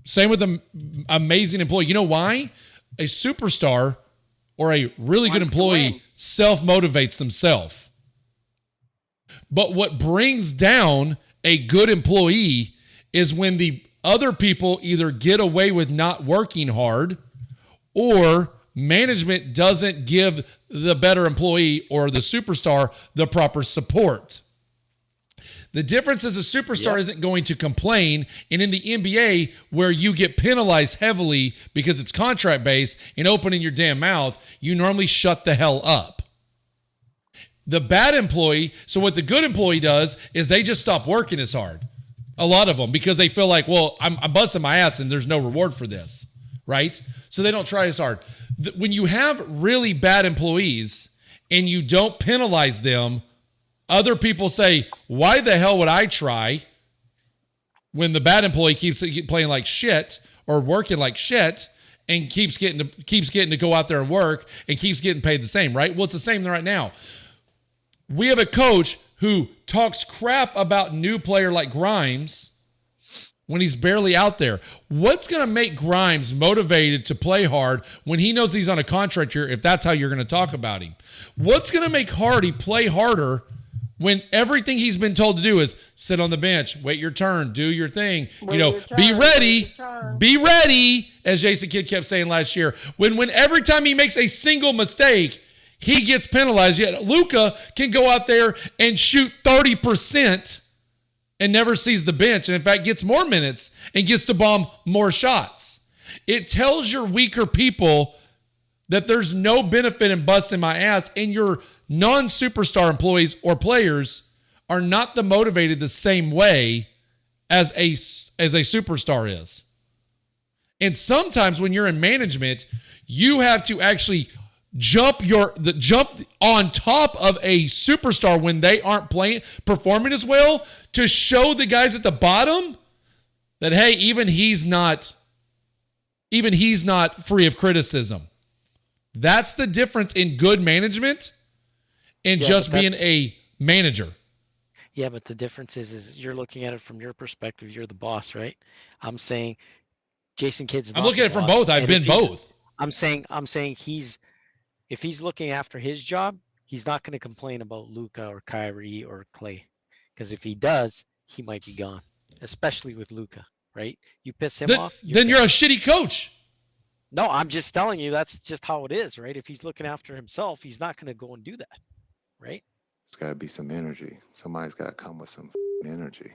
Speaker 2: Same with an amazing employee. You know why? A superstar or a really good employee self-motivates themselves. But what brings down a good employee is when the other people either get away with not working hard or management doesn't give the better employee or the superstar the proper support. The difference is a superstar isn't going to complain. And in the NBA, where you get penalized heavily because it's contract based and opening your damn mouth, you normally shut the hell up. The bad employee, so what the good employee does is they just stop working as hard. A lot of them, because they feel like, well, I'm busting my ass and there's no reward for this, right? So they don't try as hard. When you have really bad employees and you don't penalize them, other people say, why the hell would I try when the bad employee keeps playing like shit or working like shit and keeps getting to go out there and work and keeps getting paid the same, right? Well, it's the same right now. We have a coach who talks crap about new player like Grimes when he's barely out there. What's going to make Grimes motivated to play hard when he knows he's on a contract year, if that's how you're going to talk about him? What's going to make Hardy play harder when everything he's been told to do is sit on the bench, wait your turn, do your thing, be ready, as Jason Kidd kept saying last year. When every time he makes a single mistake, he gets penalized. Yet Luka can go out there and shoot 30% and never sees the bench, and in fact gets more minutes and gets to bomb more shots. It tells your weaker people that there's no benefit in busting my ass, and your non-superstar employees or players are not motivated the same way as a superstar is. And sometimes when you're in management, you have to actually jump on top of a superstar when they aren't performing as well, to show the guys at the bottom that, hey, even he's not free of criticism. That's the difference in good management and just being a manager.
Speaker 7: Yeah, but the difference is you're looking at it from your perspective. You're the boss, right? I'm saying Jason Kidd's not
Speaker 2: I'm looking at it from both. I've been both.
Speaker 7: I'm saying if he's looking after his job, he's not going to complain about Luka or Kyrie or Clay. Because if he does, he might be gone, especially with Luka, right? You piss him off.
Speaker 2: Then you're a shitty coach.
Speaker 7: No, I'm just telling you that's just how it is, right? If he's looking after himself, he's not going to go and do that, right?
Speaker 3: There's got to be some energy. Somebody's got to come with some energy.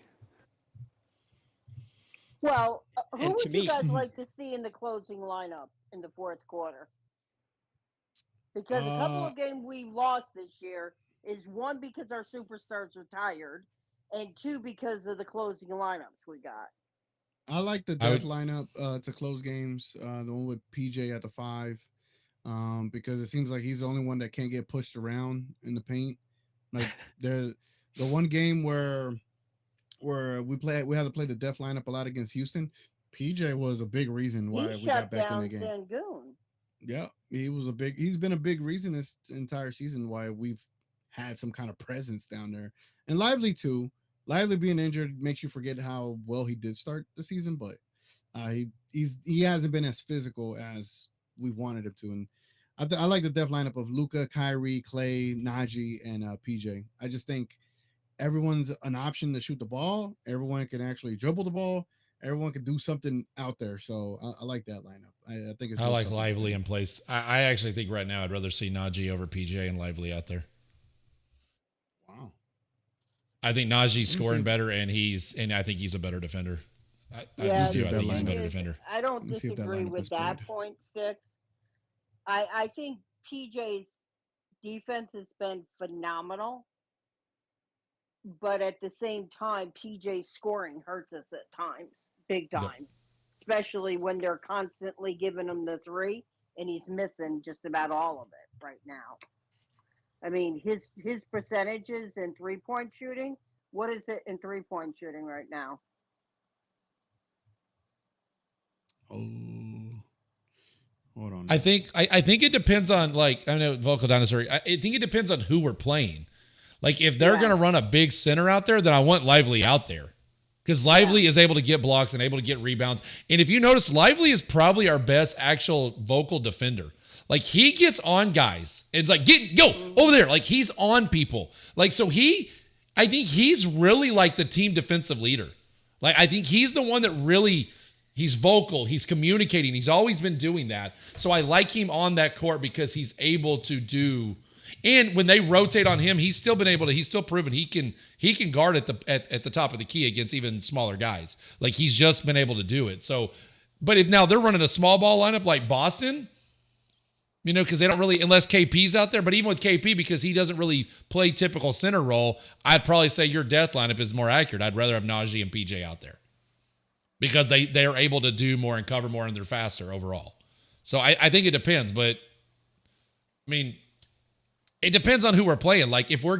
Speaker 9: Well, who would you guys like to see in the closing lineup in the fourth quarter? Because a couple of games we lost this year is one because our superstars retired, and 2 because of the closing lineups we got.
Speaker 1: I like the
Speaker 2: I
Speaker 1: death
Speaker 2: would-
Speaker 1: lineup to close games. The one with PJ at the 5, because it seems like he's the only one that can't get pushed around in the paint. Like the one game where we had to play the death lineup a lot against Houston. PJ was a big reason why
Speaker 9: He
Speaker 1: we got
Speaker 9: shut
Speaker 1: back in the
Speaker 9: down
Speaker 1: game.
Speaker 9: Sangoon.
Speaker 1: Yeah, he's been a big reason this entire season why we've had some kind of presence down there. And Lively too. Lively being injured makes you forget how well he did start the season, but he hasn't been as physical as we've wanted him to. And I like the depth lineup of Luka, Kyrie, Clay, Najee, and PJ. I just think everyone's an option to shoot the ball. Everyone can actually dribble the ball. Everyone can do something out there. So I like that lineup. I think it's
Speaker 2: I
Speaker 1: real
Speaker 2: like
Speaker 1: tough to
Speaker 2: Lively
Speaker 1: defend.
Speaker 2: in place. I actually think right now I'd rather see Najee over PJ and Lively out there.
Speaker 1: Wow.
Speaker 2: I think Najee's
Speaker 1: see.
Speaker 2: scoring better, and I think he's a better defender. I
Speaker 9: Yeah,
Speaker 2: do.
Speaker 1: see
Speaker 2: I
Speaker 1: if
Speaker 2: think
Speaker 1: that
Speaker 2: he's a
Speaker 1: lineup
Speaker 2: better
Speaker 9: is-
Speaker 2: defender.
Speaker 9: I don't
Speaker 1: Let me see if that
Speaker 9: disagree
Speaker 1: lineup
Speaker 9: with
Speaker 1: is
Speaker 9: that
Speaker 1: played.
Speaker 9: point, Stix. I think PJ's defense has been phenomenal, but at the same time, PJ's scoring hurts us at times, big
Speaker 2: Yep.
Speaker 9: time, especially when they're constantly giving him the 3, and he's missing just about all of it right now. I mean, his percentages in 3-point shooting. What is it in 3-point shooting right now?
Speaker 1: Oh, hold on.
Speaker 2: I think it depends on, like, I know Vocal Dinosaur. I think it depends on who we're playing. Like if they're
Speaker 9: Yeah.
Speaker 2: going to run a big center out there, then I want Lively out there because Lively is able to get blocks and able to get rebounds. And if you notice, Lively is probably our best actual vocal defender. Like he gets on guys. It's like go over there. Like he's on people. Like so I think he's really like the team defensive leader. Like I think he's the one that really. He's vocal. He's communicating. He's always been doing that. So I like him on that court because he's able to do. And when they rotate on him, he's still been able to. He's still proven he can guard at the top of the key against even smaller guys. Like he's just been able to do it. So, but if now they're running a small ball lineup like Boston, you know, because they don't really unless KP's out there. But even with KP, because he doesn't really play typical center role, I'd probably say your death lineup is more accurate. I'd rather have Najee and PJ out there. Because they are able to do more and cover more and they're faster overall. So I think it depends, but I mean, it depends on who we're playing. Like if we're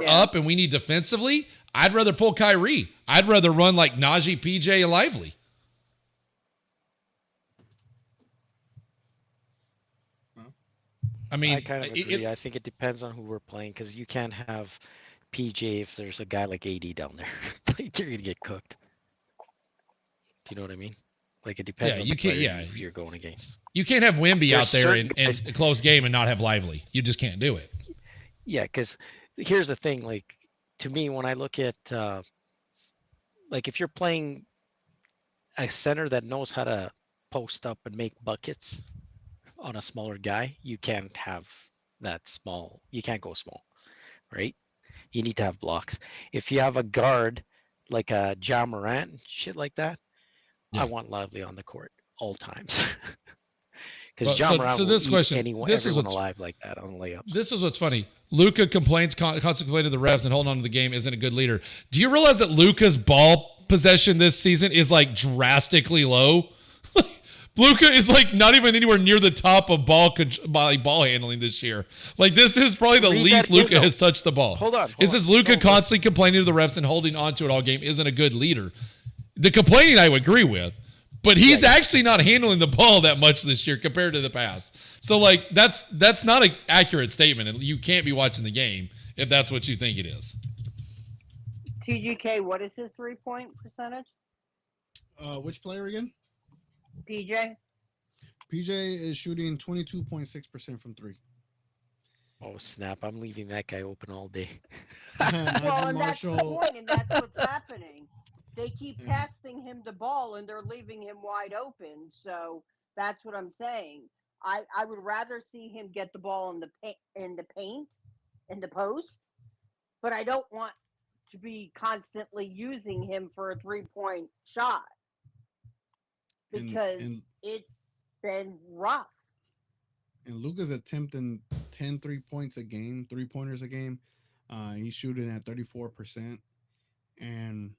Speaker 2: up and we need defensively, I'd rather pull Kyrie. I'd rather run like Najee, PJ, and Lively. I mean,
Speaker 7: I kind of agree. I think it depends on who we're playing because you can't have PJ if there's a guy like AD down there. Like, you're gonna get cooked. Do you know what I mean? Like it depends
Speaker 2: Yeah,
Speaker 7: on
Speaker 2: you
Speaker 7: the
Speaker 2: can't-
Speaker 7: player
Speaker 2: yeah.
Speaker 7: you're going against.
Speaker 2: You can't have Wemby
Speaker 7: There's
Speaker 2: out there
Speaker 7: certain
Speaker 2: in
Speaker 7: guys-
Speaker 2: a close game and not have Lively. You just can't do it.
Speaker 7: Yeah, because here's the thing. Like to me, when I look at like if you're playing a center that knows how to post up and make buckets on a smaller guy, you can't have that small. You can't go small, right? You need to have blocks. If you have a guard like a Ja Morant, shit like that,
Speaker 2: Yeah.
Speaker 7: I want Lively on the court all times.
Speaker 2: Well,
Speaker 7: Because Ja Morant
Speaker 2: so
Speaker 7: will
Speaker 2: this
Speaker 7: eat
Speaker 2: question,
Speaker 7: anyone,
Speaker 2: this is
Speaker 7: everyone
Speaker 2: what's
Speaker 7: alive like that on layups.
Speaker 2: This is what's funny. Luka complains constantly complaining to the refs and holding on to the game isn't a good leader. Do you realize that Luka's ball possession this season is like drastically low? Luka is like not even anywhere near the top of ball handling this year. Like this is probably the
Speaker 7: Read
Speaker 2: least
Speaker 7: that again,
Speaker 2: Luka
Speaker 7: though.
Speaker 2: has touched the ball.
Speaker 7: Hold on,
Speaker 2: Is
Speaker 7: hold
Speaker 2: this
Speaker 7: on.
Speaker 2: Luka
Speaker 7: No,
Speaker 2: constantly complaining to the refs and holding on to it all game isn't a good leader? The complaining I would agree with. But he's actually not handling the ball that much this year compared to the past. So like that's not an accurate statement, and you can't be watching the game if that's what you think it is.
Speaker 9: TGK, what is his 3-point percentage?
Speaker 1: Which player again?
Speaker 9: PJ?
Speaker 1: PJ is shooting 22.6% from 3.
Speaker 7: Oh snap! I'm leaving that guy open all day.
Speaker 9: Well, and that's the
Speaker 1: Marshall.
Speaker 9: point, and that's what's happening. They keep passing him the ball, and they're leaving him wide open. So that's what I'm saying. I would rather see him get the ball in the paint, in the post, but I don't want to be constantly using him for a 3-point shot because it's been rough.
Speaker 1: And Luka's attempting 10 3-pointers a game, 3-pointers a game. He's shooting at 34%. And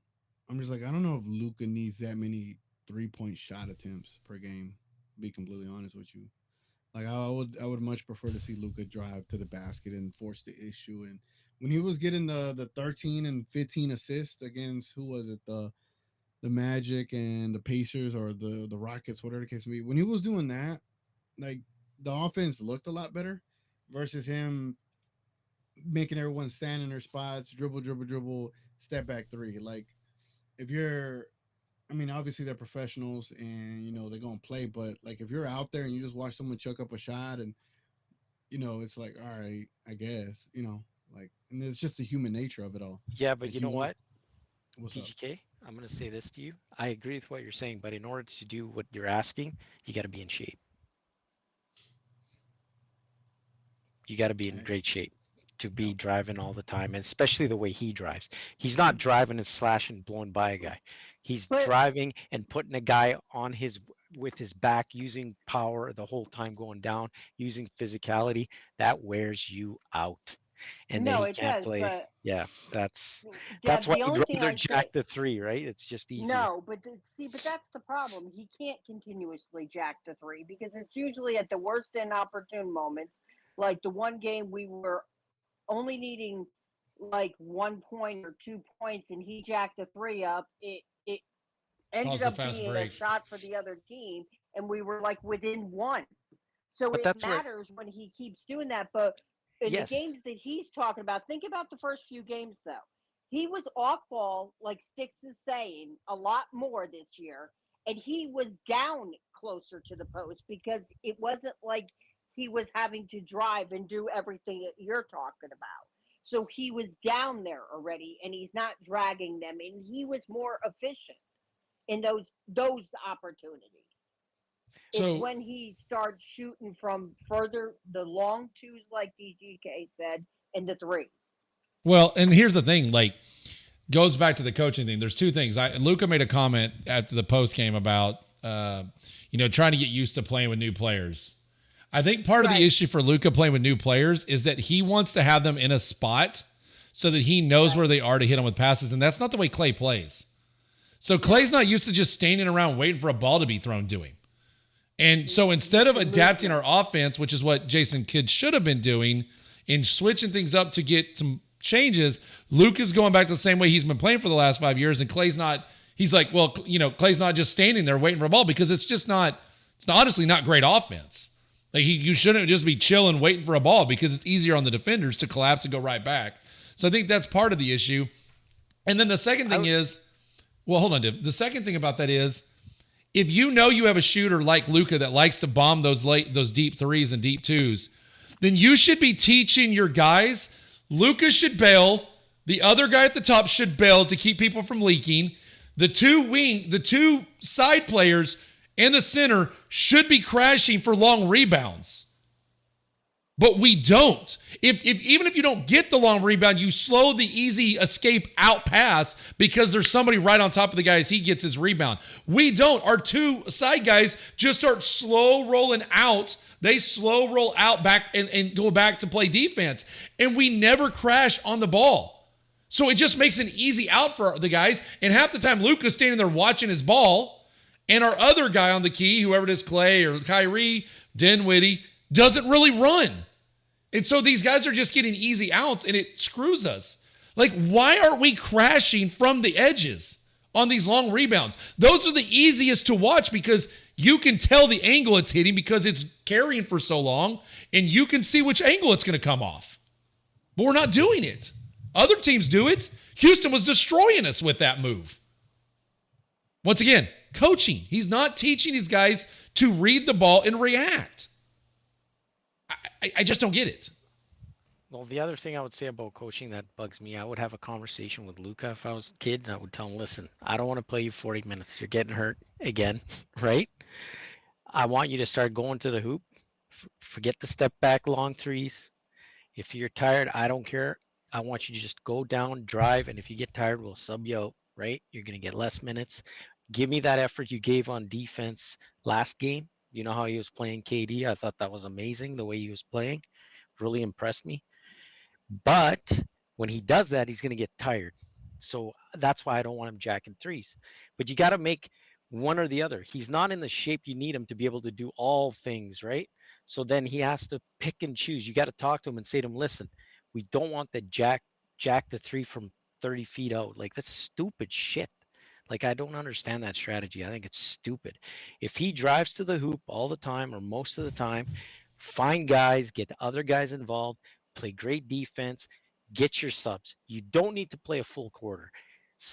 Speaker 1: I'm just like, I don't know if Luka needs that many 3-point shot attempts per game. To be completely honest with you, like I would much prefer to see Luka drive to the basket and force the issue. And when he was getting the 13 and 15 assists against, who was it, the Magic and the Pacers, or the Rockets, whatever the case may be, when he was doing that, like, the offense looked a lot better versus him making everyone stand in their spots, dribble, dribble, dribble, step back three. Like, if you're, I mean, obviously they're professionals and they're gonna play, but like, if you're out there and you just watch someone chuck up a shot, and it's like, all right, I guess, like, and it's just the human nature of it all.
Speaker 7: Yeah, but
Speaker 1: Like,
Speaker 7: you know what,
Speaker 1: what's up?
Speaker 7: TGK, I'm going to say this to you. I agree with what you're saying, but in order to do what you're asking, you got to be in shape. You got to be in
Speaker 1: Right.
Speaker 7: great shape to be driving all the time, and especially the way he drives. He's not driving and slashing, blowing by a guy. He's driving and putting a guy on with his back, using power the whole time going down, using physicality. That wears you out. And then
Speaker 9: No,
Speaker 7: he
Speaker 9: it
Speaker 7: can't
Speaker 9: does,
Speaker 7: play.
Speaker 9: but
Speaker 7: Yeah, that's
Speaker 9: Deb,
Speaker 7: why
Speaker 9: the
Speaker 7: you'd
Speaker 9: only thing
Speaker 7: rather
Speaker 9: I
Speaker 7: jack
Speaker 9: say,
Speaker 7: the three, right? It's just easier.
Speaker 9: no, but see, but that's the problem. He can't continuously jack to three because it's usually at the worst and opportune moments. Like the one game we were only needing like 1 point or 2 points, and he jacked a three up. It ended
Speaker 2: Caused a
Speaker 9: up
Speaker 2: fast
Speaker 9: being a
Speaker 2: break.
Speaker 9: shot for the other team, and we were like within one. So
Speaker 7: But
Speaker 9: it
Speaker 7: that's where,
Speaker 9: matters when he keeps doing that. But in the
Speaker 7: yes,
Speaker 9: games that he's talking about, think about the first few games though. He was off ball, like Stix is saying, a lot more this year, and he was down closer to the post because it wasn't like he was having to drive and do everything that you're talking about. So he was down there already, and he's not dragging them, and he was more efficient in those opportunities. It's
Speaker 2: So
Speaker 9: when he starts shooting from further, the long twos, like DGK said, and the threes.
Speaker 2: well, and here's the thing, like, goes back to the coaching thing. There's two things. Luka made a comment after the post game about trying to get used to playing with new players. I think part of the issue for Luka playing with new players is that he wants to have them in a spot so that he knows where they are to hit them with passes, and that's not the way Klay plays. So Klay's not used to just standing around waiting for a ball to be thrown to him. And so instead of adapting our offense, which is what Jason Kidd should have been doing, and switching things up to get some changes, Luka's going back to the same way he's been playing for the last 5 years, and Klay's not, he's like, well, Klay's not just standing there waiting for a ball, because it's just not, it's honestly not great offense. Like, you shouldn't just be chilling waiting for a ball, because it's easier on the defenders to collapse and go right back. So I think that's part of the issue. And then the second thing is, well, hold on, Dib. The second thing about that is, if you know you have a shooter like Luka that likes to bomb those deep threes and deep twos, then you should be teaching your guys, Luka should bail, the other guy at the top should bail to keep people from leaking. The two side players and the center should be crashing for long rebounds. But we don't. Even if you don't get the long rebound, you slow the easy escape out pass because there's somebody right on top of the guy as he gets his rebound. We don't. Our two side guys just start slow rolling out. They slow roll out back and go back to play defense. And we never crash on the ball. So it just makes an easy out for the guys. And half the time, Luka's standing there watching his ball. And our other guy on the key, whoever it is, Klay or Kyrie, Dinwiddie, doesn't really run. And so these guys are just getting easy outs, and it screws us. Like, why aren't we crashing from the edges on these long rebounds? Those are the easiest to watch because you can tell the angle it's hitting because it's carrying for so long, and you can see which angle it's going to come off. But we're not doing it. Other teams do it. Houston was destroying us with that move. Once again, coaching. He's not teaching these guys to read the ball and react. I just don't get it.
Speaker 7: Well, the other thing I would say about coaching that bugs me, I would have a conversation with Luka if I was a kid, and I would tell him, listen, I don't want to play you 40 minutes. You're getting hurt again, right? I want you to start going to the hoop. Forget the step back long threes. If you're tired, I don't care. I want you to just go down, drive, and if you get tired, we'll sub you out, right? You're going to get less minutes. Give me that effort you gave on defense last game. You know how he was playing KD? I thought that was amazing, the way he was playing. Really impressed me. But when he does that, he's going to get tired. So that's why I don't want him jacking threes. But you got to make one or the other. He's not in the shape you need him to be able to do all things, right? So then he has to pick and choose. You got to talk to him and say to him, listen, we don't want the jack the three from 30 feet out. Like, that's stupid shit. Like, I don't understand that strategy. I think it's stupid. If he drives to the hoop all the time or most of the time, find guys, get the other guys involved, play great defense, get your subs. You don't need to play a full quarter.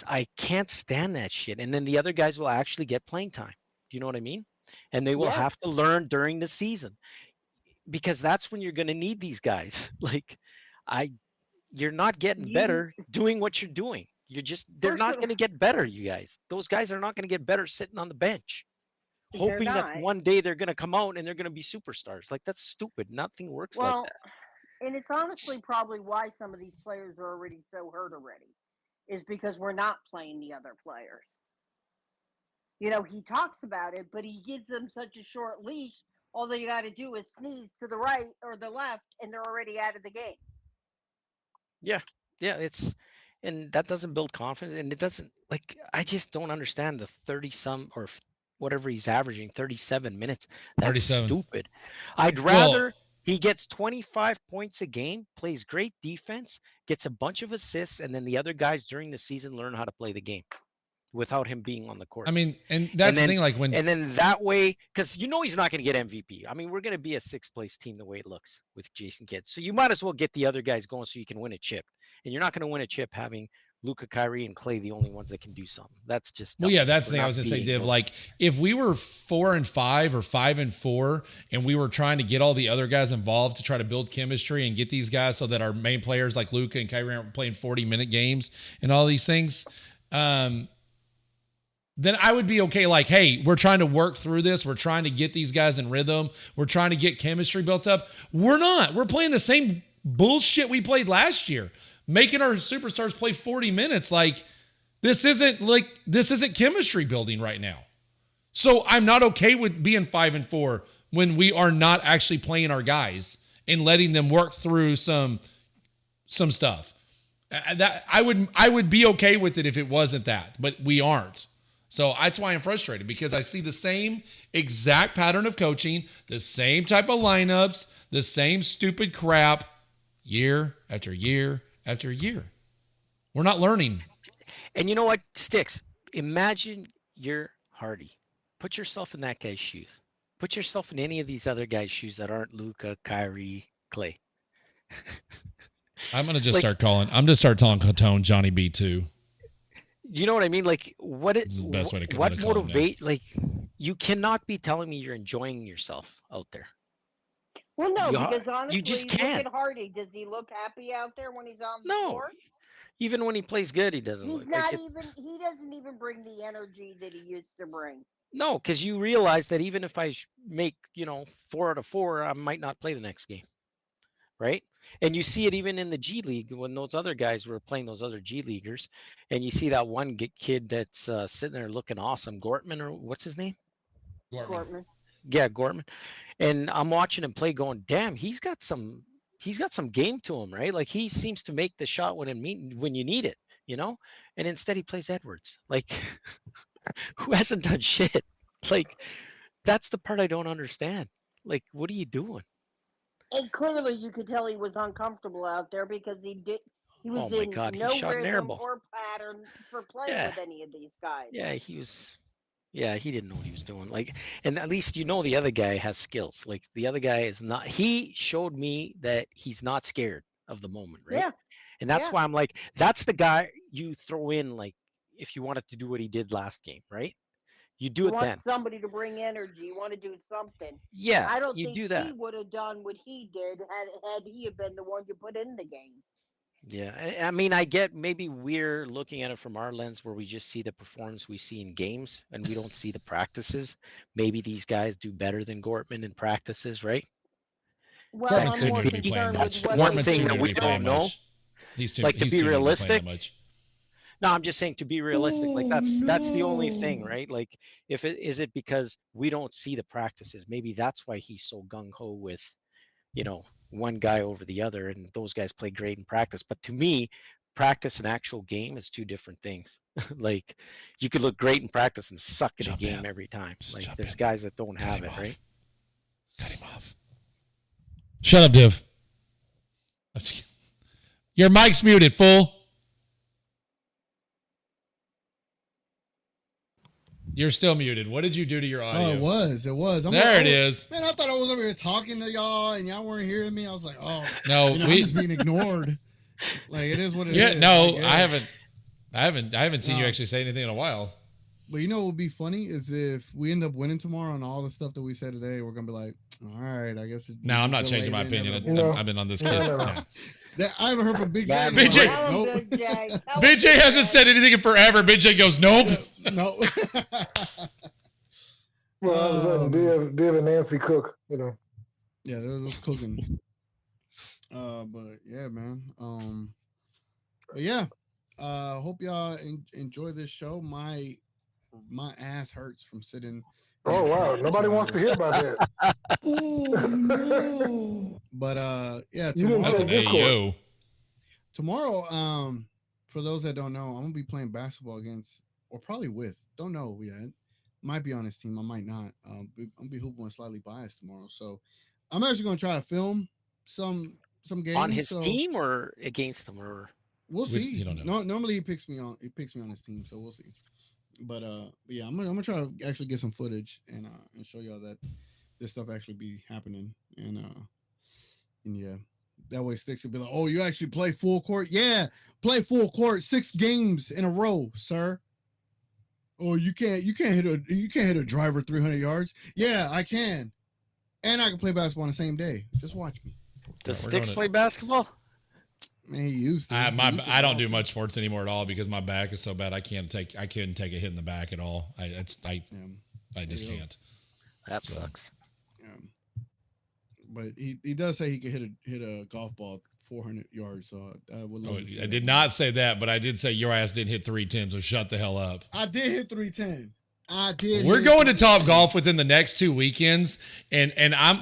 Speaker 7: I can't stand that shit. And then the other guys will actually get playing time. Do you know what I mean? And they will have to learn during the season, because that's when you're going to need these guys. Like, you're not getting better doing what you're doing. They're not going to get better, you guys. Those guys are not going to get better sitting on the bench, hoping that one day they're going to come out and they're going to be superstars. Like, that's stupid. Nothing works like that.
Speaker 9: And it's honestly probably why some of these players are already so hurt already, is because we're not playing the other players. You know, he talks about it, but he gives them such a short leash. All they got to do is sneeze to the right or the left, and they're already out of the game.
Speaker 7: Yeah, and that doesn't build confidence, and it doesn't, like, I just don't understand the 30-some or whatever he's averaging, 37 minutes. That's
Speaker 2: 37.
Speaker 7: stupid. I'd rather he gets 25 points a game, plays great defense, gets a bunch of assists, and then the other guys during the season learn how to play the game without him being on the court.
Speaker 2: I mean, and that's the thing, like
Speaker 7: and then that way, because he's not going to get MVP. I mean, we're going to be a 6th place team the way it looks with Jason Kidd. So you might as well get the other guys going so you can win a chip. And you're not going to win a chip having Luka, Kyrie, and Clay the only ones that can do something. That's just
Speaker 2: well, yeah, that's the thing I was going to say, Div. Like, if we were 4-5 or 5-4, and we were trying to get all the other guys involved to try to build chemistry and get these guys so that our main players like Luka and Kyrie aren't playing 40-minute games and all these things, then I would be okay. Like, hey, we're trying to work through this. We're trying to get these guys in rhythm. We're trying to get chemistry built up. We're not. We're playing the same bullshit we played last year, making our superstars play 40 minutes. Like, this isn't chemistry building right now. So I'm not okay with being 5-4 when we are not actually playing our guys and letting them work through some stuff. That I would be okay with it if it wasn't that, but we aren't. So that's why I'm frustrated, because I see the same exact pattern of coaching, the same type of lineups, the same stupid crap year after year after year. We're not learning.
Speaker 7: And you know what, Stix? Imagine you're Hardy. Put yourself in that guy's shoes. Put yourself in any of these other guys' shoes that aren't Luka, Kyrie, Clay.
Speaker 2: I'm going to just start calling Catone Johnny B too.
Speaker 7: You know what I mean? Like, what is
Speaker 2: the best way to
Speaker 7: what motivate? Like, you cannot be telling me you're enjoying yourself out there.
Speaker 9: Well, no, because honestly,
Speaker 7: you just can't.
Speaker 9: Look at Hardy. Does he look happy out there when he's on the court?
Speaker 7: Even when he plays good, he doesn't.
Speaker 9: He doesn't even bring the energy that he used to bring.
Speaker 7: No, because you realize that even if I make 4 out of 4, I might not play the next game, right? And you see it even in the G League when those other guys were playing, those other G Leaguers, and you see that one kid that's sitting there looking awesome, Gortman, or what's his name?
Speaker 9: Gortman.
Speaker 7: Yeah, Gortman. And I'm watching him play, going, damn, he's got some game to him, right? Like, he seems to make the shot when you need it, And instead he plays Edwards, like, who hasn't done shit. Like, that's the part I don't understand. Like, what are you doing?
Speaker 9: And clearly, you could tell he was uncomfortable out there because he was in no rhythm or pattern for playing with any of these guys.
Speaker 7: Yeah, he didn't know what he was doing. Like, and at least the other guy has skills. Like, the other guy is not. He showed me that he's not scared of the moment, right?
Speaker 9: Yeah.
Speaker 7: And that's why I'm like, that's the guy you throw in, like, if you wanted to do what he did last game, right? You do it then.
Speaker 9: You want somebody to bring energy. You want to do something.
Speaker 7: Yeah,
Speaker 9: I don't think
Speaker 7: do that.
Speaker 9: he would have done what he did had he have been the one you put in the game.
Speaker 7: Yeah, I mean, I get maybe we're looking at it from our lens where we just see the performance we see in games and we don't see the practices. Maybe these guys do better than Gortman in practices, right?
Speaker 9: Well, I'm more concerned with
Speaker 7: one thing that we don't know. To be realistic. No, I'm just saying, to be realistic, like, that's the only thing, right? Like, is it because we don't see the practices? Maybe that's why he's so gung-ho with, one guy over the other, and those guys play great in practice. But to me, practice and actual game is two different things. Like you could look great in practice and suck at a game every time. Like there's guys that don't have it, right?
Speaker 2: Cut him off. Shut up, Div. Your mic's muted, fool. You're still muted. What did you do to your audio?
Speaker 1: Oh, it was. I'm
Speaker 2: there
Speaker 1: like,
Speaker 2: it is.
Speaker 1: Man, I thought I was over here talking to y'all and y'all weren't hearing me. I was like, oh,
Speaker 2: no,
Speaker 1: I'm just being ignored. Like it is what it is.
Speaker 2: Yeah, no,
Speaker 1: like,
Speaker 2: I haven't seen you actually say anything in a while.
Speaker 1: But you know what would be funny is if we end up winning tomorrow and all the stuff that we said today, we're gonna be like, all right, I guess.
Speaker 2: No, I'm not changing my opinion. I've been on this kid.
Speaker 1: I haven't heard from Big J.
Speaker 2: Big J.
Speaker 1: Nope.
Speaker 2: Big J hasn't said anything in forever. Big J goes, nope.
Speaker 1: No.
Speaker 8: Well, all of a sudden, Div and Nancy cook, you know.
Speaker 1: Yeah, they was cooking. But yeah, man. But yeah, hope y'all enjoy this show. My ass hurts from sitting.
Speaker 8: Oh wow, nobody wants to hear about that.
Speaker 1: Oh no. But yeah, tomorrow, for those that don't know, I'm gonna be playing basketball against, or probably with, don't know yet. Might be on his team, I might not. I'm gonna be hooping slightly biased tomorrow, so I'm actually gonna try to film some games
Speaker 7: on his team or against him, or
Speaker 1: we'll see.
Speaker 2: You don't know.
Speaker 1: No, normally he picks me on his team, so we'll see. But yeah, I'm gonna try to actually get some footage and show y'all that this stuff actually be happening, and yeah, that way Stix will be like, oh, you actually play full court? Yeah, play full court 6 games in a row, sir. Oh, you can't hit a driver 300 yards. Yeah, I can, and I can play basketball on the same day. Just watch me.
Speaker 7: Does Stix play basketball?
Speaker 1: Man, he used to.
Speaker 2: I don't do much sports anymore at all because my back is so bad. I couldn't take a hit in the back at all. I just can't.
Speaker 7: That sucks.
Speaker 1: Yeah. But he does say he could hit a golf ball 400 yards. So I would love to see
Speaker 2: I did not say that, but I did say your ass didn't hit 310. So shut the hell up.
Speaker 1: I did hit 310. I did.
Speaker 2: We're going to Top Golf within the next 2 weekends, and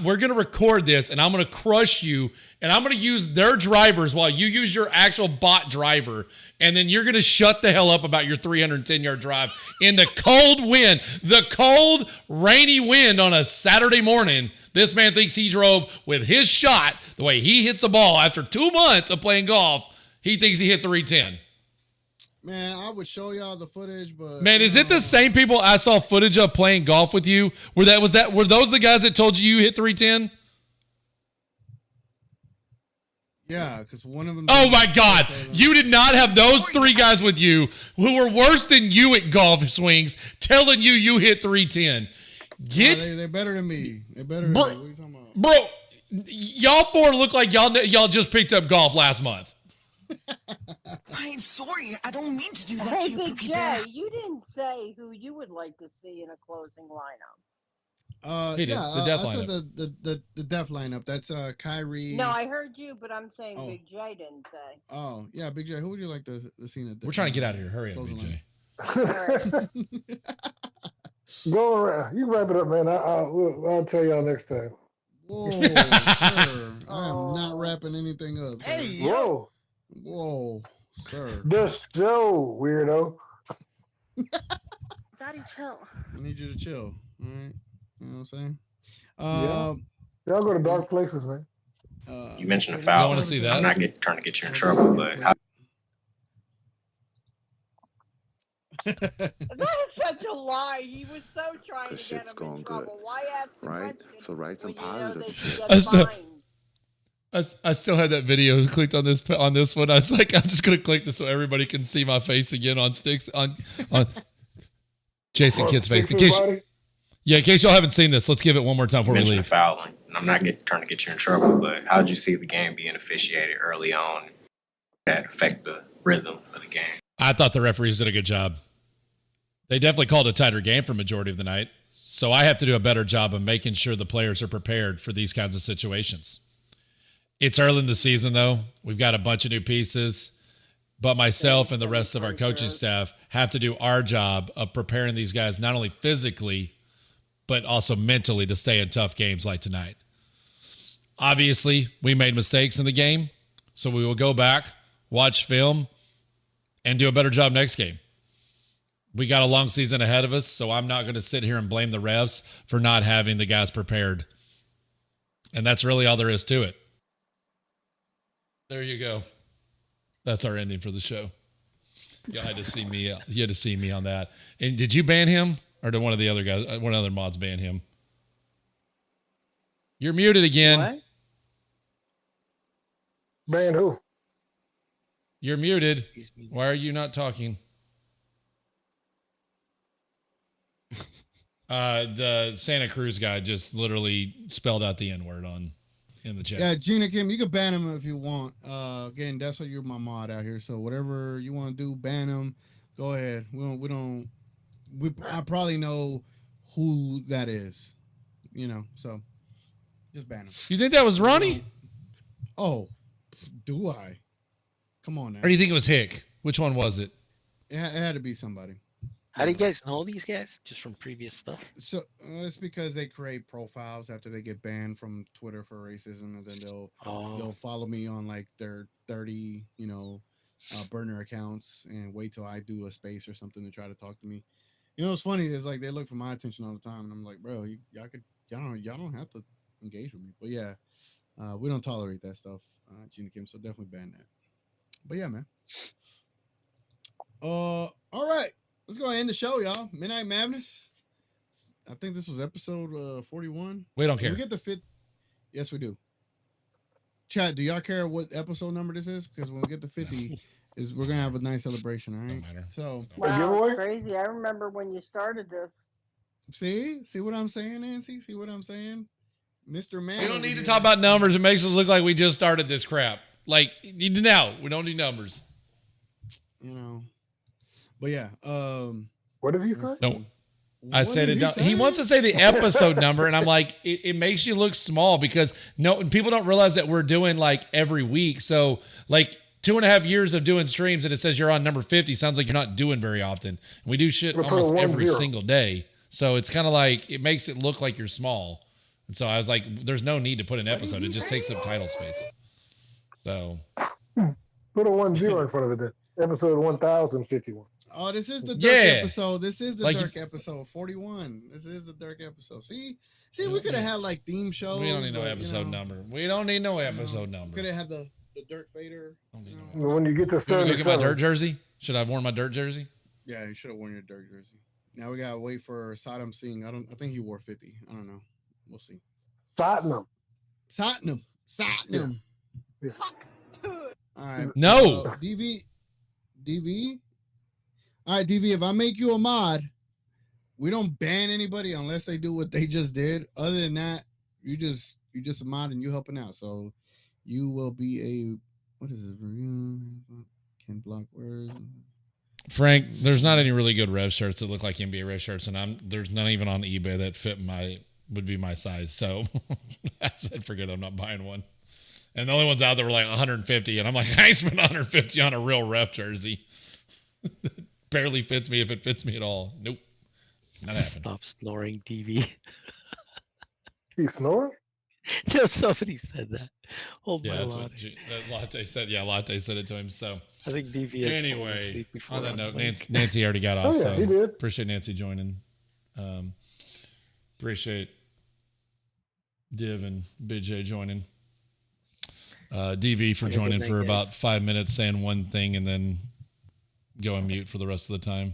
Speaker 2: we're going to record this, and I'm going to crush you, and I'm going to use their drivers while you use your actual bot driver, and then you're going to shut the hell up about your 310-yard drive in the cold wind, the cold, rainy wind on a Saturday morning. This man thinks he drove with his shot, the way he hits the ball after 2 months of playing golf. He thinks he hit 310.
Speaker 1: Man, I would show y'all the footage, but
Speaker 2: man, is it the same people I saw footage of playing golf with you? Were those the guys that told you hit 310?
Speaker 1: Yeah, because one of them.
Speaker 2: Oh my God, you did not have those 3 guys with you who were worse than you at golf swings, telling you hit 310.
Speaker 1: They're better than me. They're better than me. What are you talking about?
Speaker 2: Bro, y'all 4 look like y'all just picked up golf last month.
Speaker 10: I'm sorry. I don't mean to do that
Speaker 9: Hey,
Speaker 10: to you,
Speaker 9: Big
Speaker 10: Cookie
Speaker 9: J,
Speaker 10: Bear.
Speaker 9: you didn't say who you would like to see in a closing lineup.
Speaker 2: He did.
Speaker 1: Yeah,
Speaker 2: The death
Speaker 1: I said
Speaker 2: lineup.
Speaker 1: the death lineup. That's Kyrie.
Speaker 9: No, I heard you, but I'm saying Big J didn't say.
Speaker 1: Oh yeah, Big J. Who would you like to see in the?
Speaker 2: We're trying to get out of here. Hurry up, BJ.
Speaker 8: Go around. You wrap it up, man. I'll tell y'all next time.
Speaker 1: Whoa, sir. I am not wrapping anything up. Sir.
Speaker 8: Hey, whoa.
Speaker 1: Whoa, sir.
Speaker 8: The show, weirdo.
Speaker 11: Daddy, chill.
Speaker 1: I need you to chill. All right. You know what I'm saying?
Speaker 8: Y'all go to dark places, man.
Speaker 12: You mentioned a foul.
Speaker 2: I want to see that.
Speaker 12: I'm not trying to get you in trouble, but
Speaker 9: That is such a lie. He was so trying to get
Speaker 3: shit's
Speaker 9: him in
Speaker 3: going
Speaker 9: trouble.
Speaker 3: good,
Speaker 9: Why ask the
Speaker 3: right?
Speaker 9: question
Speaker 3: So write some
Speaker 9: when you know
Speaker 3: positive
Speaker 9: that
Speaker 3: shit.
Speaker 9: you get fined?
Speaker 2: I still had that video clicked on this one. I was like, I'm just gonna click this so everybody can see my face again on Stix on Jason Kidd's face. In case y'all haven't seen this, let's give it one more time before we
Speaker 12: mentioned
Speaker 2: leave.
Speaker 12: fouling. And I'm not trying to get you in trouble, but how did you see the game being officiated early on that affect the rhythm of the game?
Speaker 2: I thought the referees did a good job. They definitely called a tighter game for majority of the night. So I have to do a better job of making sure the players are prepared for these kinds of situations. It's early in the season, though. We've got a bunch of new pieces. But myself and the rest of our coaching staff have to do our job of preparing these guys not only physically, but also mentally to stay in tough games like tonight. Obviously, we made mistakes in the game. So we will go back, watch film, and do a better job next game. We got a long season ahead of us, so I'm not going to sit here and blame the refs for not having the guys prepared. And that's really all there is to it. There you go. That's our ending for the show. You had to see me. You had to see me on that. And did you ban him, or did one of the other guys, one of the other mods ban him? You're muted again.
Speaker 9: What?
Speaker 8: Ban who?
Speaker 2: You're muted. Why are you not talking? The Santa Cruz guy just literally spelled out the N-word in the chat.
Speaker 1: Yeah, Gina Kim, you can ban him if you want. Again, that's what you're my mod out here. So whatever you want to do, ban him. Go ahead. I probably know who that is. So just ban him.
Speaker 2: You think that was Ronnie?
Speaker 1: Oh, do I? Come on now.
Speaker 2: Or do you think it was Hick? Which one was it?
Speaker 1: It had to be somebody.
Speaker 7: How do you guys know these guys? Just from previous stuff?
Speaker 1: So it's because they create profiles after they get banned from Twitter for racism, and then they'll follow me on like their 30 burner accounts and wait till I do a space or something to try to talk to me. What's funny is like they look for my attention all the time, and I'm like, bro, y'all don't have to engage with me. But yeah, we don't tolerate that stuff, Gina Kim. So definitely ban that. But yeah, man. All right. Let's go ahead and end the show, y'all. Midnight Madness. I think this was episode 41.
Speaker 2: We don't care.
Speaker 1: We get the fifth. Yes, we do. Chat, do y'all care what episode number this is? Because when we get to 50, we're gonna have a nice celebration. All right.
Speaker 2: Matter.
Speaker 1: So
Speaker 9: Wow, crazy! I remember when you started this.
Speaker 1: see what I'm saying, Nancy? See what I'm saying, Mr. Man?
Speaker 2: We don't need to talk about numbers. It makes us look like we just started this crap. Like we don't need numbers.
Speaker 1: But yeah,
Speaker 8: what did he say?
Speaker 2: No, I said it. He wants to say the episode number, and I'm like, it makes you look small because people don't realize that we're doing like every week. So like 2.5 years of doing streams, and it says you're on number 50. Sounds like you're not doing very often. We do shit almost every single day, so it's kind of like it makes it look like you're small. And so I was like, there's no need to put an episode. It just takes up title space. So
Speaker 8: put a 10 in front of it. Then. Episode 1051.
Speaker 1: Oh, this is the Dirk episode. This is the Dirk episode 41. This is the Dirk episode. See, we could have had like theme shows.
Speaker 2: We don't need no episode number. We don't need no episode number.
Speaker 1: Could have had the Dirk Fader.
Speaker 8: When you get to
Speaker 2: Should I get my Dirt jersey? Should I have worn my Dirt jersey?
Speaker 1: Yeah, you should have worn your Dirk jersey. Now we gotta wait for Saddam Singh. I think he wore 50. I don't know. We'll see.
Speaker 8: Tottenham.
Speaker 1: Yeah. All right.
Speaker 2: No.
Speaker 1: DV. All right, DV, if I make you a mod, we don't ban anybody unless they do what they just did. Other than that, you just a mod and you helping out. So you will be what is it? Can block words.
Speaker 2: Frank, there's not any really good Rev shirts that look like NBA Rev shirts, and there's none even on eBay that would be my size. So I said, forget it, I'm not buying one. And the only ones out there were like 150, and I'm like, I spent 150 on a real Ref jersey. Barely fits me if it fits me at all. Nope. Not happening.
Speaker 7: Stop snoring, DV.
Speaker 8: He snoring?
Speaker 7: No, somebody said that. Oh
Speaker 2: Yeah,
Speaker 7: my
Speaker 2: that's
Speaker 7: Lord.
Speaker 2: what Latte said. Yeah, Latte said it to him. So
Speaker 7: I think DV has
Speaker 2: anyway,
Speaker 7: asleep before
Speaker 2: on that
Speaker 7: I'm
Speaker 2: note,
Speaker 7: like-
Speaker 2: Nancy already got off.
Speaker 8: Oh, yeah,
Speaker 2: so
Speaker 8: he did.
Speaker 2: Appreciate Nancy joining. Appreciate Div and Big J joining. DV for
Speaker 7: Have a good
Speaker 2: joining
Speaker 7: night,
Speaker 2: for
Speaker 7: guys.
Speaker 2: about 5 minutes, saying one thing and then going mute for the rest of the time.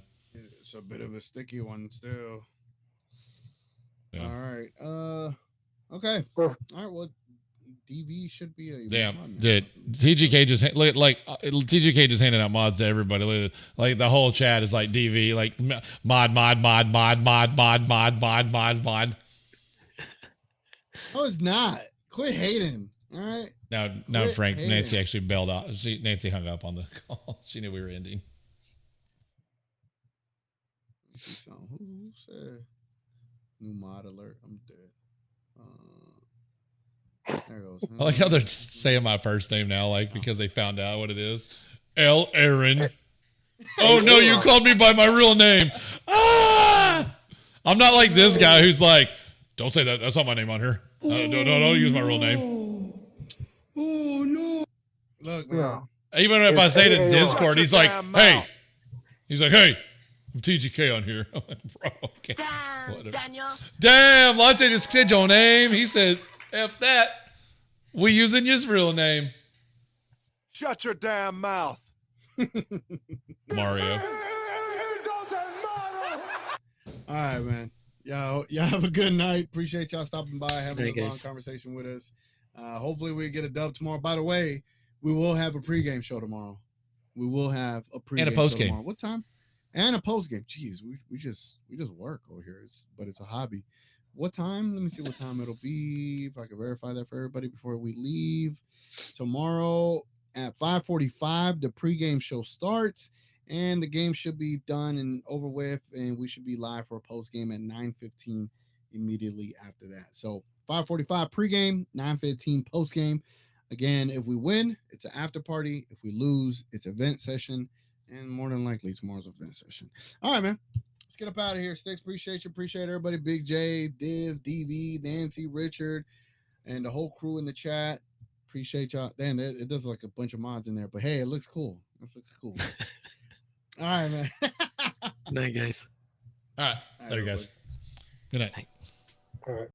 Speaker 1: It's a bit of a sticky one still.
Speaker 2: Yeah.
Speaker 1: All right. Okay.
Speaker 8: Well,
Speaker 1: All right. Well, DV should be a mod
Speaker 2: Damn,
Speaker 1: now.
Speaker 2: dude. TGK just TGK just handing out mods to everybody. Like the whole chat is like DV, like mod.
Speaker 1: No, it's not. Quit hating. All right.
Speaker 2: Now,
Speaker 1: Quit
Speaker 2: Frank,
Speaker 1: hating.
Speaker 2: Nancy actually bailed out. Nancy hung up on the call. She knew we were ending.
Speaker 1: Who said new mod alert? I'm dead. There it goes.
Speaker 2: I like how they're saying my first name now, like because they found out what it is. L. Aaron. Oh no, you called me by my real name. Ah! I'm not like this guy who's like, don't say that. That's not my name on here. Don't use my real name.
Speaker 1: Look, man.
Speaker 8: Yeah.
Speaker 2: Even if I say it in
Speaker 8: Hey,
Speaker 2: Discord, he's like, hey. He's like, hey, I'm TGK on here. I'm like, bro, okay.
Speaker 10: Damn, Daniel.
Speaker 2: Damn, Lante just said your name. He said, F that. We using his real name.
Speaker 5: Shut your damn mouth.
Speaker 2: Mario.
Speaker 1: All right, man. Y'all have a good night. Appreciate y'all stopping by, having
Speaker 7: Hey,
Speaker 1: a long
Speaker 7: guys.
Speaker 1: conversation with us. Hopefully we get a dub tomorrow. By the way, we will have a pregame show tomorrow. We will have a pregame
Speaker 2: And a
Speaker 1: show
Speaker 2: postgame.
Speaker 1: tomorrow. What time? And a postgame. Jeez, we just work over here. But it's a hobby. What time? Let me see what time it'll be. If I can verify that for everybody before we leave. Tomorrow at 5:45, the pregame show starts. And the game should be done and over with, and we should be live for a post game at 9:15 immediately after that. So 5:45 pregame, 9:15 post game. Again, if we win, it's an after party. If we lose, it's event session, and more than likely tomorrow's event session. All right, man. Let's get up out of here. Stix, appreciate you. Appreciate everybody. Big J, Div, DV, Nancy, Richard, and the whole crew in the chat. Appreciate y'all. Damn, it does look like a bunch of mods in there, but hey, it looks cool. It looks cool. All right, man.
Speaker 7: Night, guys.
Speaker 2: All right. Later, guys. Good night.
Speaker 8: All right.